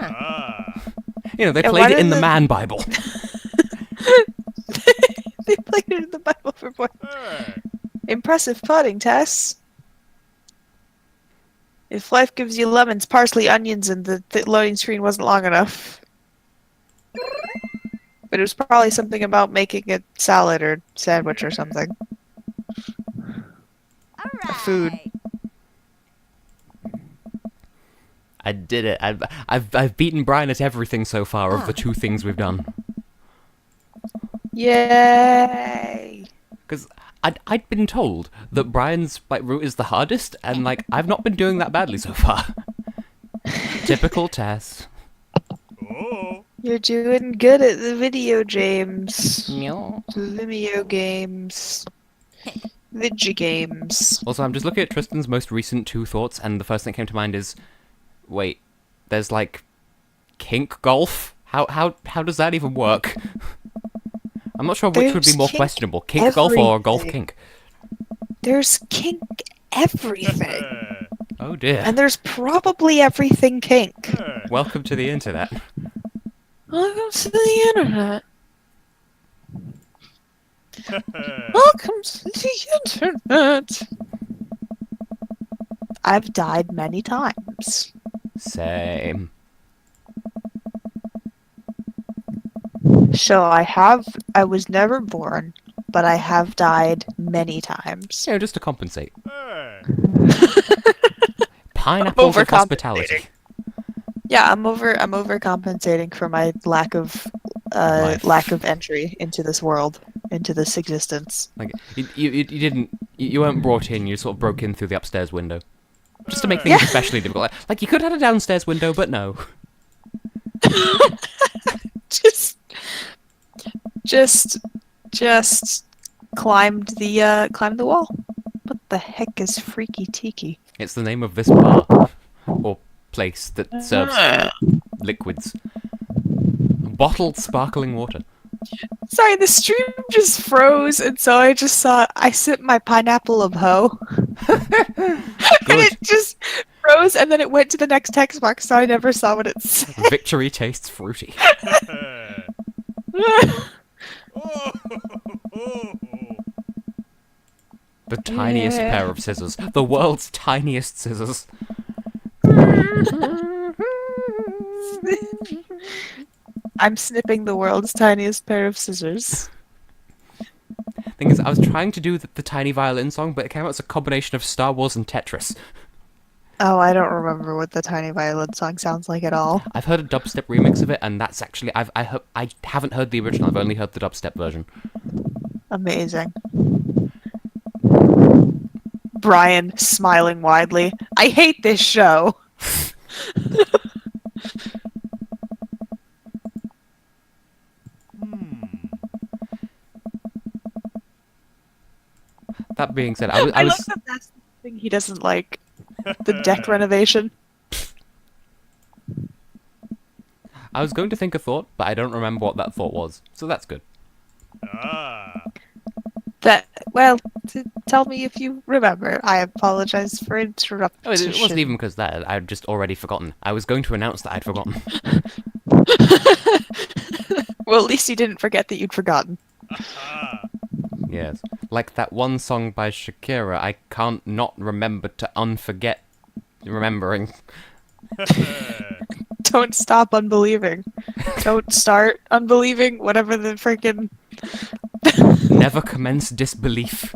You know, they Yeah, played why it in did the the- Man Bible. They played it in the Bible for boy. Impressive putting, Tess. If life gives you lemons, parsley, onions, and the loading screen wasn't long enough. But it was probably something about making a salad or sandwich or something. Alright. Food. I did it. I've beaten Brian at everything so far of the 2 things we've done. Yay! Because I'd been told that Brian's route is the hardest, and I've not been doing that badly so far. Typical Tess. You're doing good at the video games. Also, Vimeo games. Vidgy games. I'm just looking at Tristan's most recent 2 thoughts, and the first thing that came to mind is, wait, there's like kink golf. How does that even work? I'm not sure which would be There's more kink questionable, kink golf or golf everything. kink. There's kink everything. Oh dear. And there's probably everything kink. Welcome to the internet. Welcome to the internet. Welcome to the internet. I've died many times. Same. So I was never born, but I have died many times. You know, just to compensate. Pineapples of hospitality. Yeah, I'm overcompensating for my lack of Life. lack of entry into this world, into this existence. Like you weren't brought in. You sort of broke in through the upstairs window, just to make things especially difficult. Like you could have had a downstairs window, but no. just climbed the wall. What the heck is Freaky Tiki? It's the name of this bar or place that serves liquids, bottled sparkling water. Sorry, the stream just froze, and so I sipped my pineapple of hoe. And it just froze, and then it went to the next text box, so I never saw what it said. Victory tastes fruity. The tiniest Yeah. pair of scissors. The world's tiniest scissors. I'm snipping the world's tiniest pair of scissors. Thing is, I was trying to do the tiny violin song, but it came out as a combination of Star Wars and Tetris. Oh, I don't remember what the tiny violin song sounds like at all. I've heard a dubstep remix of it, and that's actually I haven't heard the original. I've only heard the dubstep version. Amazing. Brian smiling widely. I hate this show. That being said, I I love was that that's the thing he doesn't like. The deck renovation. I was going to think a thought, but I don't remember what that thought was, so that's good. Tell me if you remember. I apologize for interrupting. Oh, it wasn't even because that. I'd just already forgotten. I was going to announce that I'd forgotten. Well, at least you didn't forget that you'd forgotten. Yes. Like that one song by Shakira, I can't not remember to unforget remembering. Don't stop unbelieving. Don't start unbelieving. Whatever the freaking. Never commence disbelief.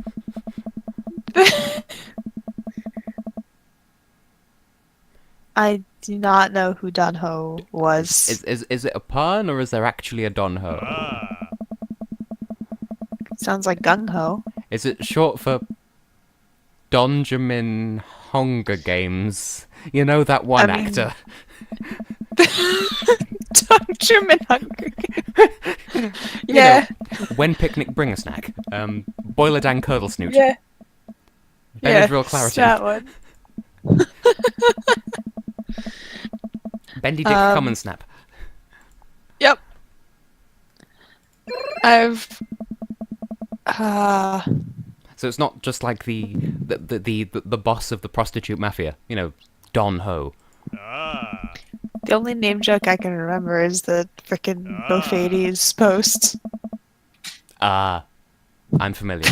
I do not know who Don Ho was. Is it a pun, or is there actually a Don Ho? Sounds like Gung Ho. Is it short for Donjamin Hunger Games? You know that one I mean- actor. Don German Hunger Games. Yeah. When picnic, bring a snack. Boiler Dan Curdle Snoot. Yeah. Benadryl Clarity. That one. Bendy Dick Come and Snap. Yep. I've. So it's not just like the boss of the prostitute mafia. You know, Don Ho. The only name joke I can remember is the frickin' Bofades post. I'm familiar.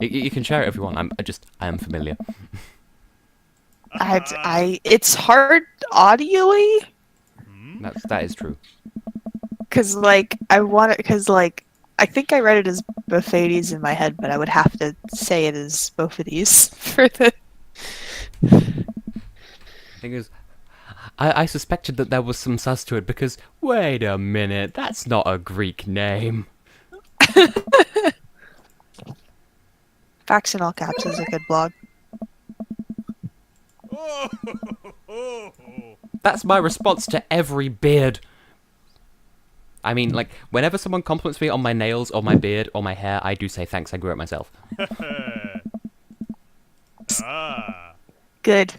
You can share it if you want. I am familiar. It's hard audioly. That is true. Cause like I think I read it as Bofades in my head, but I would have to say it as Bofades for the. Thing is, I suspected that there was some sus to it because wait a minute, that's not a Greek name. Facts in all caps is a good blog. That's my response to every beard. I mean, like, whenever someone compliments me on my nails or my beard or my hair, I do say thanks, I grew it myself. Good.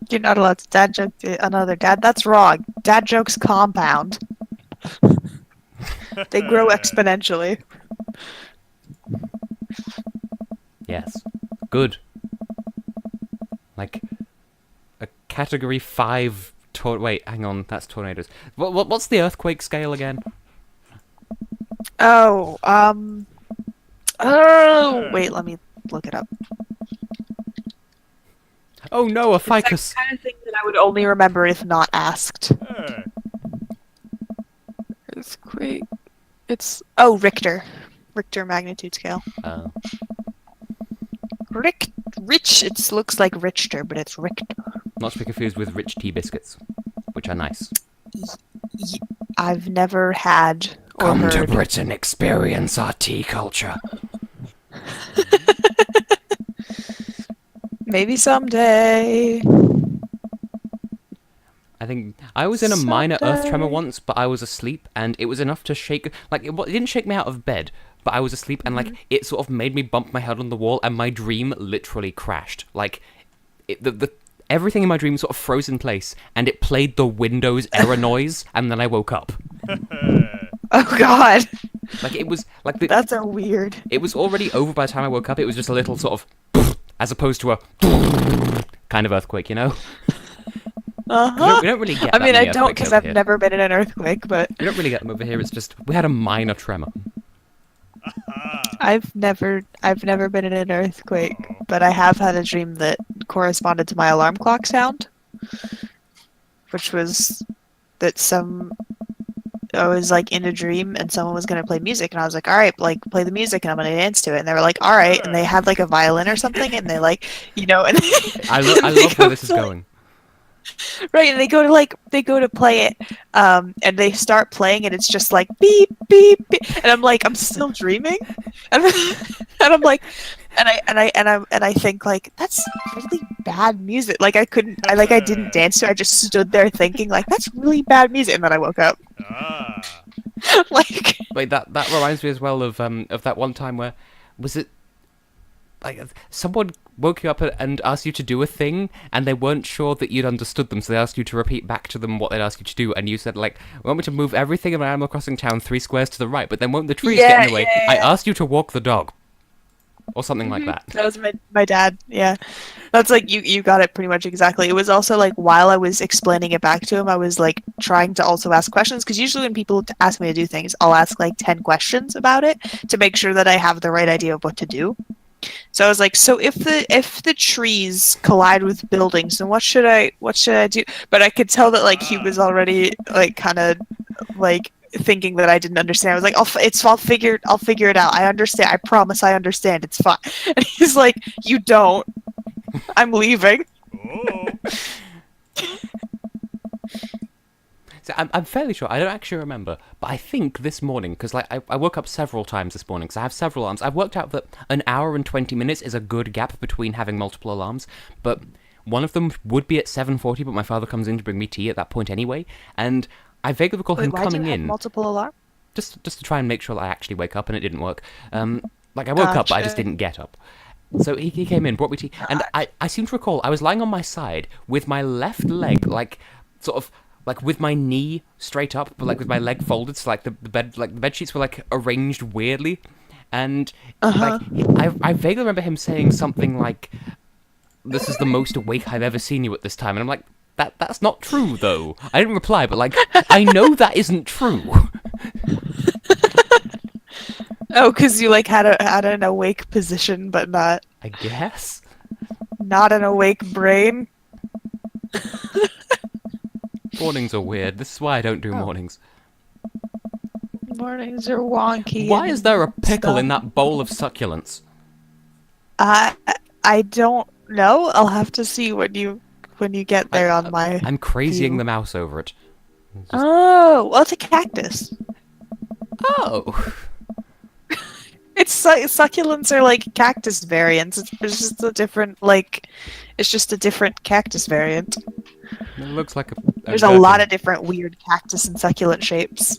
You're not allowed to dad joke to another dad. That's wrong. Dad jokes compound. They grow exponentially. Yes. Good. Like a category 5 wait, hang on, that's tornadoes. What's the earthquake scale again? Oh, wait, let me look it up. Oh no, a It's that ficus. kind of thing that I would only remember if not asked. Earthquake. It's Richter. Richter magnitude scale. Oh. Rich. It looks like Richter, but it's Richter. Not to be confused with rich tea biscuits, which are nice. I've never had or Come heard. to Britain, experience our tea culture. Maybe someday. I think I was in a minor earth tremor Someday. once, but I was asleep, and it was enough to shake. Like it didn't shake me out of bed, but I was asleep, and like it sort of made me bump my head on the wall, and my dream literally crashed. Like the everything in my dream sort of froze in place, and it played the Windows error noise, and then I woke up. Oh God, Like it was like that's a weird. it was already over by the time I woke up. It was just a little sort of as opposed to a kind of earthquake, you know. We don't really get. I that mean, I many don't earthquakes because over I've here. never been in an earthquake, but We don't really get them over here. It's just we had a minor tremor. I've never been in an earthquake, but I have had a dream that corresponded to my alarm clock sound, which was that I was like in a dream and someone was gonna play music and I was like, all right, like play the music and I'm gonna dance to it, and they were like, all right, and they had like a violin or something and they like, and I they love where this is go to, going. right, and they go to play it, and they start playing and it's just like beep beep beep, and I'm like, I'm still dreaming, and, and I'm like, and I think like that's really bad music. Like I didn't dance to it. I just stood there thinking like that's really bad music, and then I woke up. Like Wait, that reminds me as well of that one time where was it like someone woke you up and asked you to do a thing and they weren't sure that you'd understood them, so they asked you to repeat back to them what they'd asked you to do, and you said like, "We want me to move everything in Animal Crossing town 3 squares to the right, but then won't the trees get in the way? I asked you to walk the dog." Or something like that. that was my dad. Yeah, that's like you got it pretty much exactly. It was also like while I was explaining it back to him, I was like trying to also ask questions, because usually when people ask me to do things, I'll ask like 10 questions about it to make sure that I have the right idea of what to do. So I was like, so if the trees collide with buildings, then what should I do? But I could tell that like he was already like kind of like thinking that I didn't understand. I was like, I'll figure it out. I understand. I promise I understand. It's fine. And he's like, you don't. I'm leaving. So I'm fairly sure, I don't actually remember, but I think this morning, because like I woke up several times this morning, because I have several alarms. I've worked out that an hour and 20 minutes is a good gap between having multiple alarms, but one of them would be at 7:40, but my father comes in to bring me tea at that point anyway, and I vaguely recall him Why do coming you have in multiple alarm? just to try and make sure that I actually wake up, and it didn't work. Like I woke up, but I just Gotcha. didn't get up. So he came in, brought me tea, and I seem to recall I was lying on my side with my left leg, like, sort of, like, with my knee straight up, but, like, with my leg folded, so, like, the bed sheets were, like, arranged weirdly, and, like, I vaguely remember him saying something like, "This is the most awake I've ever seen you at this time," and I'm like, that's not true, though. I didn't reply, but, like, I know that isn't true. Oh, because you like had an awake position, but not I guess. an awake brain. Mornings are weird. This is why I don't do mornings. Mornings are wonky. Why is there a and pickle stuff. in that bowl of succulents? I don't know. I'll have to see when you get there on my. I'm crazying view. the mouse over it. Oh, well, it's a cactus. Oh. Succulents are like cactus variants. It's just a different it's just a different cactus variant. It looks like a There's a lot of different weird cactus and succulent shapes.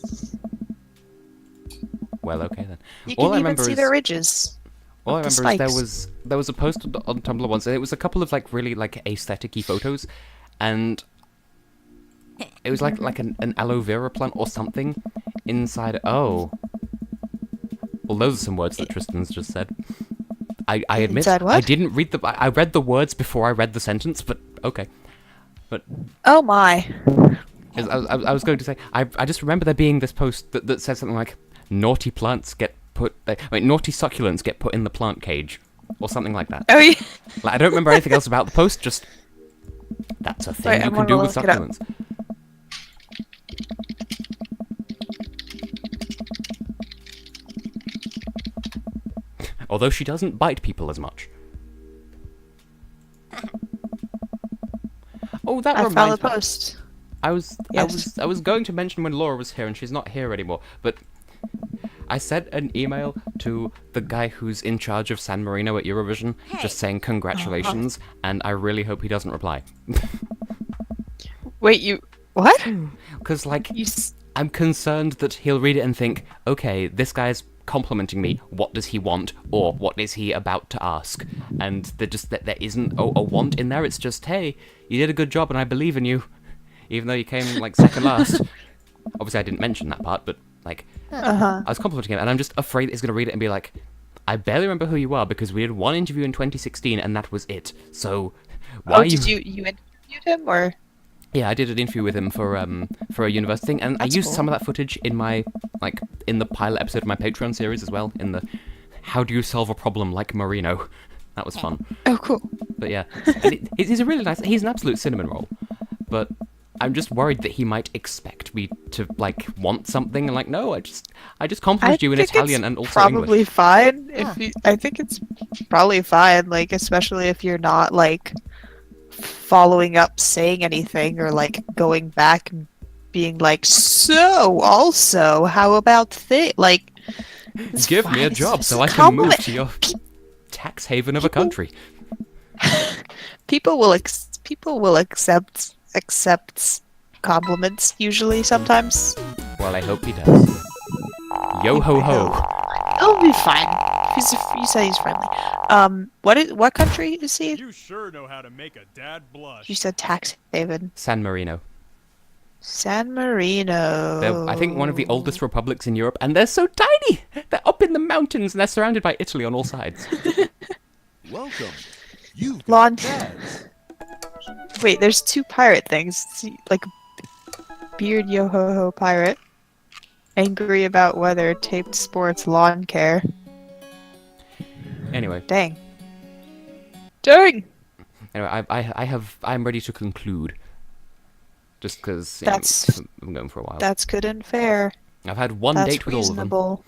Well, okay then. You All I can even remember see is the ridges. All I Of the remember is spikes. there was a post on Tumblr once, and it was a couple of like really like aesthetic-y photos, and it was like an aloe vera plant or something inside. Oh, well, those are some words that Tristan's just said. I admit Inside what? I didn't read the. I read the words before I read the sentence, but okay. But Oh my. 'cause I was going to say I just remember there being this post that said something like naughty plants get put. Naughty succulents get put in the plant cage, or something like that. Oh yeah. Like, I don't remember anything else about the post. Just that's a thing Wait, you I can wanna do with look it up. succulents. Although she doesn't bite people as much. Oh, that I found the reminds me. post. I was going to mention when Laura was here, and she's not here anymore. But I sent an email to the guy who's in charge of San Marino at Eurovision, just saying congratulations, and I really hope he doesn't reply. Wait, you what? Because like You I'm concerned that he'll read it and think, okay, this guy's complimenting me. What does he want, or what is he about to ask? And there isn't a want in there. It's just, hey, you did a good job, and I believe in you, even though you came like second last. Obviously, I didn't mention that part, but like, I was complimenting him, and I'm just afraid that he's gonna read it and be like, I barely remember who you are because we did one interview in 2016, and that was it. So why are did you interviewed him or? Yeah, I did an interview with him for a university thing, and That's I used cool. some of that footage in my in the pilot episode of my Patreon series as well. In the How Do You Solve a Problem Like Marino? That was fun. Oh, cool. But yeah, and he's a really nice. He's an absolute cinnamon roll, but I'm just worried that he might expect me to like want something, and like, no, I just complimented you in think Italian it's and also probably English. fine if you, I think it's probably fine, like especially if you're not like following up saying anything or like going back and being like, so also how about like it's Give me fine, a it's job just so a I can move compliment. to your tax haven of a country. People will accept compliments usually sometimes. Well, I hope he does. Yo ho ho. It'll be fine. You say he's friendly. What country is he? You sure know how to make a dad blush. You said tax haven. San Marino. San Marino. They're, I think, one of the oldest republics in Europe, and they're so tiny! They're up in the mountains, and they're surrounded by Italy on all sides. Welcome. You've Lawn. got dads. Wait, there's two pirate things. Like, beard yo ho ho pirate. Angry about weather, taped sports, lawn care. Anyway, Dang. I'm ready to conclude. Just because That's- I'm going for a while. That's good and fair. I've had one That's date with all of them. reasonable.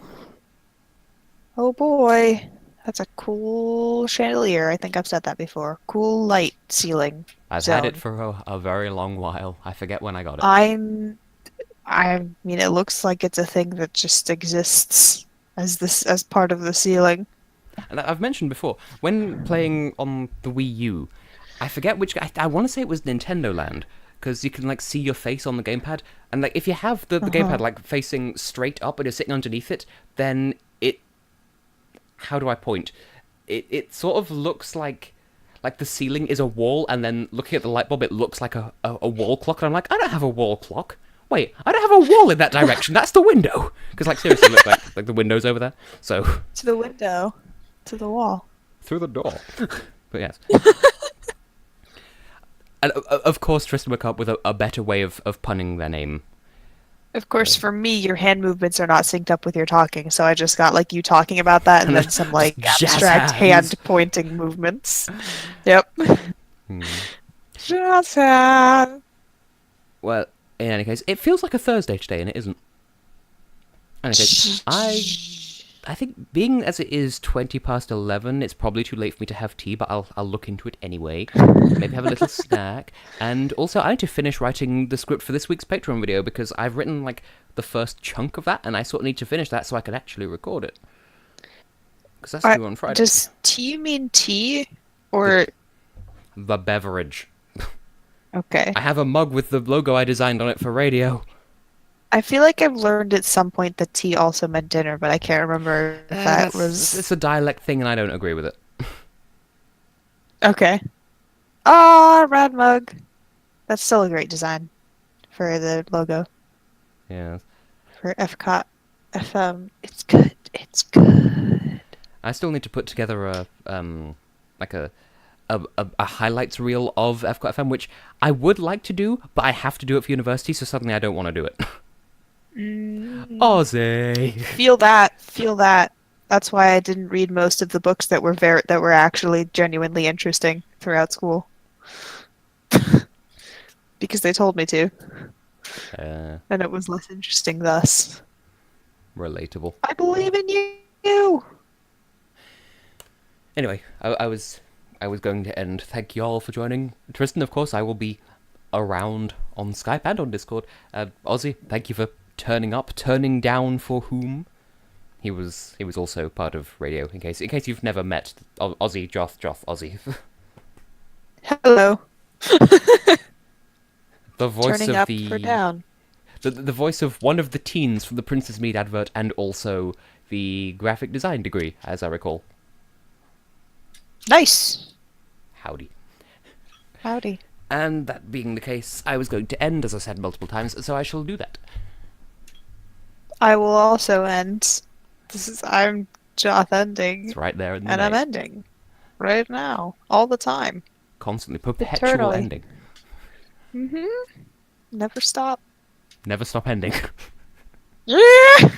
Oh boy. That's a cool chandelier. I think I've said that before. Cool light ceiling. I've had it for a very long while. I forget when I got it. I mean, it looks like it's a thing that just exists as part of the ceiling. And I've mentioned before, when playing on the Wii U, I forget which. I want to say it was Nintendo Land, because you can like see your face on the gamepad, and like if you have the gamepad like facing straight up and you're sitting underneath it, then it. How do I point? It sort of looks like the ceiling is a wall, and then looking at the light bulb, it looks like a wall clock, and I'm like, I don't have a wall clock. Wait, I don't have a wall in that direction. That's the window. Because like seriously, look like the window's over there. So To the window. To the wall. through the door. But yes. And of course, Tristan would come up with a better way of punning their name. Of course, for me, your hand movements are not synced up with your talking, so I just got like you talking about that and then some like Jazz abstract hands. hand pointing movements. Yep. Hmm. Jazz hand. Well, in any case, it feels like a Thursday today, and it isn't. In any case, I think being as it is 11:20, it's probably too late for me to have tea, but I'll look into it anyway. Maybe have a little snack. And also, I need to finish writing the script for this week's Patreon video, because I've written, like, the first chunk of that, and I sort of need to finish that so I can actually record it. Because that's due on Friday. Does tea mean tea? Or... The beverage. Okay. I have a mug with the logo I designed on it for radio. I feel like I've learned at some point that tea also meant dinner, but I can't remember if that was It's a dialect thing, and I don't agree with it. okay. Ah, red mug. That's still a great design for the logo Yeah. for Epcot FM. It's good. It's good. I still need to put together like a highlights reel of Epcot FM, which I would like to do, but I have to do it for university, so suddenly I don't want to do it. Aussie. Feel that. Feel that. That's why I didn't read most of the books that were actually genuinely interesting throughout school. Because they told me to, and it was less interesting thus. Relatable. I believe in you. Anyway, I was going to end. Thank you all for joining. Tristan, of course, I will be around on Skype and on Discord. Ozzy, thank you for turning up. Turning down for whom? He was also part of radio. In case you've never met Ozzy, Joth, Ozzy. Hello. The voice Turning of up the or down. the voice of one of the teens from the Princess Mead advert, and also the graphic design degree, as I recall. Nice. Howdy. Howdy. And that being the case, I was going to end, as I said multiple times, so I shall do that. I will also end. I'm Joth ending. It's right there in the And I'm name. ending. Right now. All the time. Constantly, perpetual Eternally. ending. Mm-hmm. Never stop. Never stop ending. Yeah!